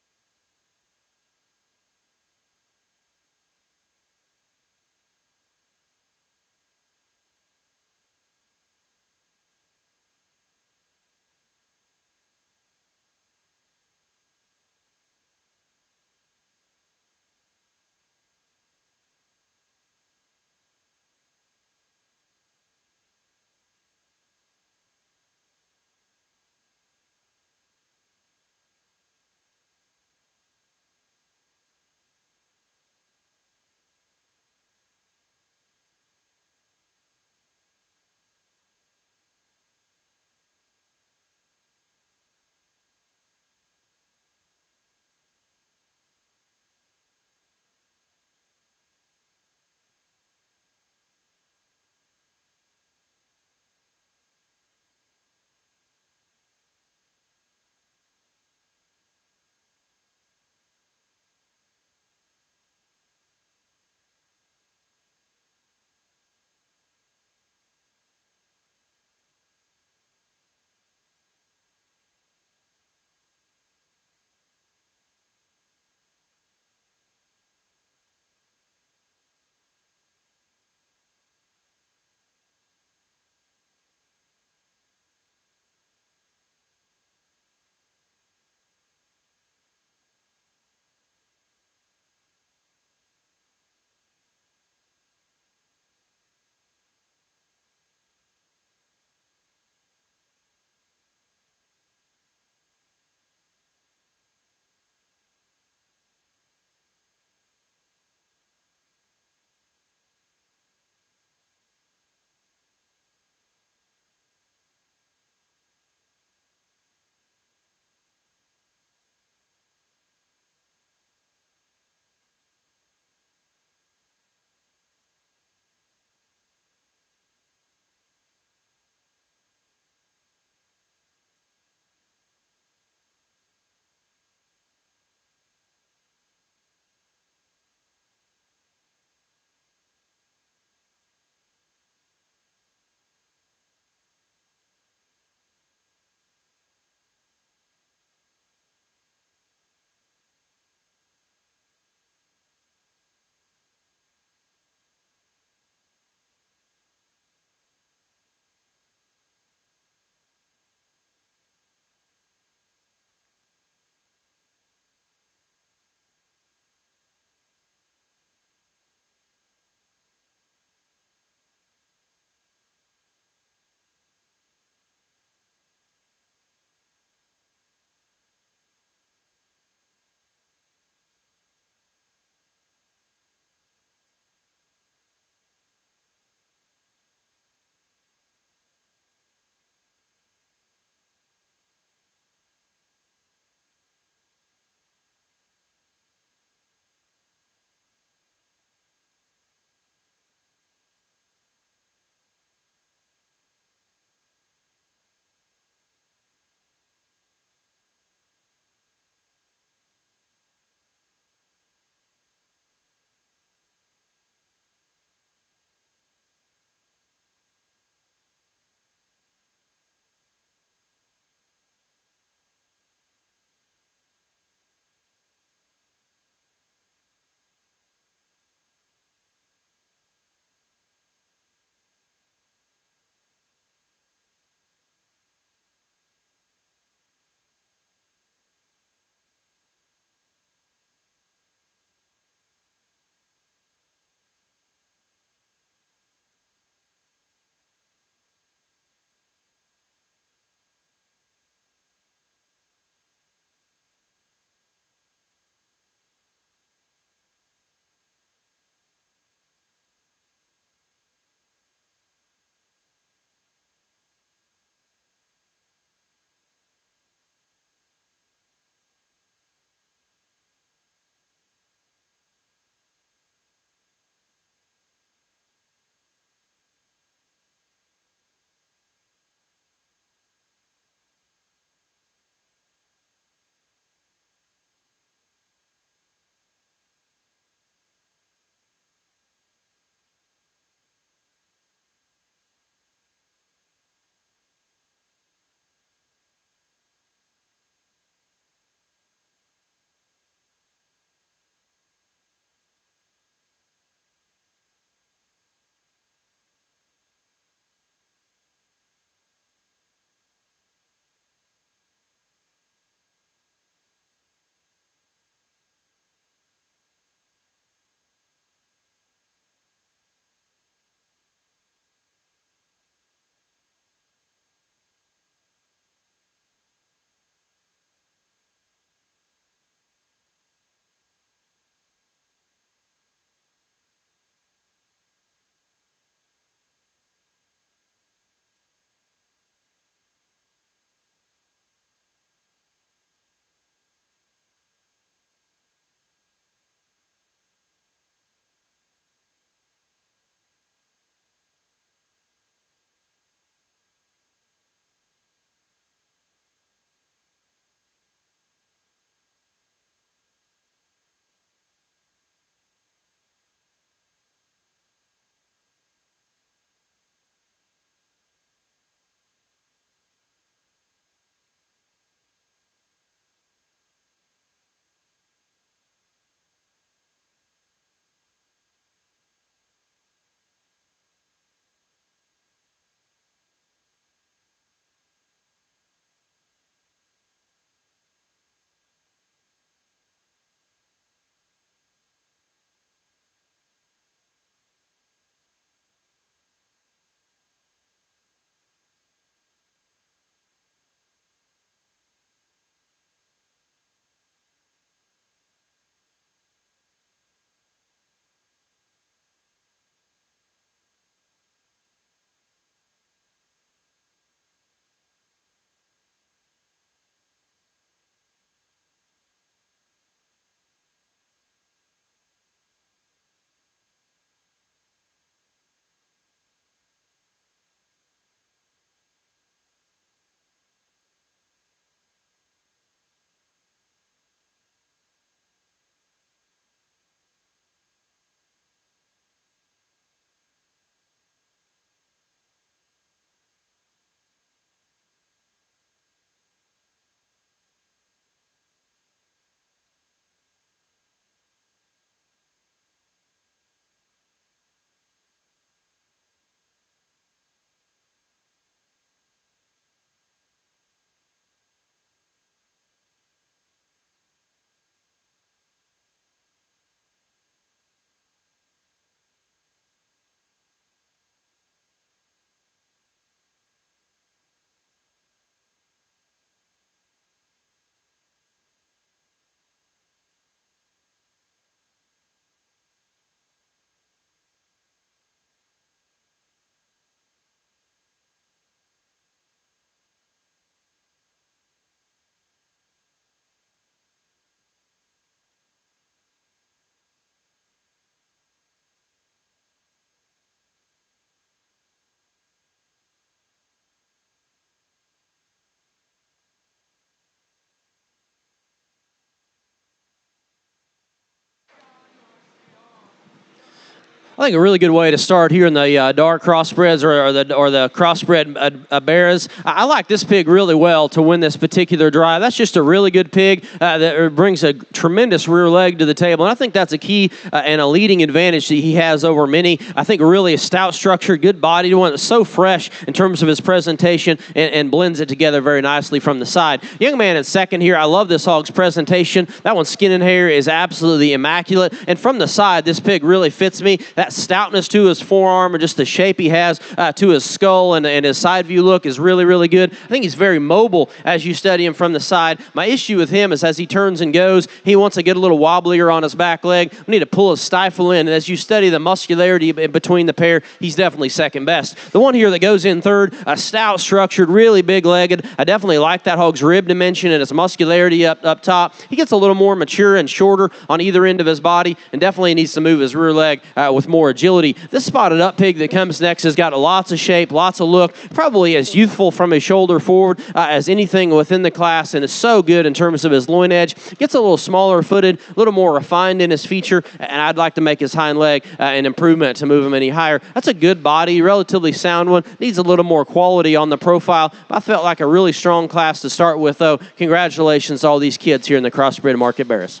I think a really good way to start here in the dark crossbreds or the crossbred bears. I like this pig really well to win this particular drive. That's just a really good pig that brings a tremendous rear leg to the table, and I think that's a key and a leading advantage that he has over many. I think really a stout structure, good body, one that's so fresh in terms of his presentation and blends it together very nicely from the side. Young man in second here. I love this hog's presentation. That one's skin and hair is absolutely immaculate, and from the side, this pig really fits me. That stoutness to his forearm and just the shape he has to his skull and his side view look is really, really good. I think he's very mobile as you study him from the side. My issue with him is as he turns and goes, he wants to get a little wobblier on his back leg. We need to pull his stifle in, and as you study the muscularity between the pair, he's definitely second best. The one here that goes in third, a stout structured, really big-legged. I definitely like that hog's rib dimension and his muscularity up top. He gets a little more mature and shorter on either end of his body and definitely needs to move his rear leg with more agility. This spotted up pig that comes next has got lots of shape, lots of look, probably as youthful from his shoulder forward as anything within the class, and is so good in terms of his loin edge. Gets a little smaller footed, a little more refined in his feature, and I'd like to make his hind leg an improvement to move him any higher. That's a good body, relatively sound one. Needs a little more quality on the profile. I felt like a really strong class to start with, though. Congratulations to all these kids here in the Crossbred Market Bears.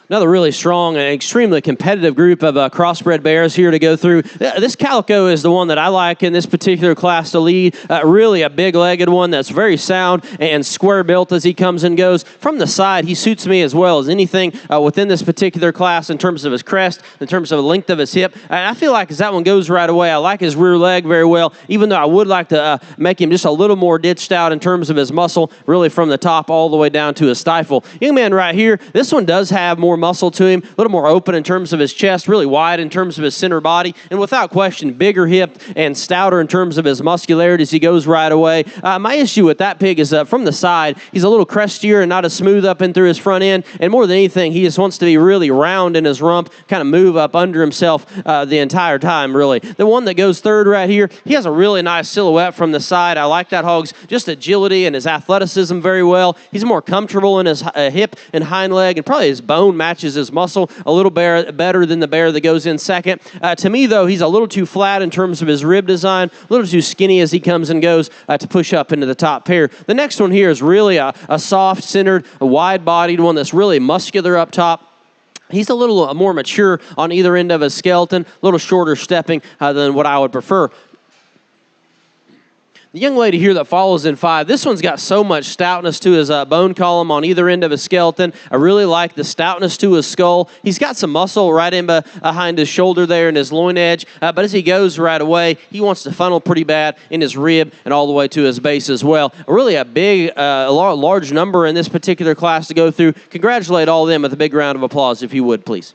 Another really strong and extremely competitive group of crossbred bears here to go through. This Calico is the one that I like in this particular class to lead. Really a big-legged one that's very sound and square-built as he comes and goes. From the side, he suits me as well as anything within this particular class in terms of his crest, in terms of the length of his hip. And I feel like as that one goes right away, I like his rear leg very well, even though I would like to make him just a little more ditched out in terms of his muscle, really from the top all the way down to his stifle. Young man right here, this one does have more muscle to him, a little more open in terms of his chest, really wide in terms of his center body, and without question, bigger hipped and stouter in terms of his muscularity as he goes right away. My issue with that pig is from the side, he's a little crestier and not as smooth up and through his front end, and more than anything, he just wants to be really round in his rump, kind of move up under himself the entire time, really. The one that goes third right here, he has a really nice silhouette from the side. I like that hog's just agility and his athleticism very well. He's more comfortable in his hip and hind leg, and probably his bone matches his muscle a little better than the bear that goes in second. To me, though, he's a little too flat in terms of his rib design, a little too skinny as he comes and goes to push up into the top pair. The next one here is really a soft-centered, wide-bodied one that's really muscular up top. He's a little more mature on either end of his skeleton, a little shorter stepping than what I would prefer. The young lady here that follows in 5, this one's got so much stoutness to his bone column on either end of his skeleton. I really like the stoutness to his skull. He's got some muscle right in behind his shoulder there and his loin edge, but as he goes right away, he wants to funnel pretty bad in his rib and all the way to his base as well. Really a big, large number in this particular class to go through. Congratulate all of them with a big round of applause, if you would, please.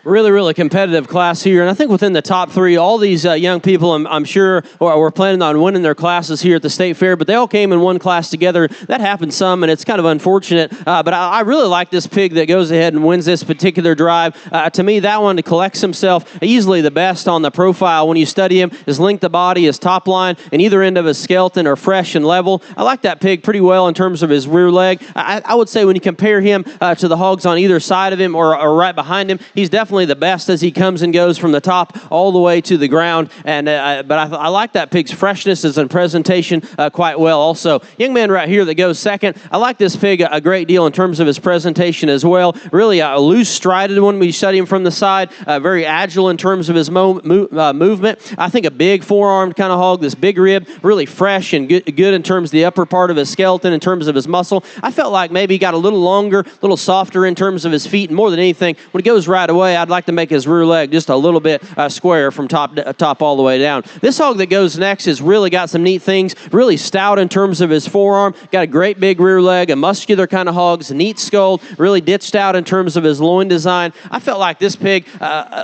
Really competitive class here. And I think within the top three, all these young people, I'm sure, were planning on winning their classes here at the state fair, but they all came in one class together. That happens some, and it's kind of unfortunate. But I really like this pig that goes ahead and wins this particular drive. To me, that one collects himself easily the best on the profile when you study him. His length of body, his top line, and either end of his skeleton are fresh and level. I like that pig pretty well in terms of his rear leg. I would say when you compare him to the hogs on either side of him or right behind him, he's definitely the best as he comes and goes from the top all the way to the ground. And but I like that pig's freshness and presentation quite well. Also, young man right here that goes second, I like this pig a great deal in terms of his presentation as well. Really a loose strided when we study him from the side, very agile in terms of his movement. I think a big forearmed kind of hog, this big rib, really fresh and good in terms of the upper part of his skeleton, in terms of his muscle. I felt like maybe he got a little longer, a little softer in terms of his feet, and more than anything, when he goes right away, I'd like to make his rear leg just a little bit square from top all the way down. This hog that goes next has really got some neat things, really stout in terms of his forearm, got a great big rear leg, a muscular kind of hog, a neat skull, really ditched out in terms of his loin design. I felt like this pig,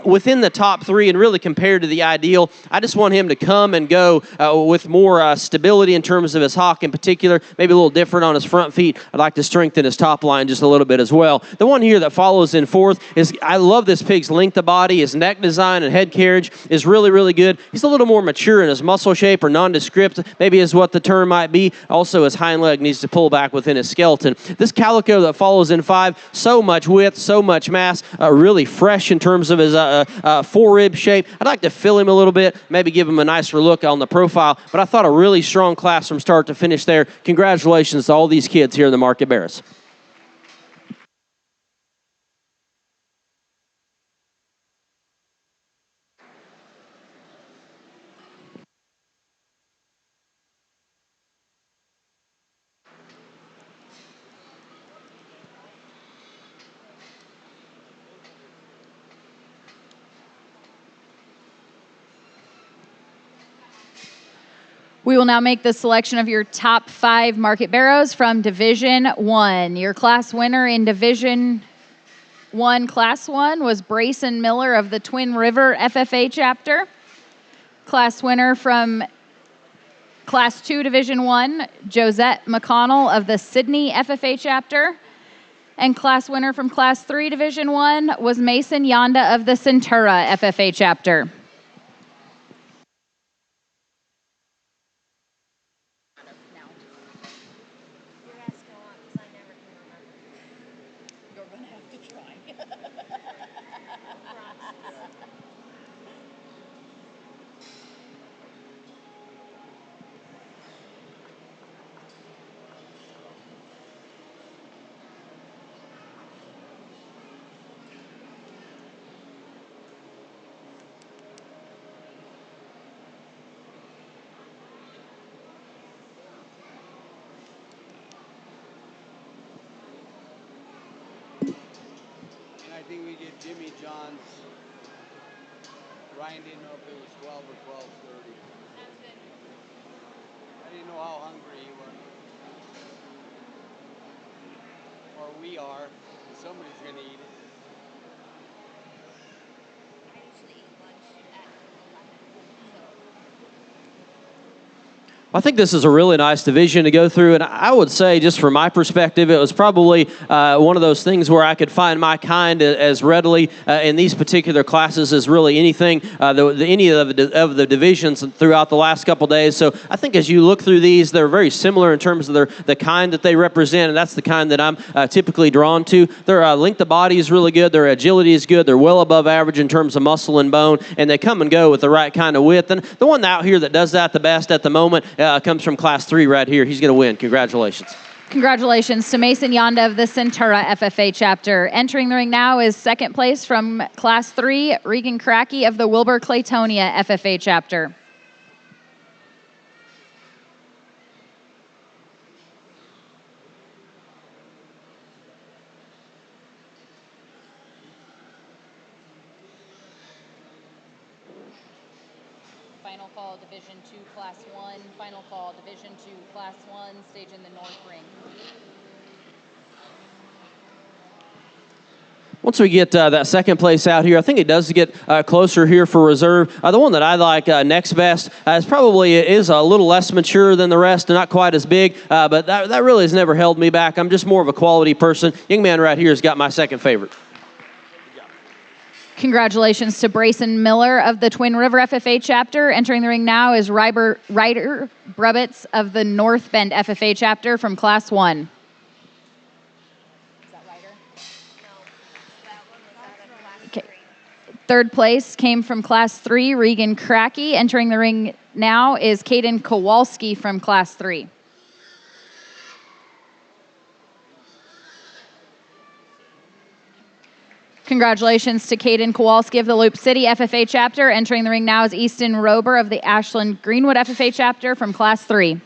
within the top three and really compared to the ideal, I just want him to come and go with more stability in terms of his hock in particular, maybe a little different on his front feet. I'd like to strengthen his top line just a little bit as well. The one here that follows in fourth is, I love this pig's length of body, his neck design and head carriage is really good. He's a little more mature in his muscle shape, or nondescript, maybe is what the term might be. Also, his hind leg needs to pull back within his skeleton. This calico that follows in five, so much width, so much mass, really fresh in terms of his forerib shape. I'd like to fill him a little bit, maybe give him a nicer look on the profile, but I thought a really strong class from start to finish there. Congratulations to all these kids here in the Market Barras. We will now make the selection of your top 5 Market Barrows from Division 1. Your class winner in Division 1, Class 1, was Brayson Miller of the Twin River FFA chapter. Class winner from Class 2, Division 1, Josette McConnell of the Sydney FFA chapter. And class winner from Class 3, Division 1, was Mason Yonda of the Centura FFA chapter. You're asking a lot because I never can remember. You're going to have to try. And I think we did Jimmy John's. Ryan didn't know if it was 12 or 12:30. I didn't know how hungry he was. Or we are. Somebody's going to eat it. I usually eat lunch at 11, so I think this is a really nice division to go through, and I would say, just from my perspective, it was probably one of those things where I could find my kind as readily in these particular classes as really anything, any of the divisions throughout the last couple days. So I think as you look through these, they're very similar in terms of the kind that they represent, and that's the kind that I'm typically drawn to. Their length of body is really good. Their agility is good. They're well above average in terms of muscle and bone, and they come and go with the right kind of width. And the one out here that does that the best at the moment comes from Class 3 right here. He's going to win. Congratulations. Congratulations to Mason Yonda of the Centura FFA chapter. Entering the ring now is second place from Class 3, Regan Cracky of the Wilbur Claytonia FFA chapter. Final call, Division 2, Class 1. Final call, Division 2, Class 1. Stage in the north ring. Once we get that second place out here, I think it does get closer here for reserve. The one that I like next best is a little less mature than the rest and not quite as big, but that really has never held me back. I'm just more of a quality person. Young man right here has got my second favorite. Congratulations to Brayson Miller of the Twin River FFA chapter. Entering the ring now is Ryder Brubitz of the North Bend FFA chapter from Class 1. No, that one was out of class Okay. 3. Third place came from Class 3, Regan Cracky. Entering the ring now is Caden Kowalski from Class 3. Congratulations to Caden Kowalski of the Loop City FFA chapter. Entering the ring now is Easton Rober of the Ashland Greenwood FFA chapter from Class 3.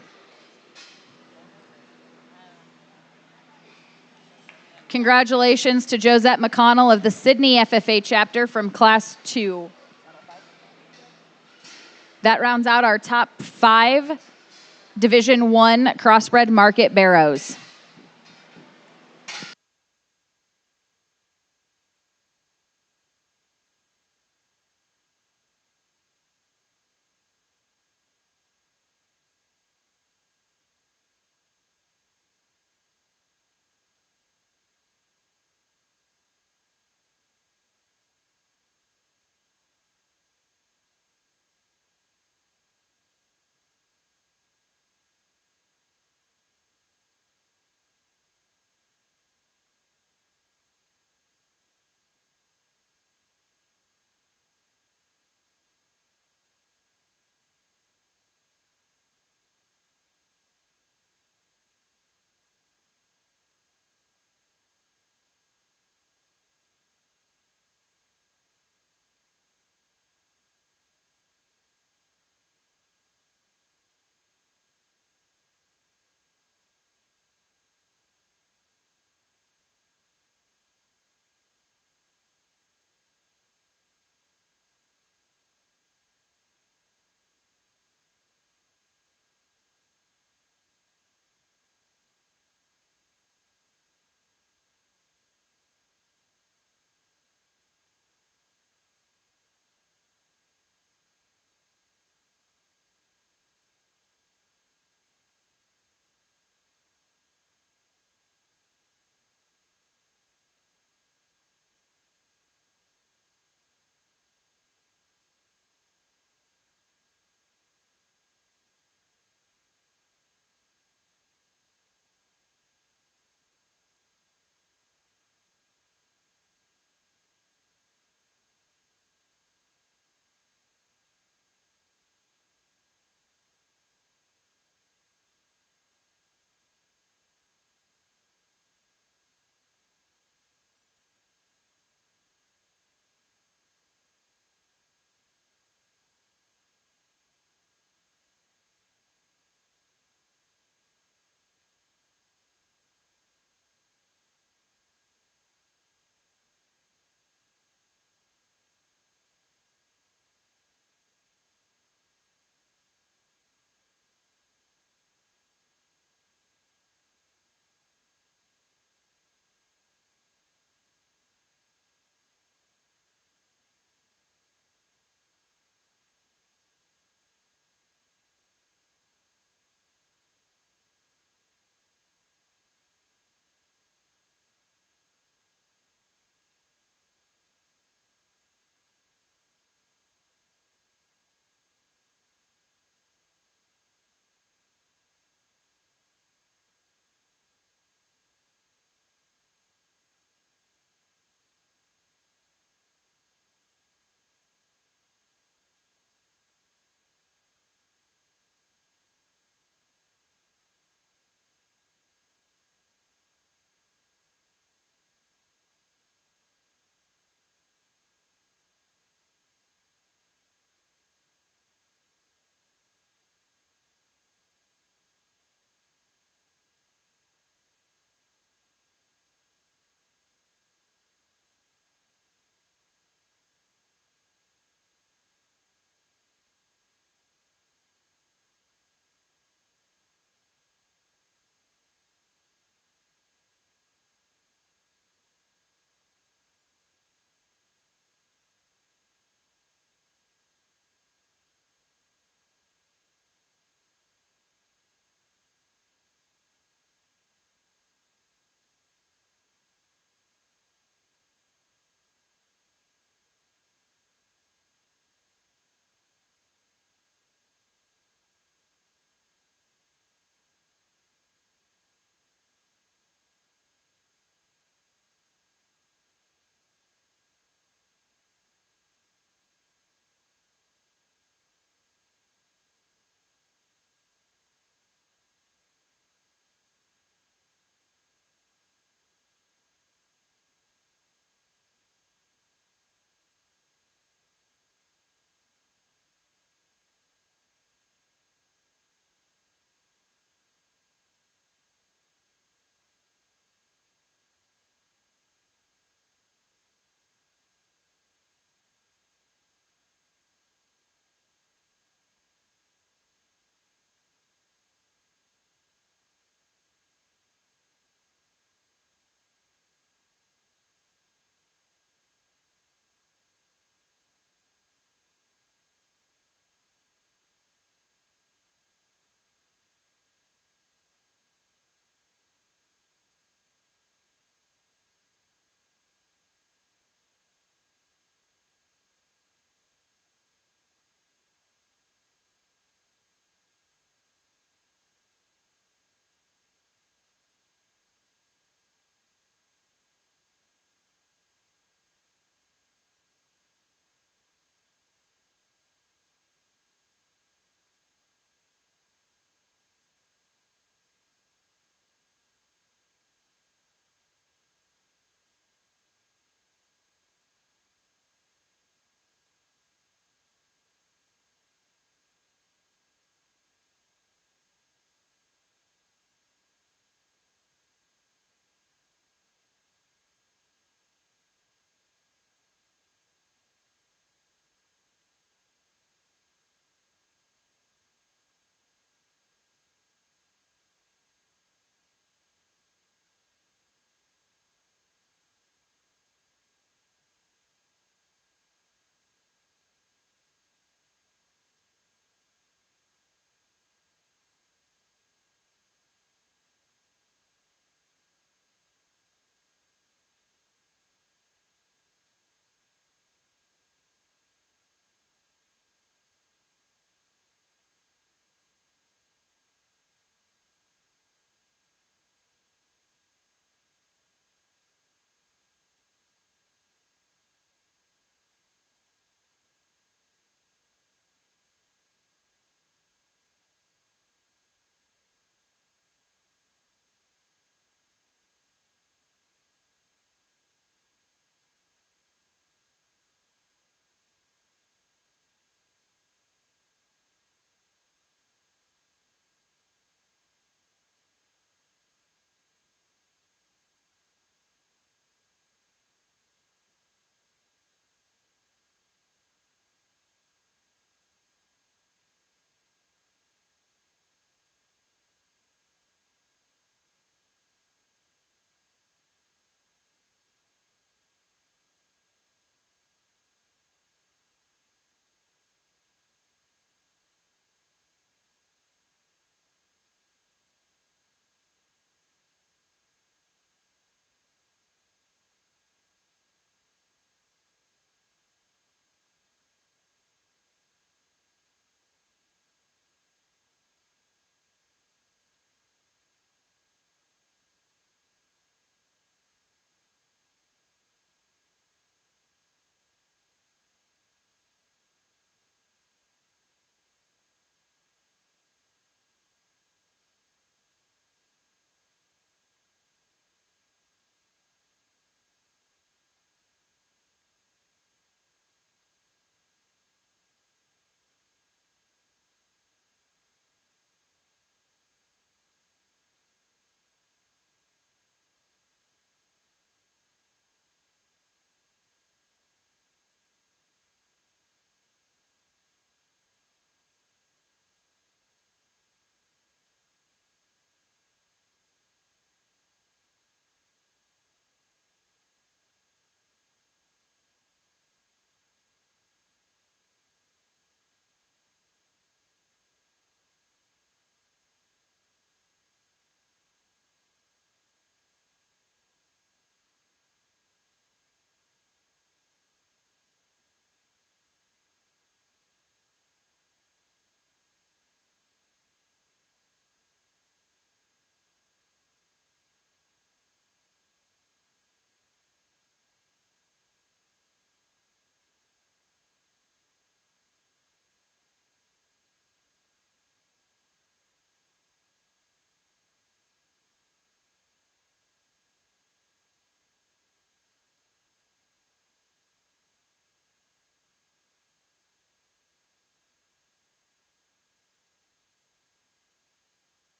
Congratulations to Josette McConnell of the Sydney FFA chapter from Class 2. That rounds out our top 5 Division 1 Crossbred Market Barrows.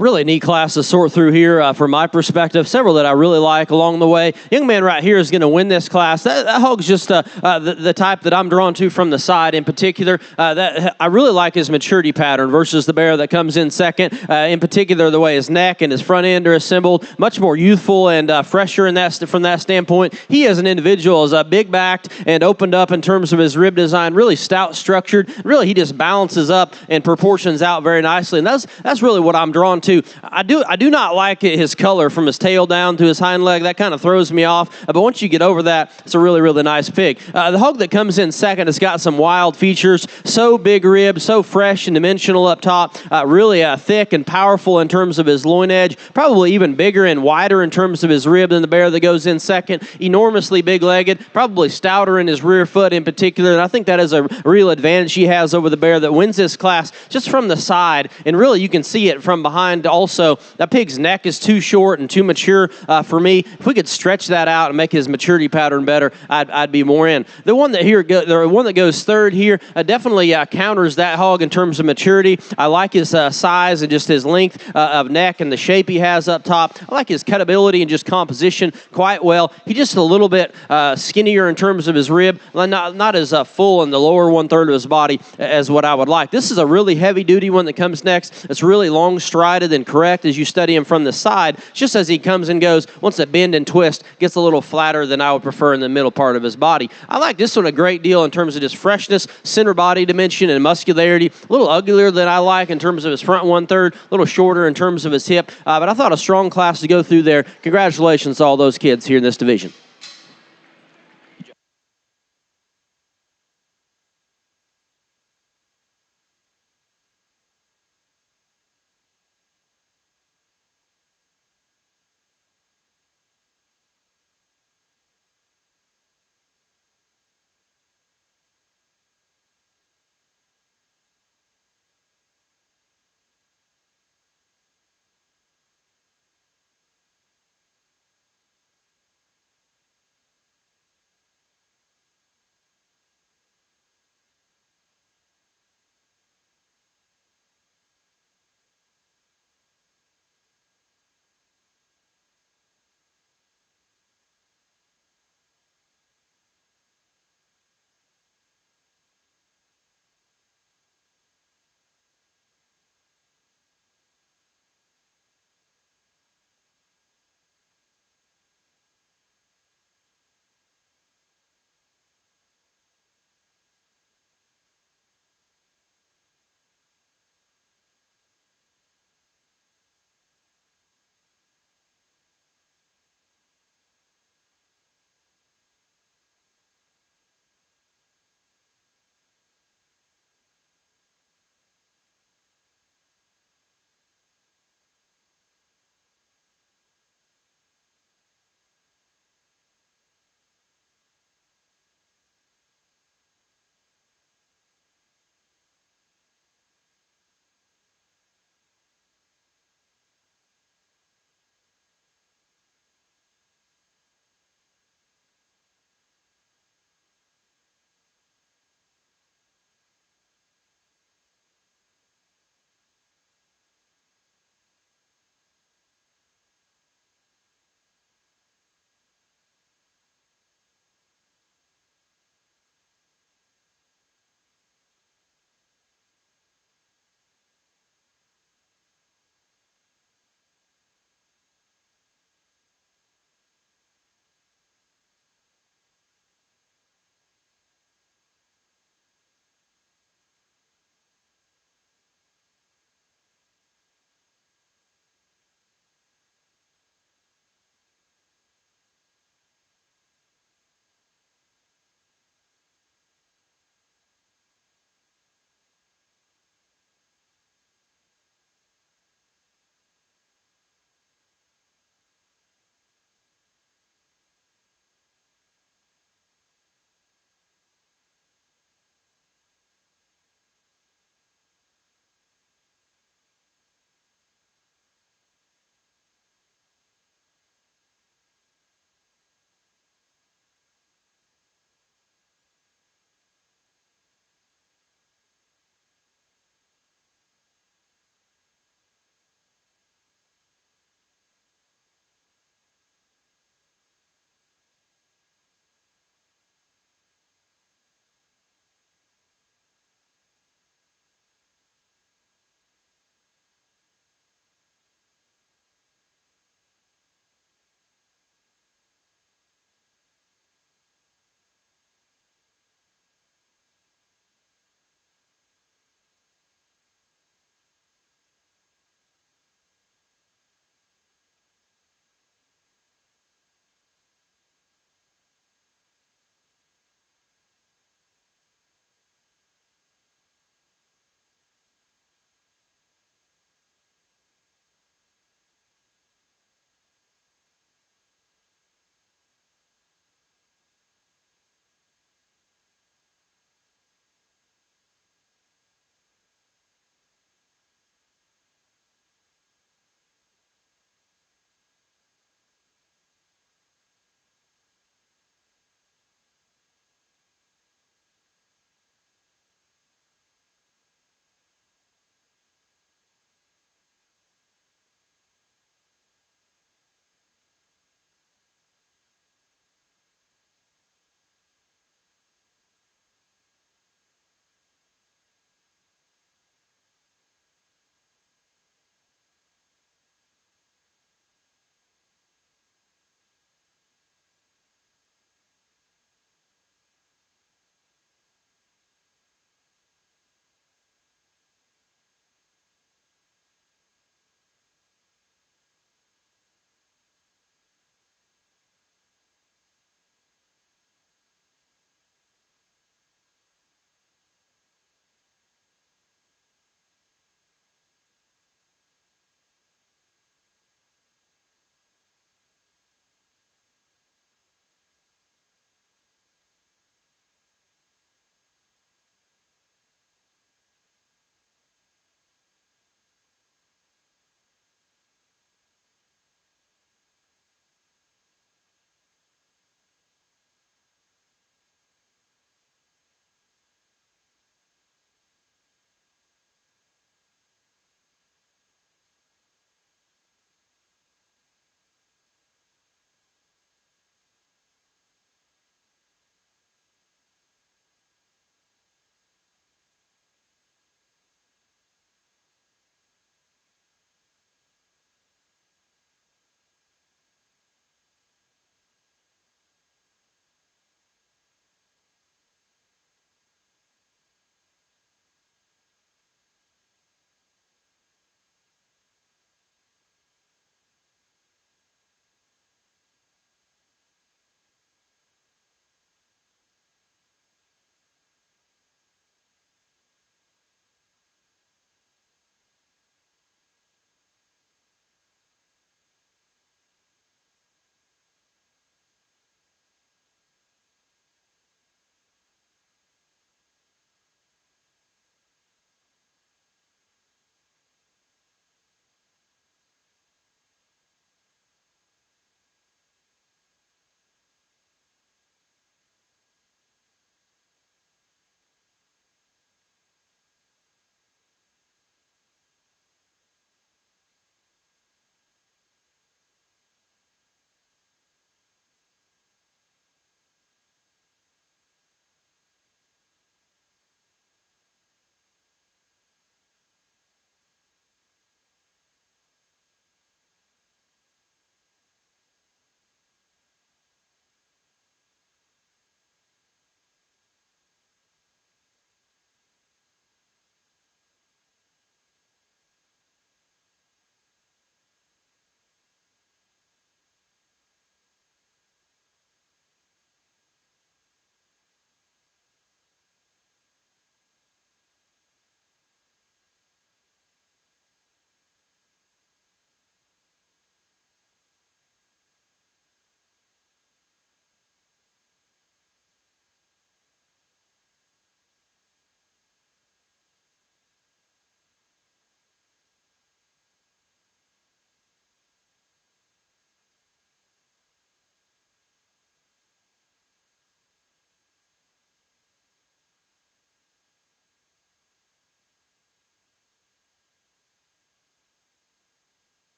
Really neat class to sort through here from my perspective. Several that I really like along the way. Young man right here is going to win this class. That hog's just the type that I'm drawn to from the side in particular. That I really like his maturity pattern versus the bear that comes in second. In particular, the way his neck and his front end are assembled, much more youthful and fresher in that from that standpoint. He as an individual is big backed and opened up in terms of his rib design, really stout structured. Really, he just balances up and proportions out very nicely, and that's really what I'm drawn to. I do not like his color from his tail down to his hind leg. That kind of throws me off. But once you get over that, it's a really, really nice pig. The hog that comes in second has got some wild features. So big ribs, so fresh and dimensional up top. Really thick and powerful in terms of his loin edge. Probably even bigger and wider in terms of his rib than the bear that goes in second. Enormously big-legged. Probably stouter in his rear foot in particular. And I think that is a real advantage he has over the bear that wins this class just from the side. And really, you can see it from behind also. That pig's neck is too short and too mature for me. If we could stretch that out and make his maturity pattern better, I'd be more in. The one that goes third here definitely counters that hog in terms of maturity. I like his size and just his length of neck and the shape he has up top. I like his cutability and just composition quite well. He's just a little bit skinnier in terms of his rib, not as full in the lower 1/3 of his body as what I would like. This is a really heavy-duty one that comes next. It's really long-strided and correct as you study him from the side. Just as he comes and goes, once that bend and twist gets a little flatter than I would prefer in the middle part of his body. I like this one a great deal in terms of just freshness, center body dimension, and muscularity. A little uglier than I like in terms of his front 1/3, a little shorter in terms of his hip. But I thought a strong class to go through there. Congratulations to all those kids here in this division.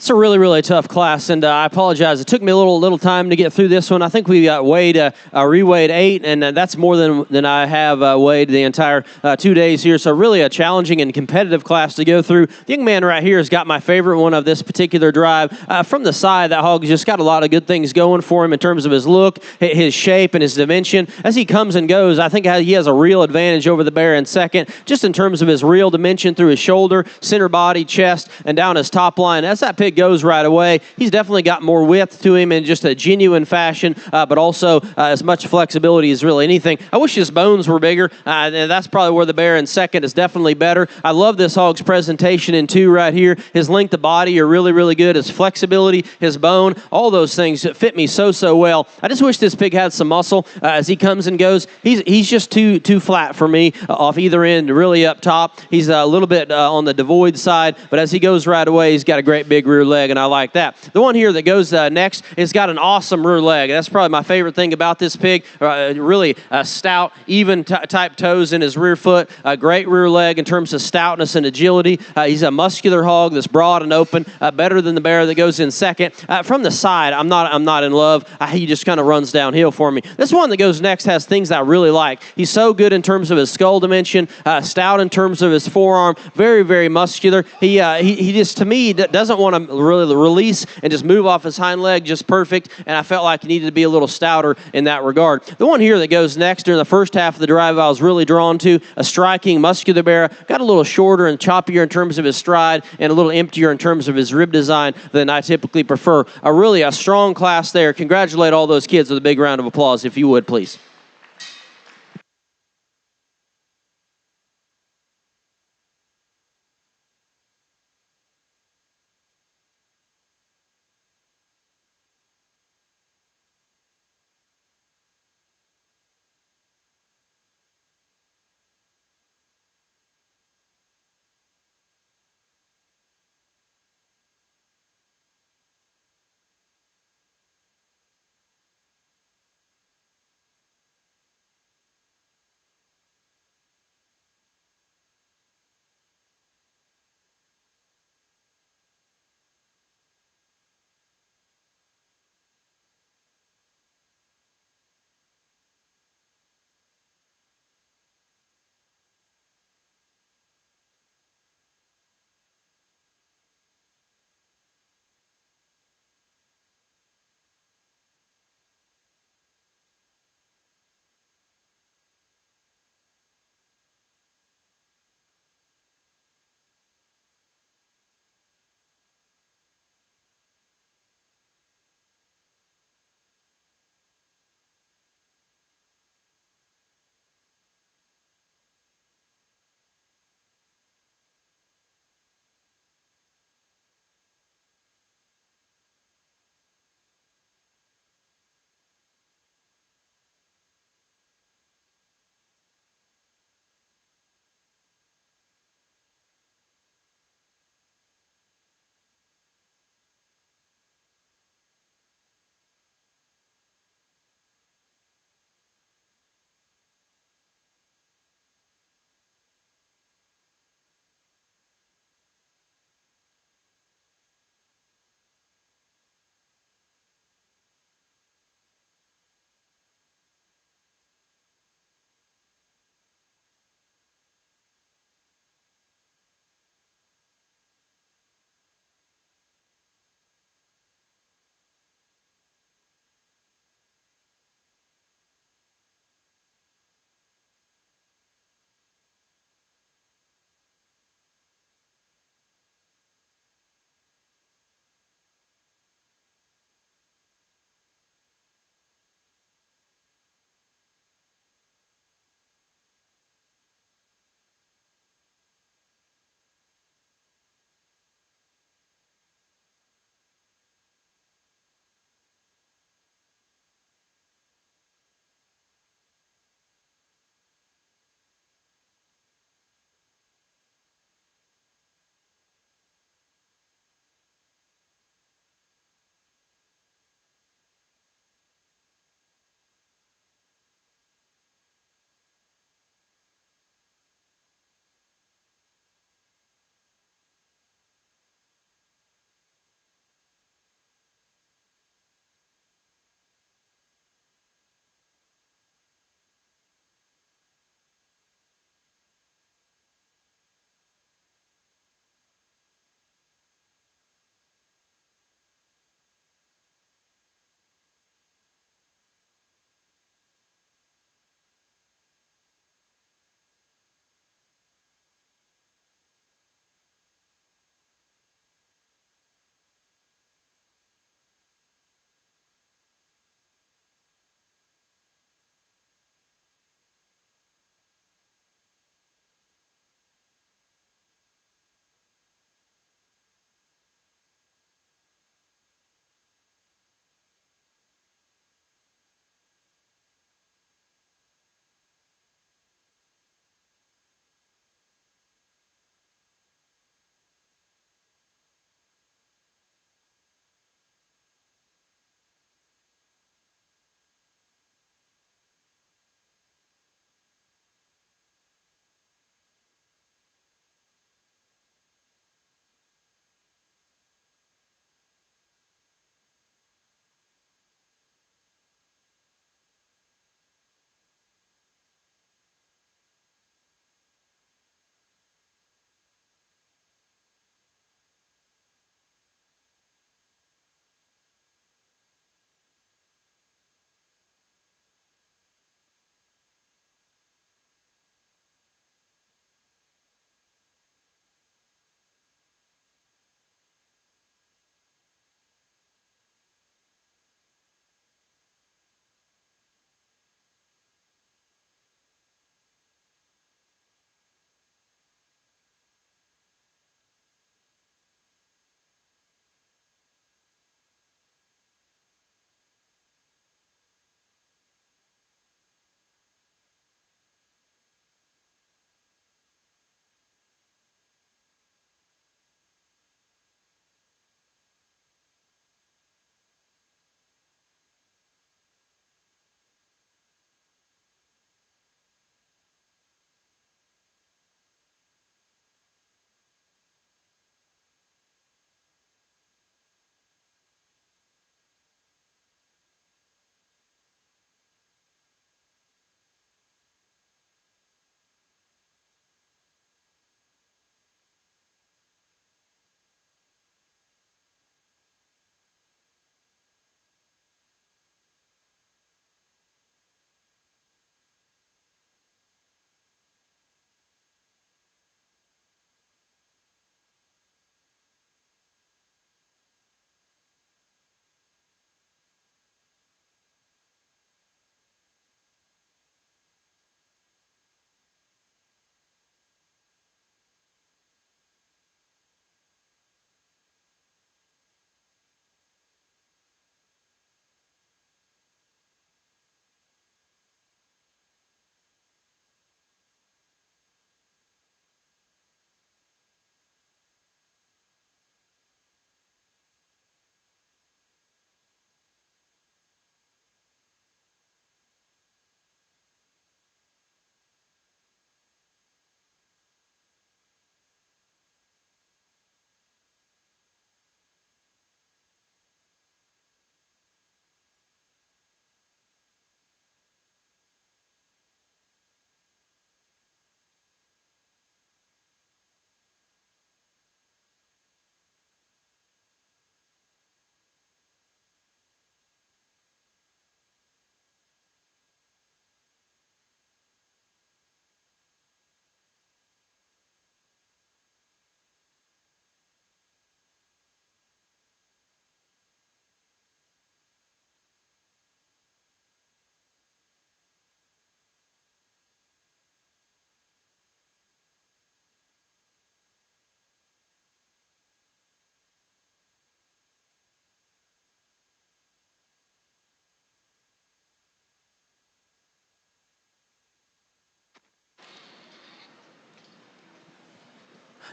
It's a really, really tough class, and I apologize. It took me a little time to get through this one. I think we reweighed 8, and that's more than I have weighed the entire 2 days here. So really a challenging and competitive class to go through. The young man right here has got my favorite one of this particular drive. From the side, that hog's just got a lot of good things going for him in terms of his look, his shape, and his dimension. As he comes and goes, I think he has a real advantage over the bear in second, just in terms of his real dimension through his shoulder, center body, chest, and down his top line. As that pig goes right away, he's definitely got more width to him in just a genuine fashion, but also as much flexibility as really anything. I wish his bones were bigger. And that's probably where the bear in second is definitely better. I love this hog's presentation in 2 right here. His length of body are really, really good. His flexibility, his bone, all those things fit me so well. I just wish this pig had some muscle as he comes and goes. He's just too flat for me off either end, really up top. He's a little bit on the devoid side, but as he goes right away, he's got a great big rear leg, and I like that. The one here that goes next has got an awesome rear leg. That's probably my favorite thing about this pig. Really stout, even type toes in his rear foot. A great rear leg in terms of stoutness and agility. He's a muscular hog that's broad and open, better than the bear that goes in second. From the side, I'm not in love. He just kind of runs downhill for me. This one that goes next has things that I really like. He's so good in terms of his skull dimension, stout in terms of his forearm, very, very muscular. He just, to me, doesn't want to really release and just move off his hind leg just perfect, and I felt like he needed to be a little stouter in that regard. The one here that goes next during the first half of the drive I was really drawn to, a striking muscular bear, got a little shorter and choppier in terms of his stride and a little emptier in terms of his rib design than I typically prefer. Really a strong class there. Congratulate all those kids with a big round of applause, if you would, please.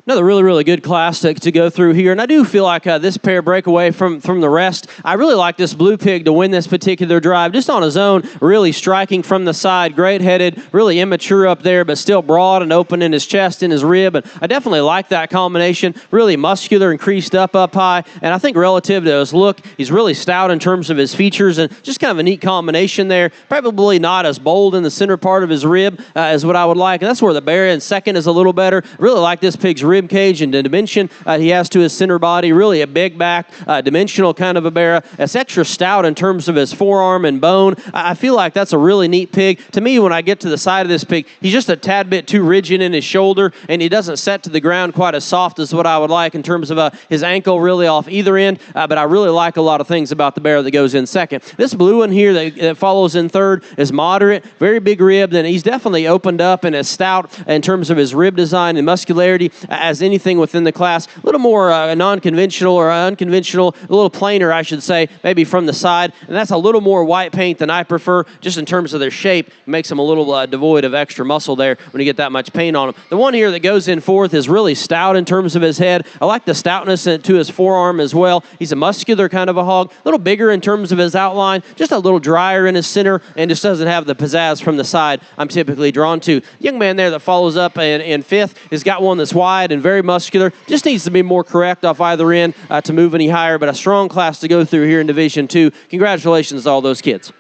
Another really, really good class to go through here. And I do feel like this pair break away from the rest. I really like this blue pig to win this particular drive. Just on his own, really striking from the side. Great headed, really immature up there, but still broad and open in his chest, in his rib. And I definitely like that combination. Really muscular and creased up high. And I think relative to his look, he's really stout in terms of his features. And just kind of a neat combination there. Probably not as bold in the center part of his rib as what I would like. And that's where the bear in second is a little better. Really like this pig's rib cage and the dimension he has to his center body. Really a big back, dimensional kind of a bear. It's extra stout in terms of his forearm and bone. I feel like that's a really neat pig. To me, when I get to the side of this pig, he's just a tad bit too rigid in his shoulder, and he doesn't set to the ground quite as soft as what I would like in terms of his ankle really off either end. But I really like a lot of things about the bear that goes in second. This blue one here that follows in third is moderate, very big ribbed, and he's definitely opened up and is stout in terms of his rib design and muscularity as anything within the class. A little more non-conventional or unconventional, a little plainer, I should say, maybe from the side. And that's a little more white paint than I prefer, just in terms of their shape. It makes them a little devoid of extra muscle there when you get that much paint on them. The one here that goes in fourth is really stout in terms of his head. I like the stoutness to his forearm as well. He's a muscular kind of a hog, a little bigger in terms of his outline, just a little drier in his center, and just doesn't have the pizzazz from the side I'm typically drawn to. Young man there that follows up in fifth has got one that's wide and very muscular. Just needs to be more correct off either end to move any higher, but a strong class to go through here in Division II. Congratulations to all those kids.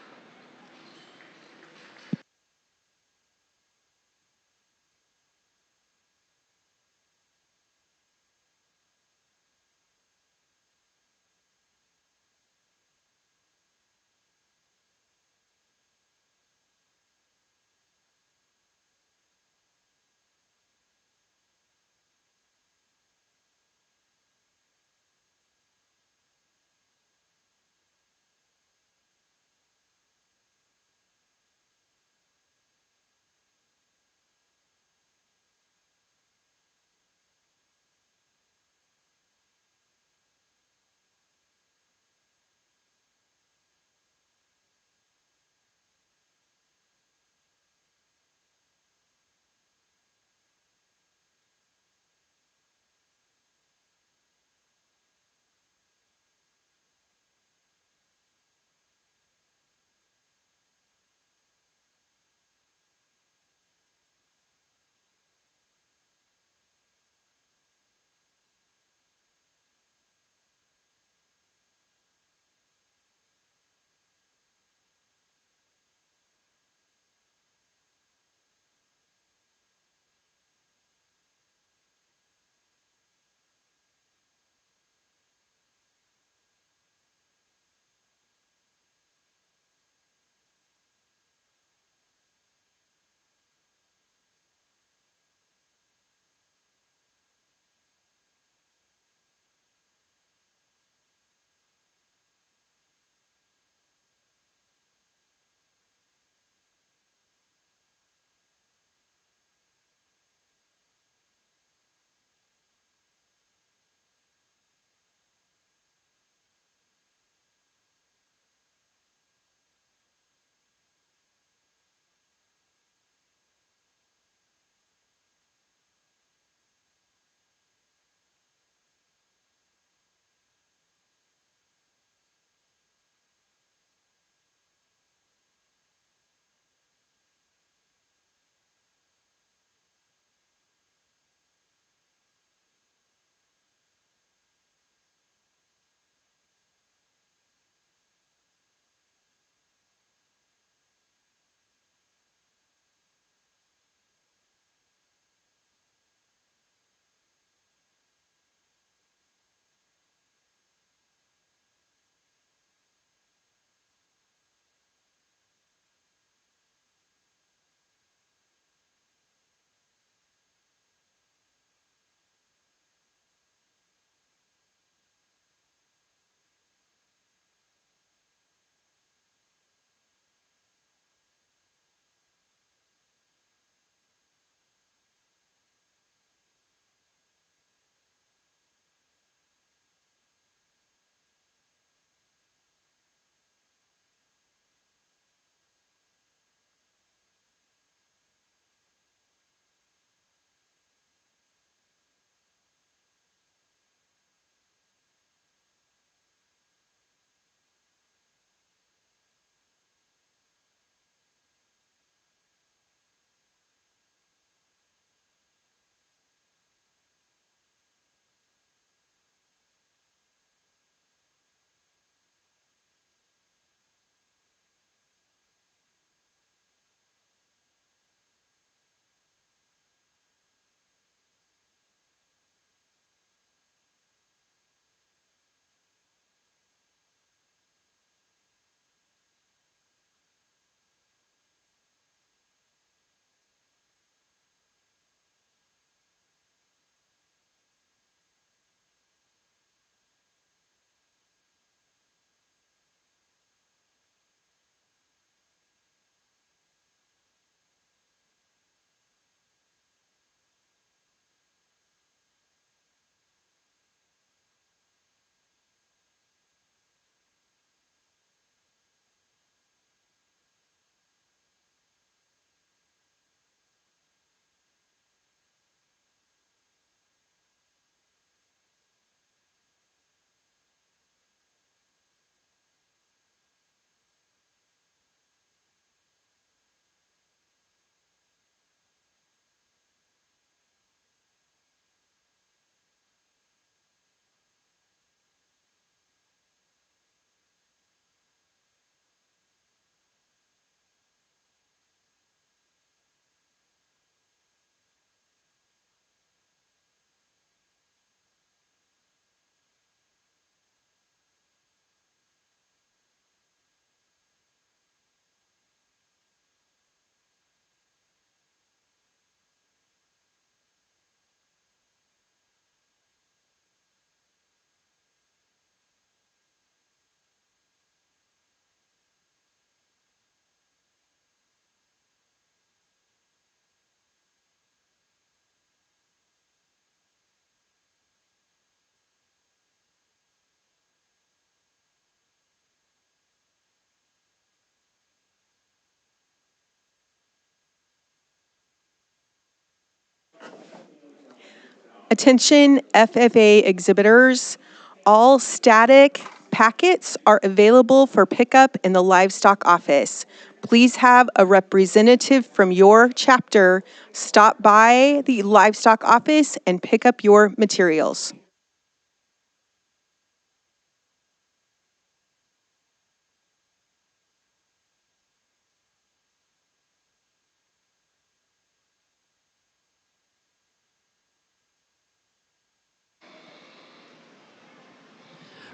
Attention FFA exhibitors, all static packets are available for pickup in the livestock office. Please have a representative from your chapter stop by the livestock office and pick up your materials.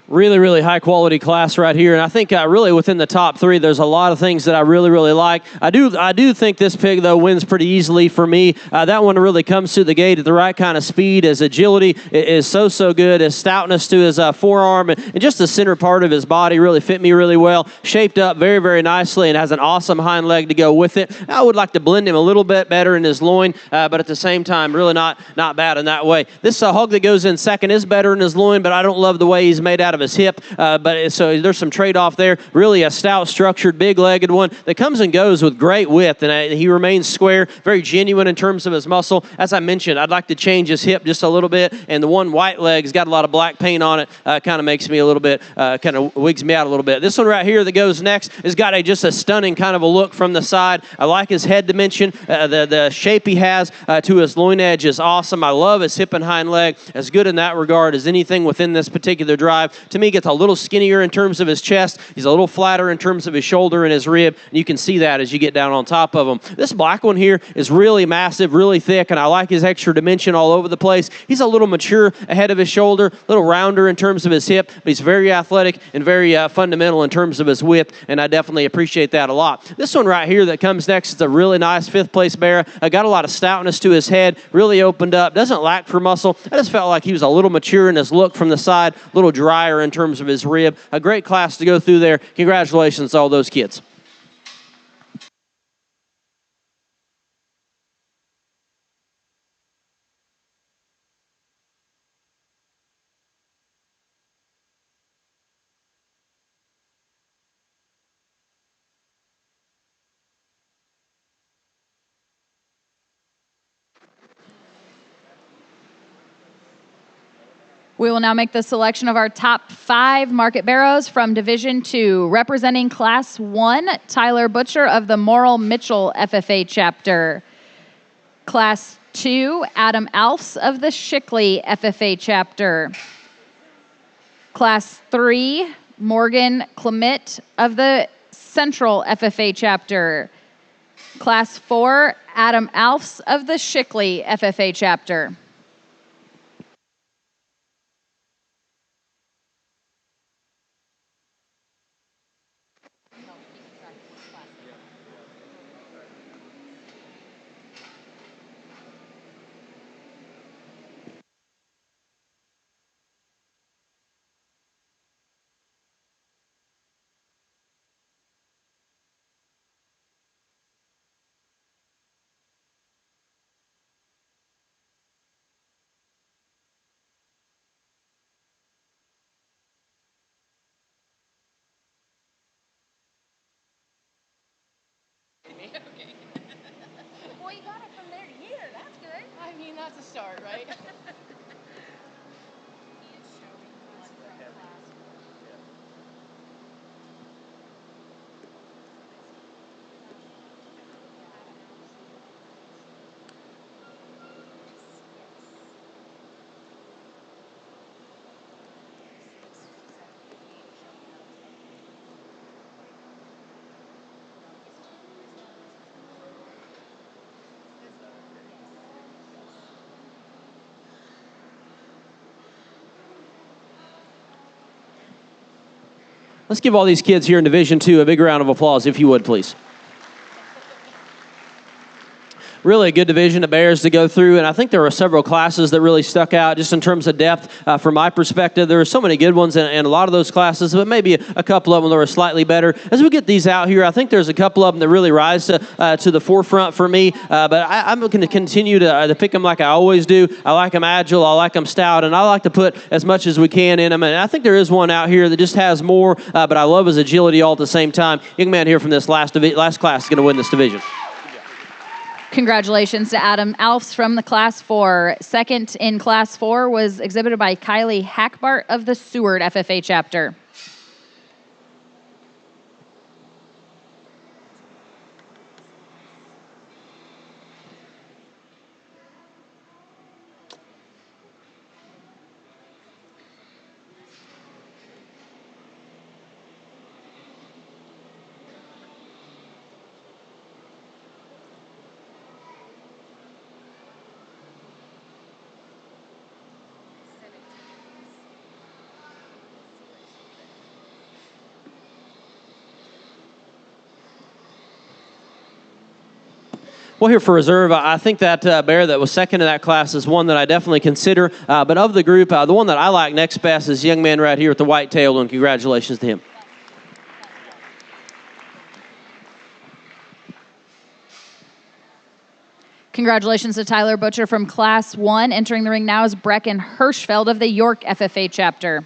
Really, really high quality class right here, and I think really within the top three, there's a lot of things that I really, really like. I do think this pig though wins pretty easily for me. That one really comes to the gate at the right kind of speed. His agility is so good. His stoutness to his forearm and just the center part of his body really fit me really well. Shaped up very, very nicely and has an awesome hind leg to go with it. I would like to blend him a little bit better in his loin, but at the same time, really not bad in that way. This hog that goes in second is better in his loin, but I don't love the way he's made out of his hip, so there's some trade-off there. Really a stout, structured, big-legged one that comes and goes with great width, and he remains square, very genuine in terms of his muscle. As I mentioned, I'd like to change his hip just a little bit, and the one white leg's got a lot of black paint on it, kind of makes me a little bit, kind of wigs me out a little bit. This one right here that goes next has got just a stunning kind of a look from the side. I like his head dimension. The shape he has to his loin edge is awesome. I love his hip and hind leg, as good in that regard as anything within this particular drive. To me, gets a little skinnier in terms of his chest. He's a little flatter in terms of his shoulder and his rib. And you can see that as you get down on top of him. This black one here is really massive, really thick, and I like his extra dimension all over the place. He's a little mature ahead of his shoulder, a little rounder in terms of his hip, but he's very athletic and very fundamental in terms of his width, and I definitely appreciate that a lot. This one right here that comes next is a really nice fifth place bear. Got a lot of stoutness to his head, really opened up, doesn't lack for muscle. I just felt like he was a little mature in his look from the side, a little drier in terms of his rib. A great class to go through there. Congratulations to all those kids. We will now make the selection of our top 5 market barrows from Division 2. Representing Class 1, Tyler Butcher of the Morrill Mitchell FFA chapter. Class 2, Adam Alfs of the Shickley FFA chapter. Class 3, Morgan Clement of the Central FFA chapter. Class 4, Adam Alfs of the Shickley FFA chapter. Boy, you got it from there to here. That's good. I mean, that's a start, right? Let's give all these kids here in Division 2 a big round of applause, if you would, please. Really a good division of bears to go through, and I think there were several classes that really stuck out just in terms of depth. From my perspective, there were so many good ones in a lot of those classes, but maybe a couple of them that were slightly better. As we get these out here, I think there's a couple of them that really rise to the forefront for me, but I'm going to continue to pick them like I always do. I like them agile, I like them stout, and I like to put as much as we can in them, and I think there is one out here that just has more, but I love his agility all at the same time. Young man here from this last class is going to win this division. Congratulations to Adam Alfs from the Class 4. Second in Class 4 was exhibited by Kylie Hackbart of the Seward FFA chapter. Well, here for reserve, I think that bear that was second in that class is one that I definitely consider. But of the group, the one that I like next best is the young man right here with the white-tailed one. Congratulations to him. Congratulations to Tyler Butcher from Class 1. Entering the ring now is Brecken Hirschfeld of the York FFA chapter.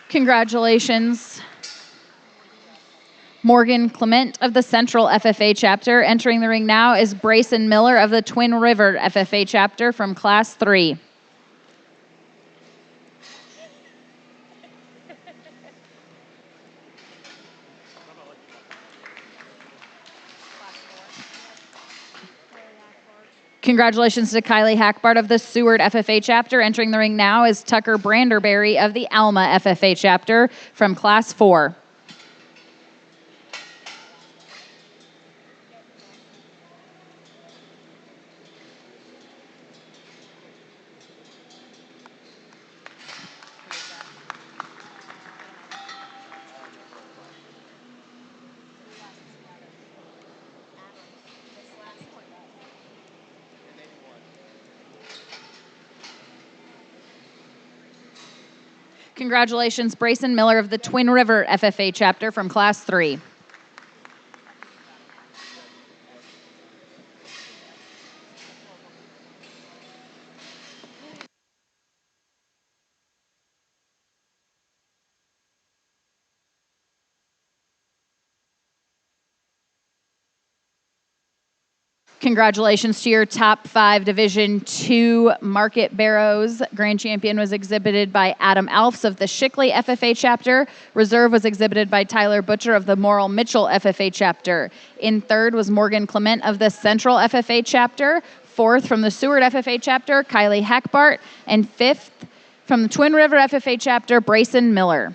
Congratulations. Morgan Clement of the Central FFA chapter. Entering the ring now is Brayson Miller of the Twin River FFA chapter from Class 3. Congratulations to Kylie Hackbart of the Seward FFA chapter. Entering the ring now is Tucker Branderberry of the Alma FFA chapter from Class 4. Congratulations, Brayson Miller of the Twin River FFA chapter from Class 3. Congratulations to your top 5 Division II Market Barrows. Grand Champion was exhibited by Adam Alfs of the Shickley FFA chapter. Reserve was exhibited by Tyler Butcher of the Morrill Mitchell FFA chapter. In third was Morgan Clement of the Central FFA chapter. Fourth from the Seward FFA chapter, Kylie Hackbart. And fifth from the Twin River FFA chapter, Brayson Miller.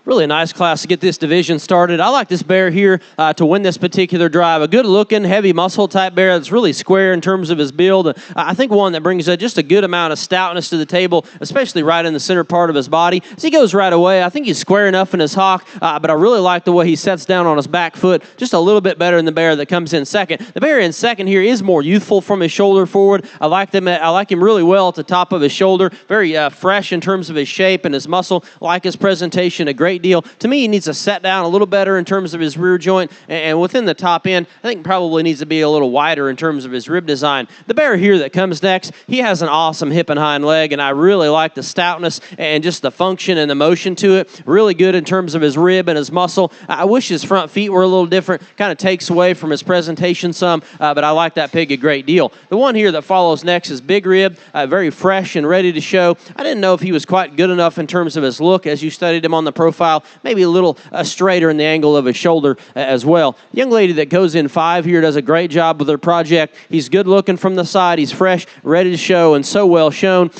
Really nice class to get this division started. I like this bear here to win this particular drive. A good-looking, heavy muscle type bear that's really square in terms of his build. I think one that brings just a good amount of stoutness to the table, especially right in the center part of his body. As he goes right away, I think he's square enough in his hock, but I really like the way he sets down on his back foot, just a little bit better than the bear that comes in second. The bear in second here is more youthful from his shoulder forward. I like him really well at the top of his shoulder. Very fresh in terms of his shape and his muscle. Like his presentation a great deal. To me, he needs to set down a little better in terms of his rear joint, and within the top end, I think probably needs to be a little wider in terms of his rib design. The bear here that comes next, he has an awesome hip and hind leg, and I really like the stoutness and just the function and the motion to it. Really good in terms of his rib and his muscle. I wish his front feet were a little different. Kind of takes away from his presentation some, but I like that pig a great deal. The one here that follows next is Big Rib, very fresh and ready to show. I didn't know if he was quite good enough in terms of his look as you studied him on the profile. Maybe a little straighter in the angle of his shoulder as well. The young lady that goes in 5 here does a great job with her project. He's good looking from the side. He's fresh, ready to show, and so well shown.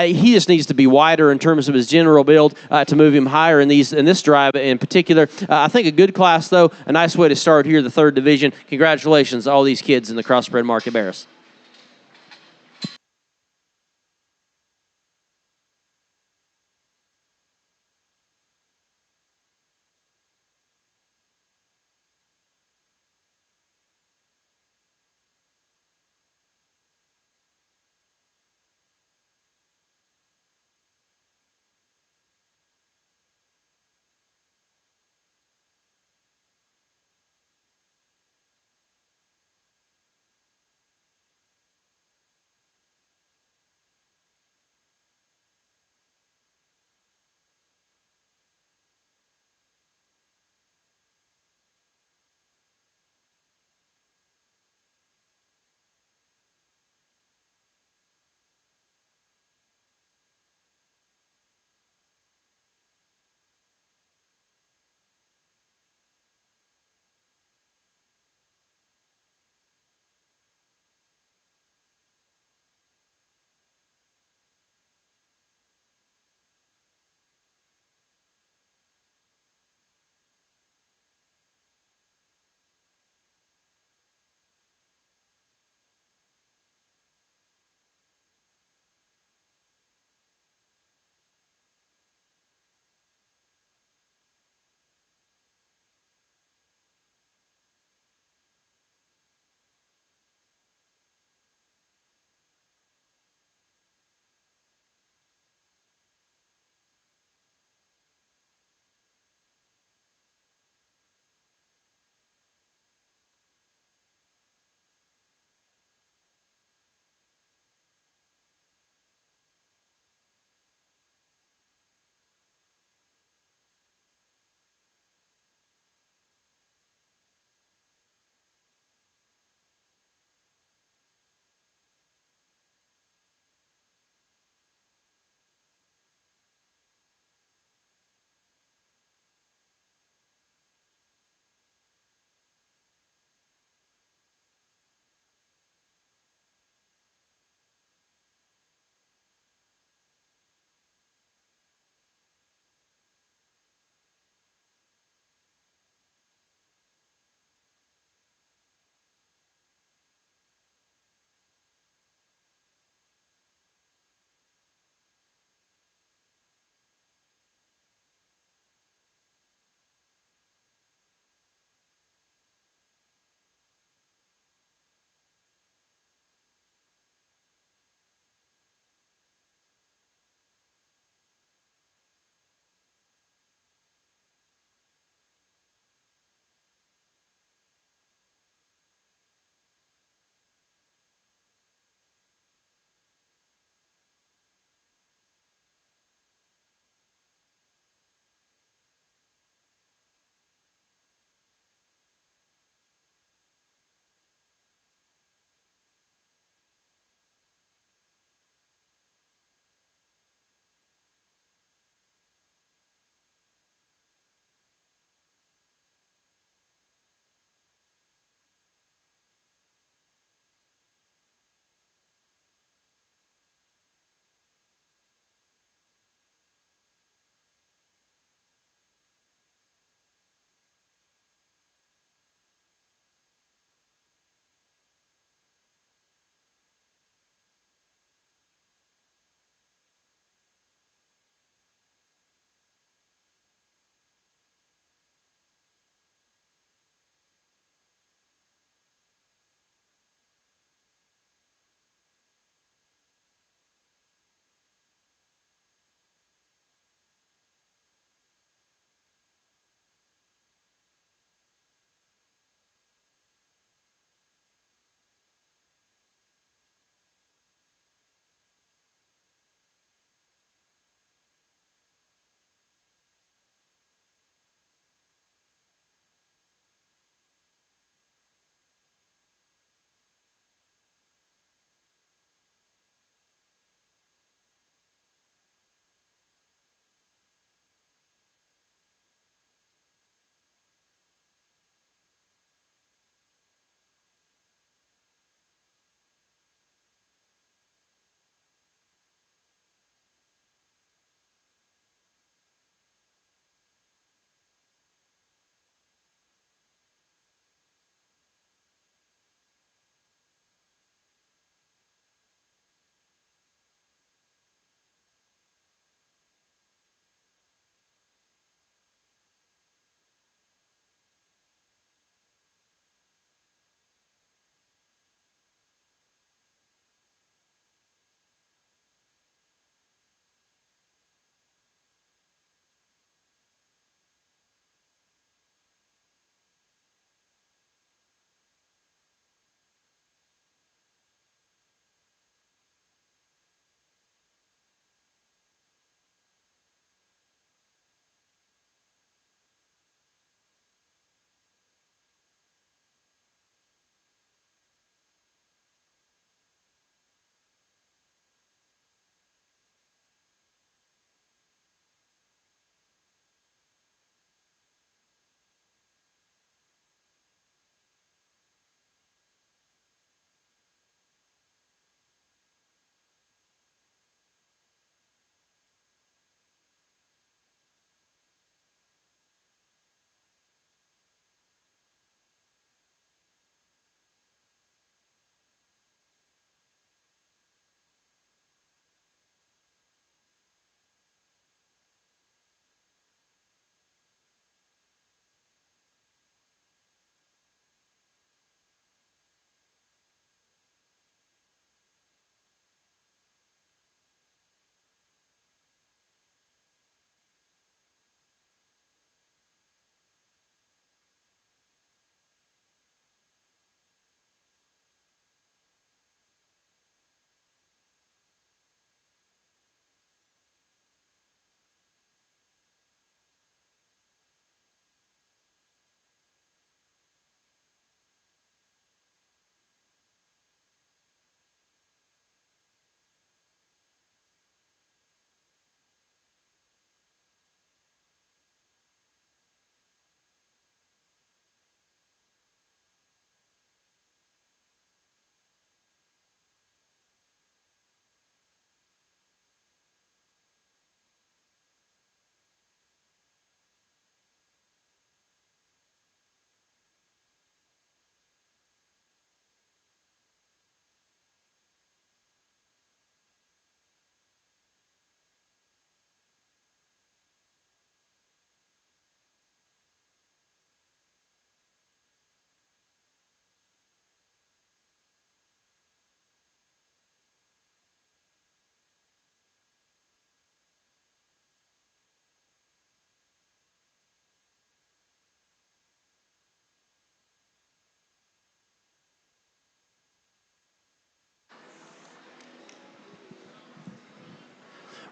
He just needs to be wider in terms of his general build to move him higher in this drive in particular. I think a good class, though. A nice way to start here, the third division. Congratulations to all these kids in the Crossbred Market Bears.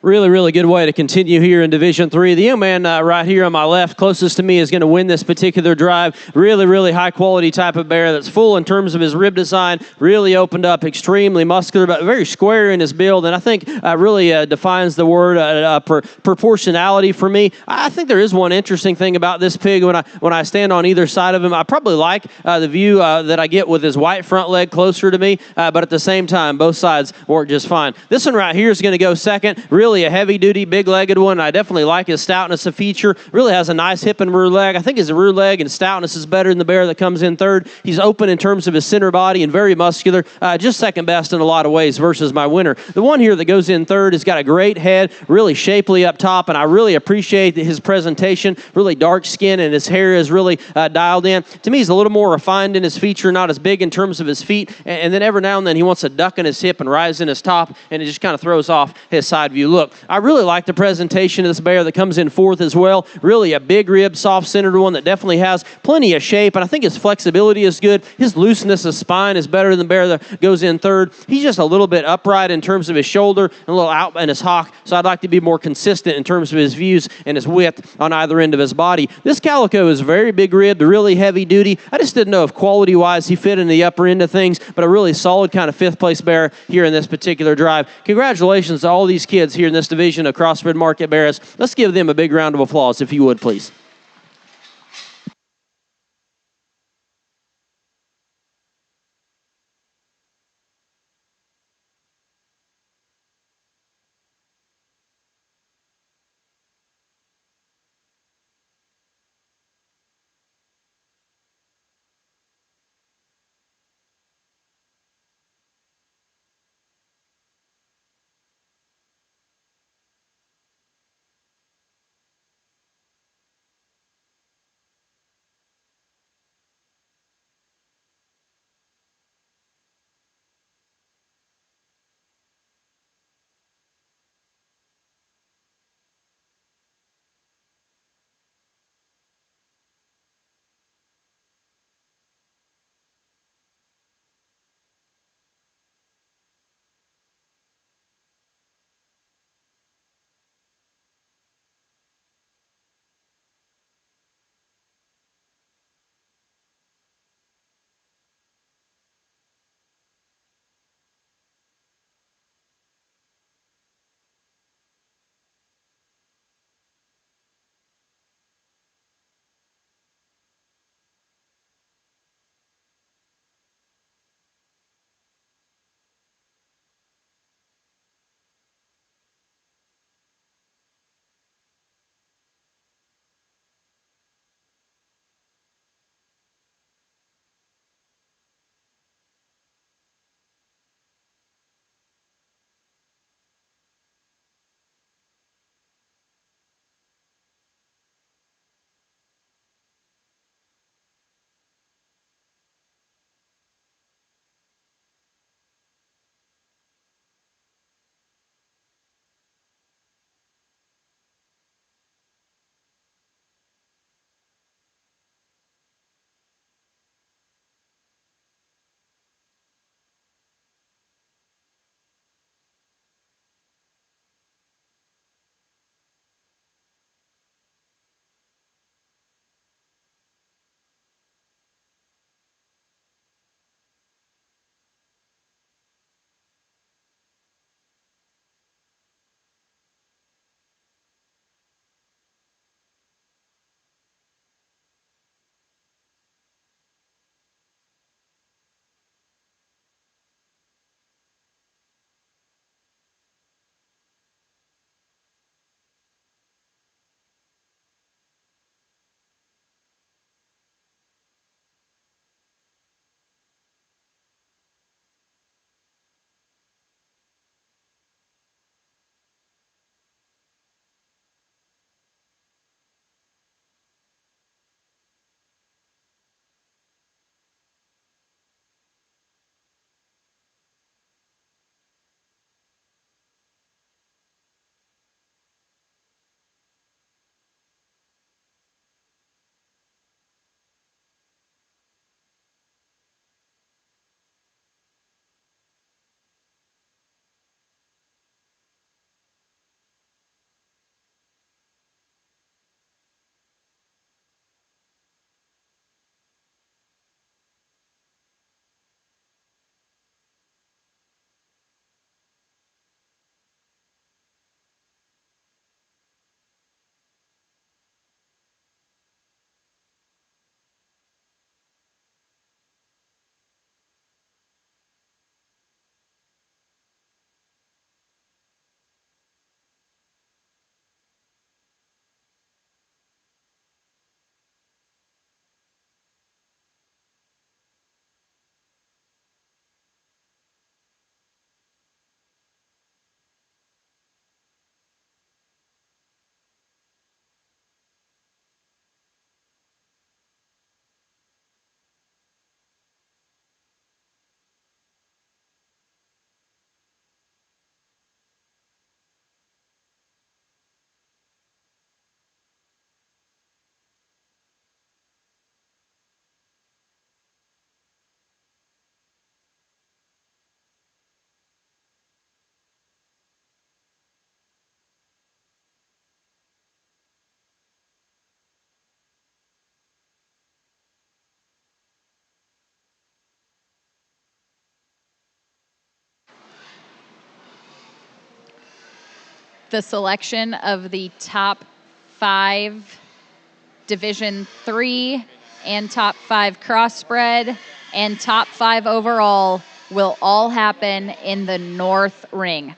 Really, really good way to continue here in Division Three. The young man right here on my left, closest to me, is going to win this particular drive. Really, really high quality type of bear that's full in terms of his rib design. Really opened up, extremely muscular, but very square in his build. And I think really defines the word proportionality for me. I think there is one interesting thing about this pig when I stand on either side of him. I probably like the view that I get with his white front leg closer to me, but at the same time, both sides work just fine. This one right here is going to go second. Really a heavy-duty, big-legged one. I definitely like his stoutness a feature. Really has a nice hip and rear leg. I think his rear leg and stoutness is better than the bear that comes in third. He's open in terms of his center body and very muscular. Just second best in a lot of ways versus my winner. The one here that goes in third has got a great head, really shapely up top, and I really appreciate his presentation. Really dark skin, and his hair is really dialed in. To me, he's a little more refined in his feature, not as big in terms of his feet, and then every now and then he wants a duck in his hip and rise in his top, and it just kind of throws off his side view look. I really like the presentation of this bear that comes in fourth as well. Really a big rib, soft-centered one that definitely has plenty of shape, and I think his flexibility is good. His looseness of spine is better than the bear that goes in third. He's just a little bit upright in terms of his shoulder and a little out in his hock, so I'd like to be more consistent in terms of his views and his width on either end of his body. This calico is very big ribbed, really heavy duty. I just didn't know if quality-wise he fit in the upper end of things, but a really solid kind of fifth-place bear here in this particular drive. Congratulations to all these kids here in this division of Crossbred Market Bears. Let's give them a big round of applause, if you would, please. the selection of the top 5 Division 3 and top 5 Crossbred and top 5 overall will all happen in the North Ring.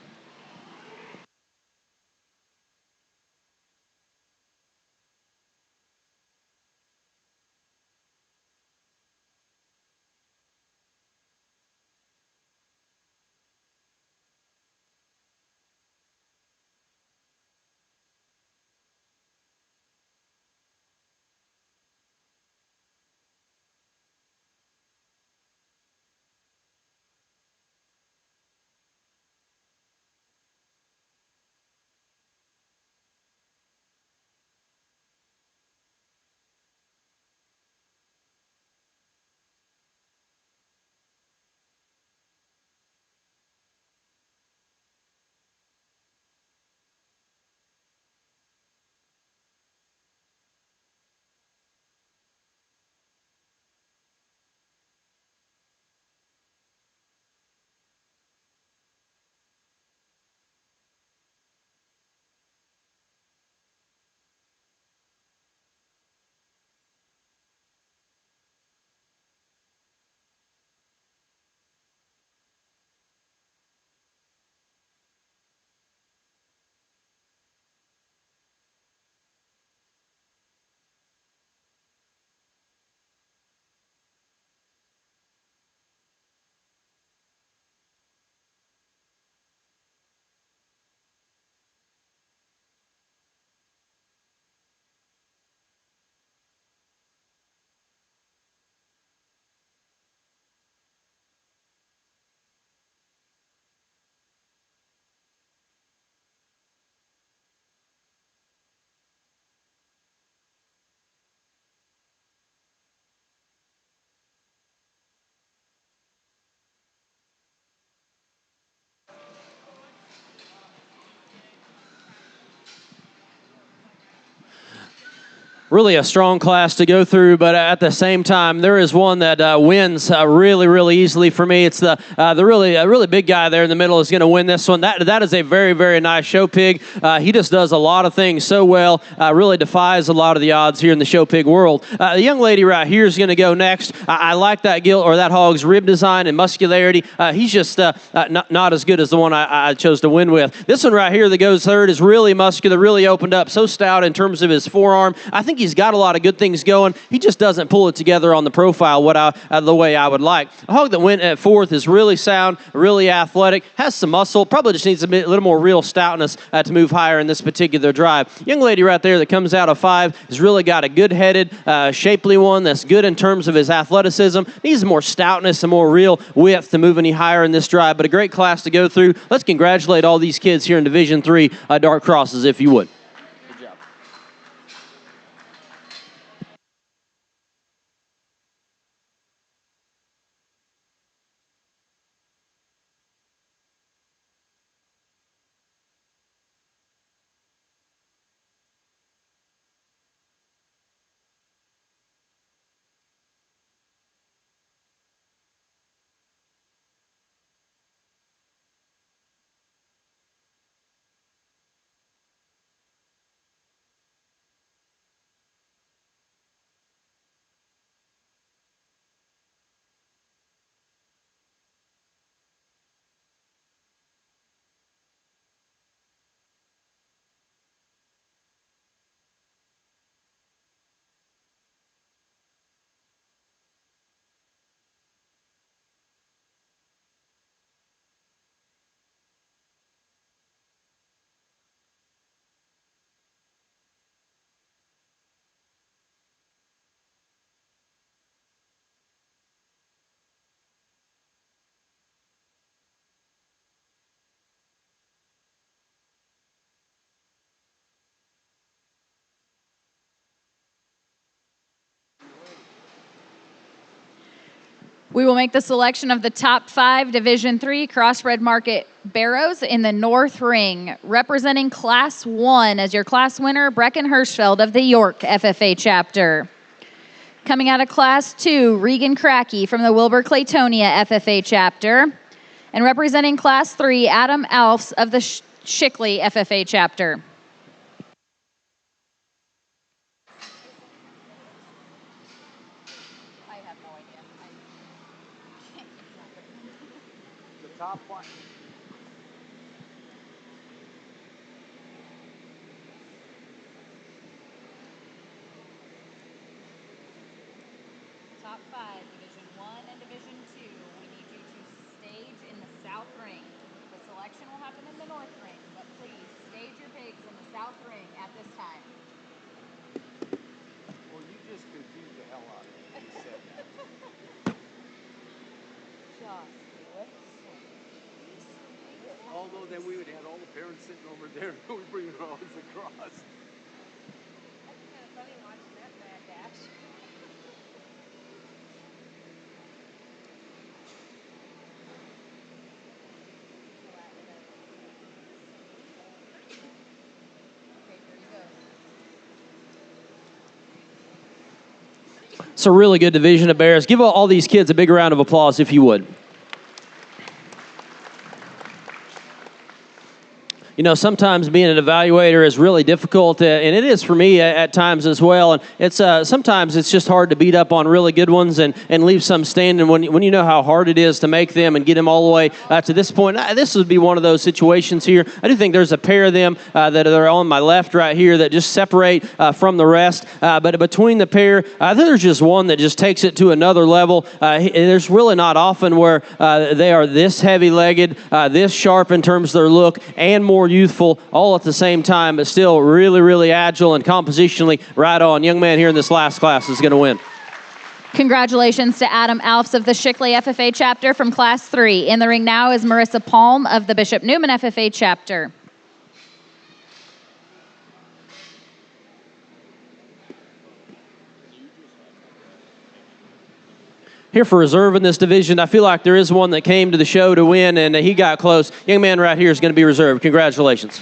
Really a strong class to go through, but at the same time, there is one that wins really, really easily for me. It's the really big guy there in the middle is going to win this one. That is a very, very nice show pig. He just does a lot of things so well. Really defies a lot of the odds here in the show pig world. The young lady right here is going to go next. I like that that hog's rib design and muscularity. He's just not as good as the one I chose to win with. This one right here that goes third is really muscular, really opened up, so stout in terms of his forearm. I think he's got a lot of good things going. He just doesn't pull it together on the profile the way I would like. The hog that went at fourth is really sound, really athletic, has some muscle, probably just needs a little more real stoutness to move higher in this particular drive. Young lady right there that comes out of 5 has really got a good-headed, shapely one that's good in terms of his athleticism. Needs more stoutness and more real width to move any higher in this drive, but a great class to go through. Let's congratulate all these kids here in Division 3 dark crosses, if you would. We will make the selection of the top 5 Division 3 Crossbred Market Barrows in the North Ring. Representing Class 1 as your class winner, Brecken Hirschfeld of the York FFA chapter. Coming out of Class 2, Regan Crackey from the Wilbur Claytonia FFA chapter. And representing Class 3, Adam Alfs of the Shickley FFA chapter. I have no idea. The top one. Top 5, Division 1 and Division 2. We need you to stage in the south ring. The selection will happen in the north ring, but please stage your pigs in the south ring at this time. Well, you just confused the hell out of me when you said that. Although then we would have all the parents sitting over there and we bring our arms across. That's kind of funny watching that mad dash. Okay, here you go. It's a really good division of bears. Give all these kids a big round of applause if you would. You know, sometimes being an evaluator is really difficult, and it is for me at times as well. And it's sometimes it's just hard to beat up on really good ones and leave some standing when you know how hard it is to make them and get them all the way to this point. This would be one of those situations here. I do think there's a pair of them that are on my left right here that just separate from the rest. But between the pair, I think there's just one that just takes it to another level. There's really not often where they are this heavy-legged, this sharp in terms of their look, and more youthful all at the same time, but still really, really agile and compositionally right on. Young man here in this last class is going to win. Congratulations to Adam Alfs of the Shickley FFA chapter from Class 3. In the ring now is Marissa Palm of the Bishop Newman FFA chapter. Here for reserve in this division, I feel like there is one that came to the show to win, and he got close. Young man right here is going to be reserved. Congratulations.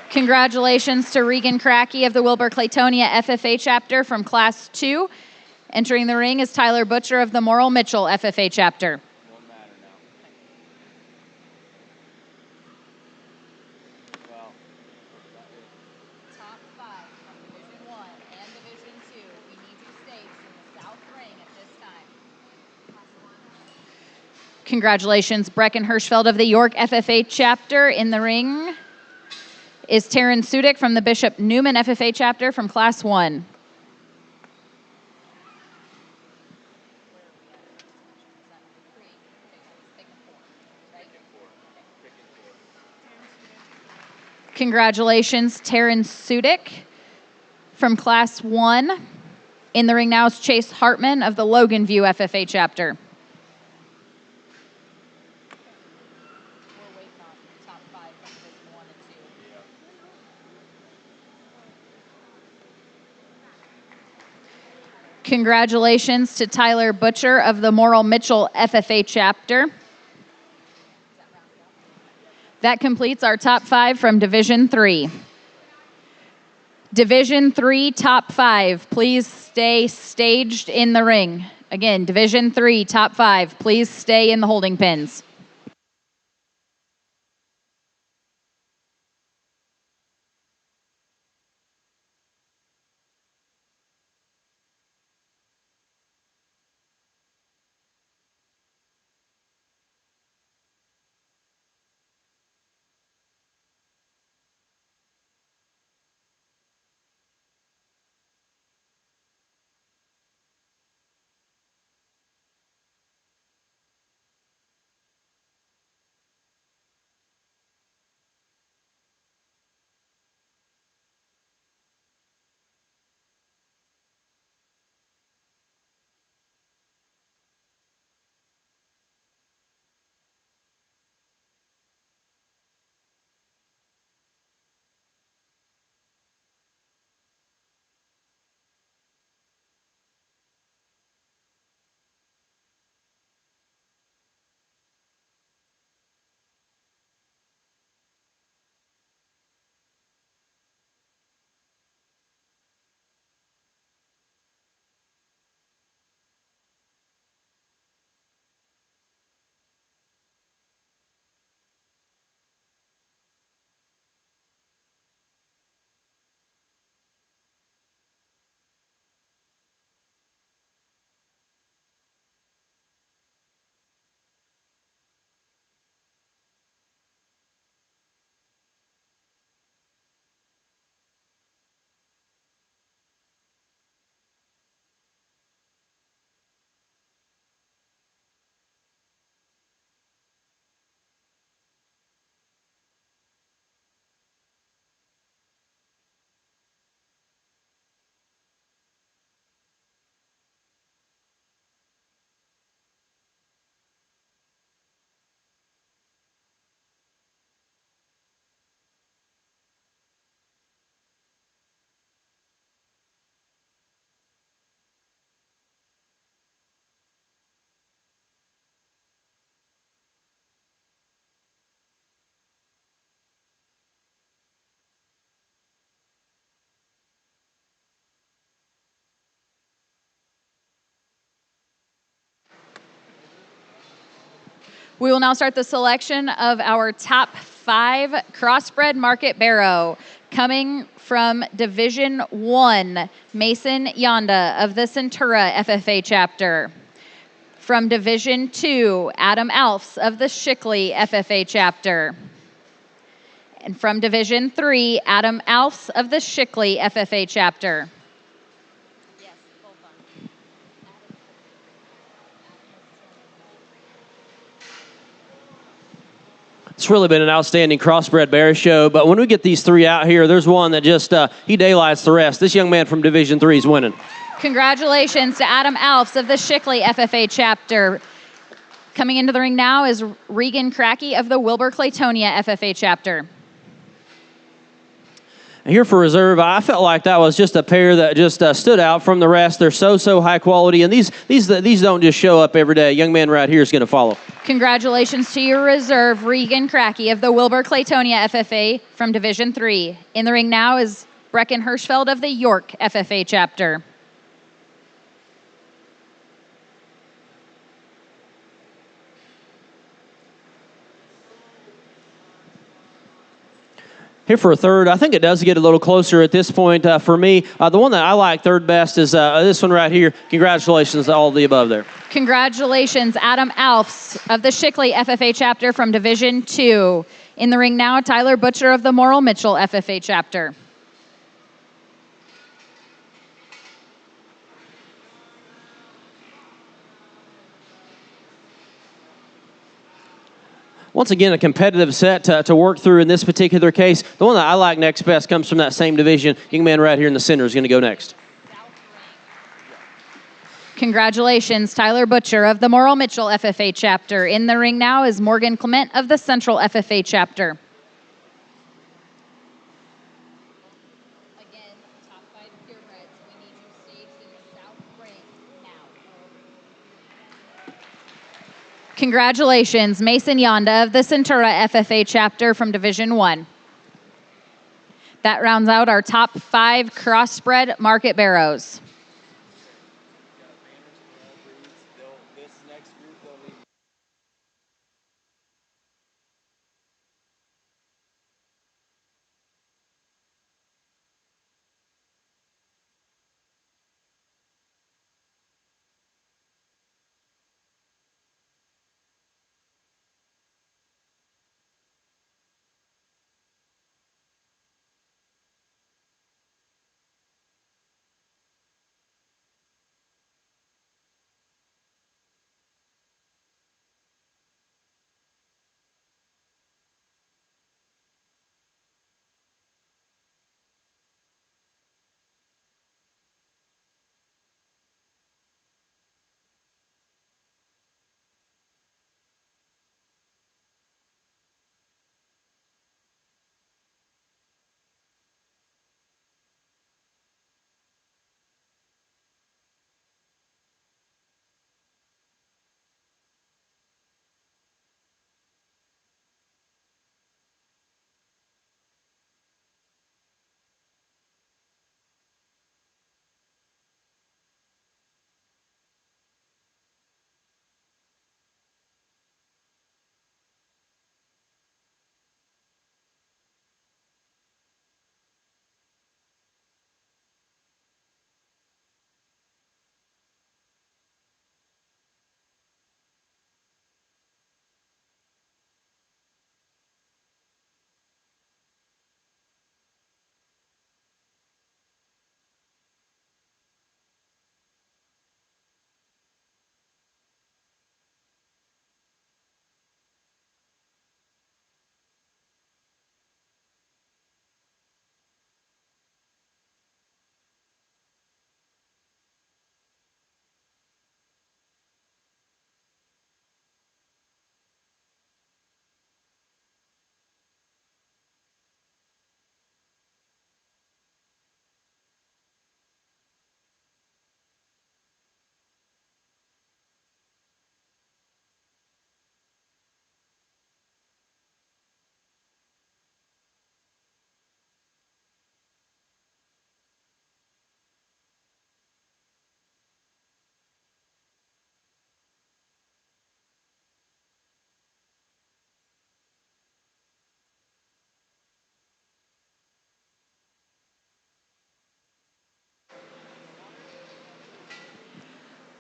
Congratulations to Regan Cracky of the Wilbur Claytonia FFA chapter from Class 2. Entering the ring is Tyler Butcher of the Morrill Mitchell FFA chapter. Won't matter now. Well, Top 5 from Division 1 and Division 2. We need you staged in the south ring at this time. Congratulations, Brecken Hirschfeld of the York FFA chapter. In the ring is Taryn Sudik from the Bishop Newman FFA chapter from Class 1. Congratulations, Taryn Sudik from Class 1. In the ring now is Chase Hartman of the Logan View FFA chapter. We're waiting on top 5 from Division 1 and 2. Congratulations to Tyler Butcher of the Morrill Mitchell FFA chapter. That completes our top 5 from Division 3. Division 3 top 5, please stay staged in the ring. Again, Division 3 top 5, please stay in the holding pins. We will now start the selection of our top 5 Crossbred Market Barrow. Coming from Division 1, Mason Yonda of the Centura FFA chapter. From Division 2, Adam Alfs of the Shickley FFA chapter. And from Division 3, Adam Alfs of the Shickley FFA chapter. It's really been an outstanding Crossbred Bear show, but when we get these 3 out here, there's one that just, he daylights the rest. This young man from Division 3 is winning. Congratulations to Adam Alfs of the Shickley FFA chapter. Coming into the ring now is Regan Cracky of the Wilbur-Claytonia FFA chapter. Here for reserve, I felt like that was just a pair that just stood out from the rest. They're so high quality, and these don't just show up every day. Young man right here is going to follow. Congratulations to your reserve, Regan Cracky of the Wilbur-Claytonia FFA from Division 3. In the ring now is Brecken Hirschfeld of the York FFA chapter. Here for a third, I think it does get a little closer at this point for me. The one that I like third best is this one right here. Congratulations to all of the above there. Congratulations, Adam Alfs of the Shickley FFA chapter from Division 2. In the ring now, Tyler Butcher of the Morrill Mitchell FFA chapter. Once again, a competitive set to work through in this particular case. The one that I like next best comes from that same division. Young man right here in the center is going to go next. Congratulations, Tyler Butcher of the Morrill Mitchell FFA chapter. In the ring now is Morgan Clement of the Central FFA chapter. Again, top 5 purebreds. We need you staged in the south ring now. Congratulations, Mason Yonda of the Centura FFA chapter from Division 1. That rounds out our top 5 Crossbred Market Barrows. This next group, they'll leave.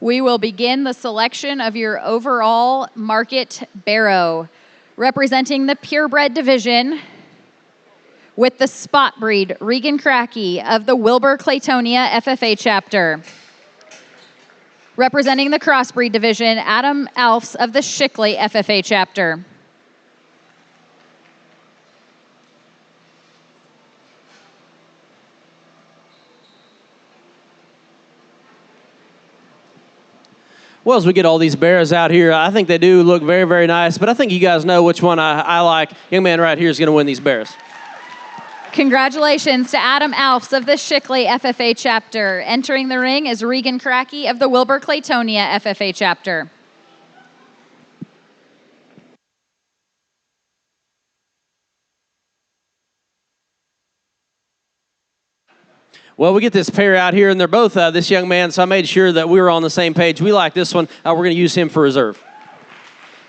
We will begin the selection of your overall market barrow. Representing the Purebred division with the spot breed, Regan Crackey of the Wilbur-Claytonia FFA chapter. Representing the Crossbreed division, Adam Alfs of the Shickley FFA chapter. Well, as we get all these bears out here, I think they do look very, very nice, but I think you guys know which one I like. Young man right here is going to win these bears. Congratulations to Adam Alfs of the Shickley FFA chapter. Entering the ring is Regan Crackey of the Wilbur-Claytonia FFA chapter. Well, we get this pair out here, and they're both this young man, so I made sure that we were on the same page. We like this one. We're going to use him for reserve.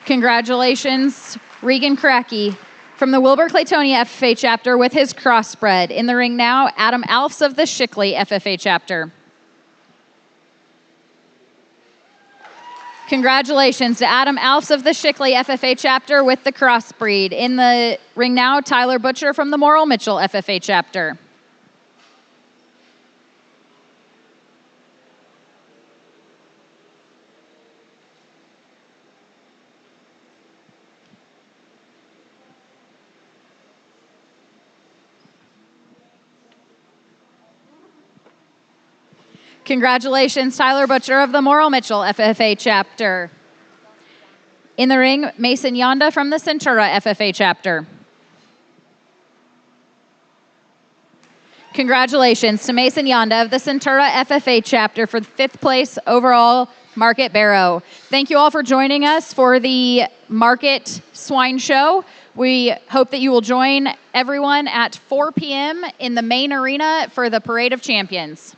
Congratulations, Regan Crackey from the Wilbur-Claytonia FFA chapter with his Crossbred. In the ring now, Adam Alfs of the Shickley FFA chapter. Congratulations to Adam Alfs of the Shickley FFA chapter with the Crossbreed. In the ring now, Tyler Butcher from the Morrill Mitchell FFA chapter. Congratulations, Tyler Butcher of the Morrill Mitchell FFA chapter. In the ring, Mason Yonda from the Centura FFA chapter. Congratulations to Mason Yonda of the Centura FFA chapter for the 5th place overall market barrow. Thank you all for joining us for the Market Swine Show. We hope that you will join everyone at 4 p.m. in the main arena for the Parade of Champions.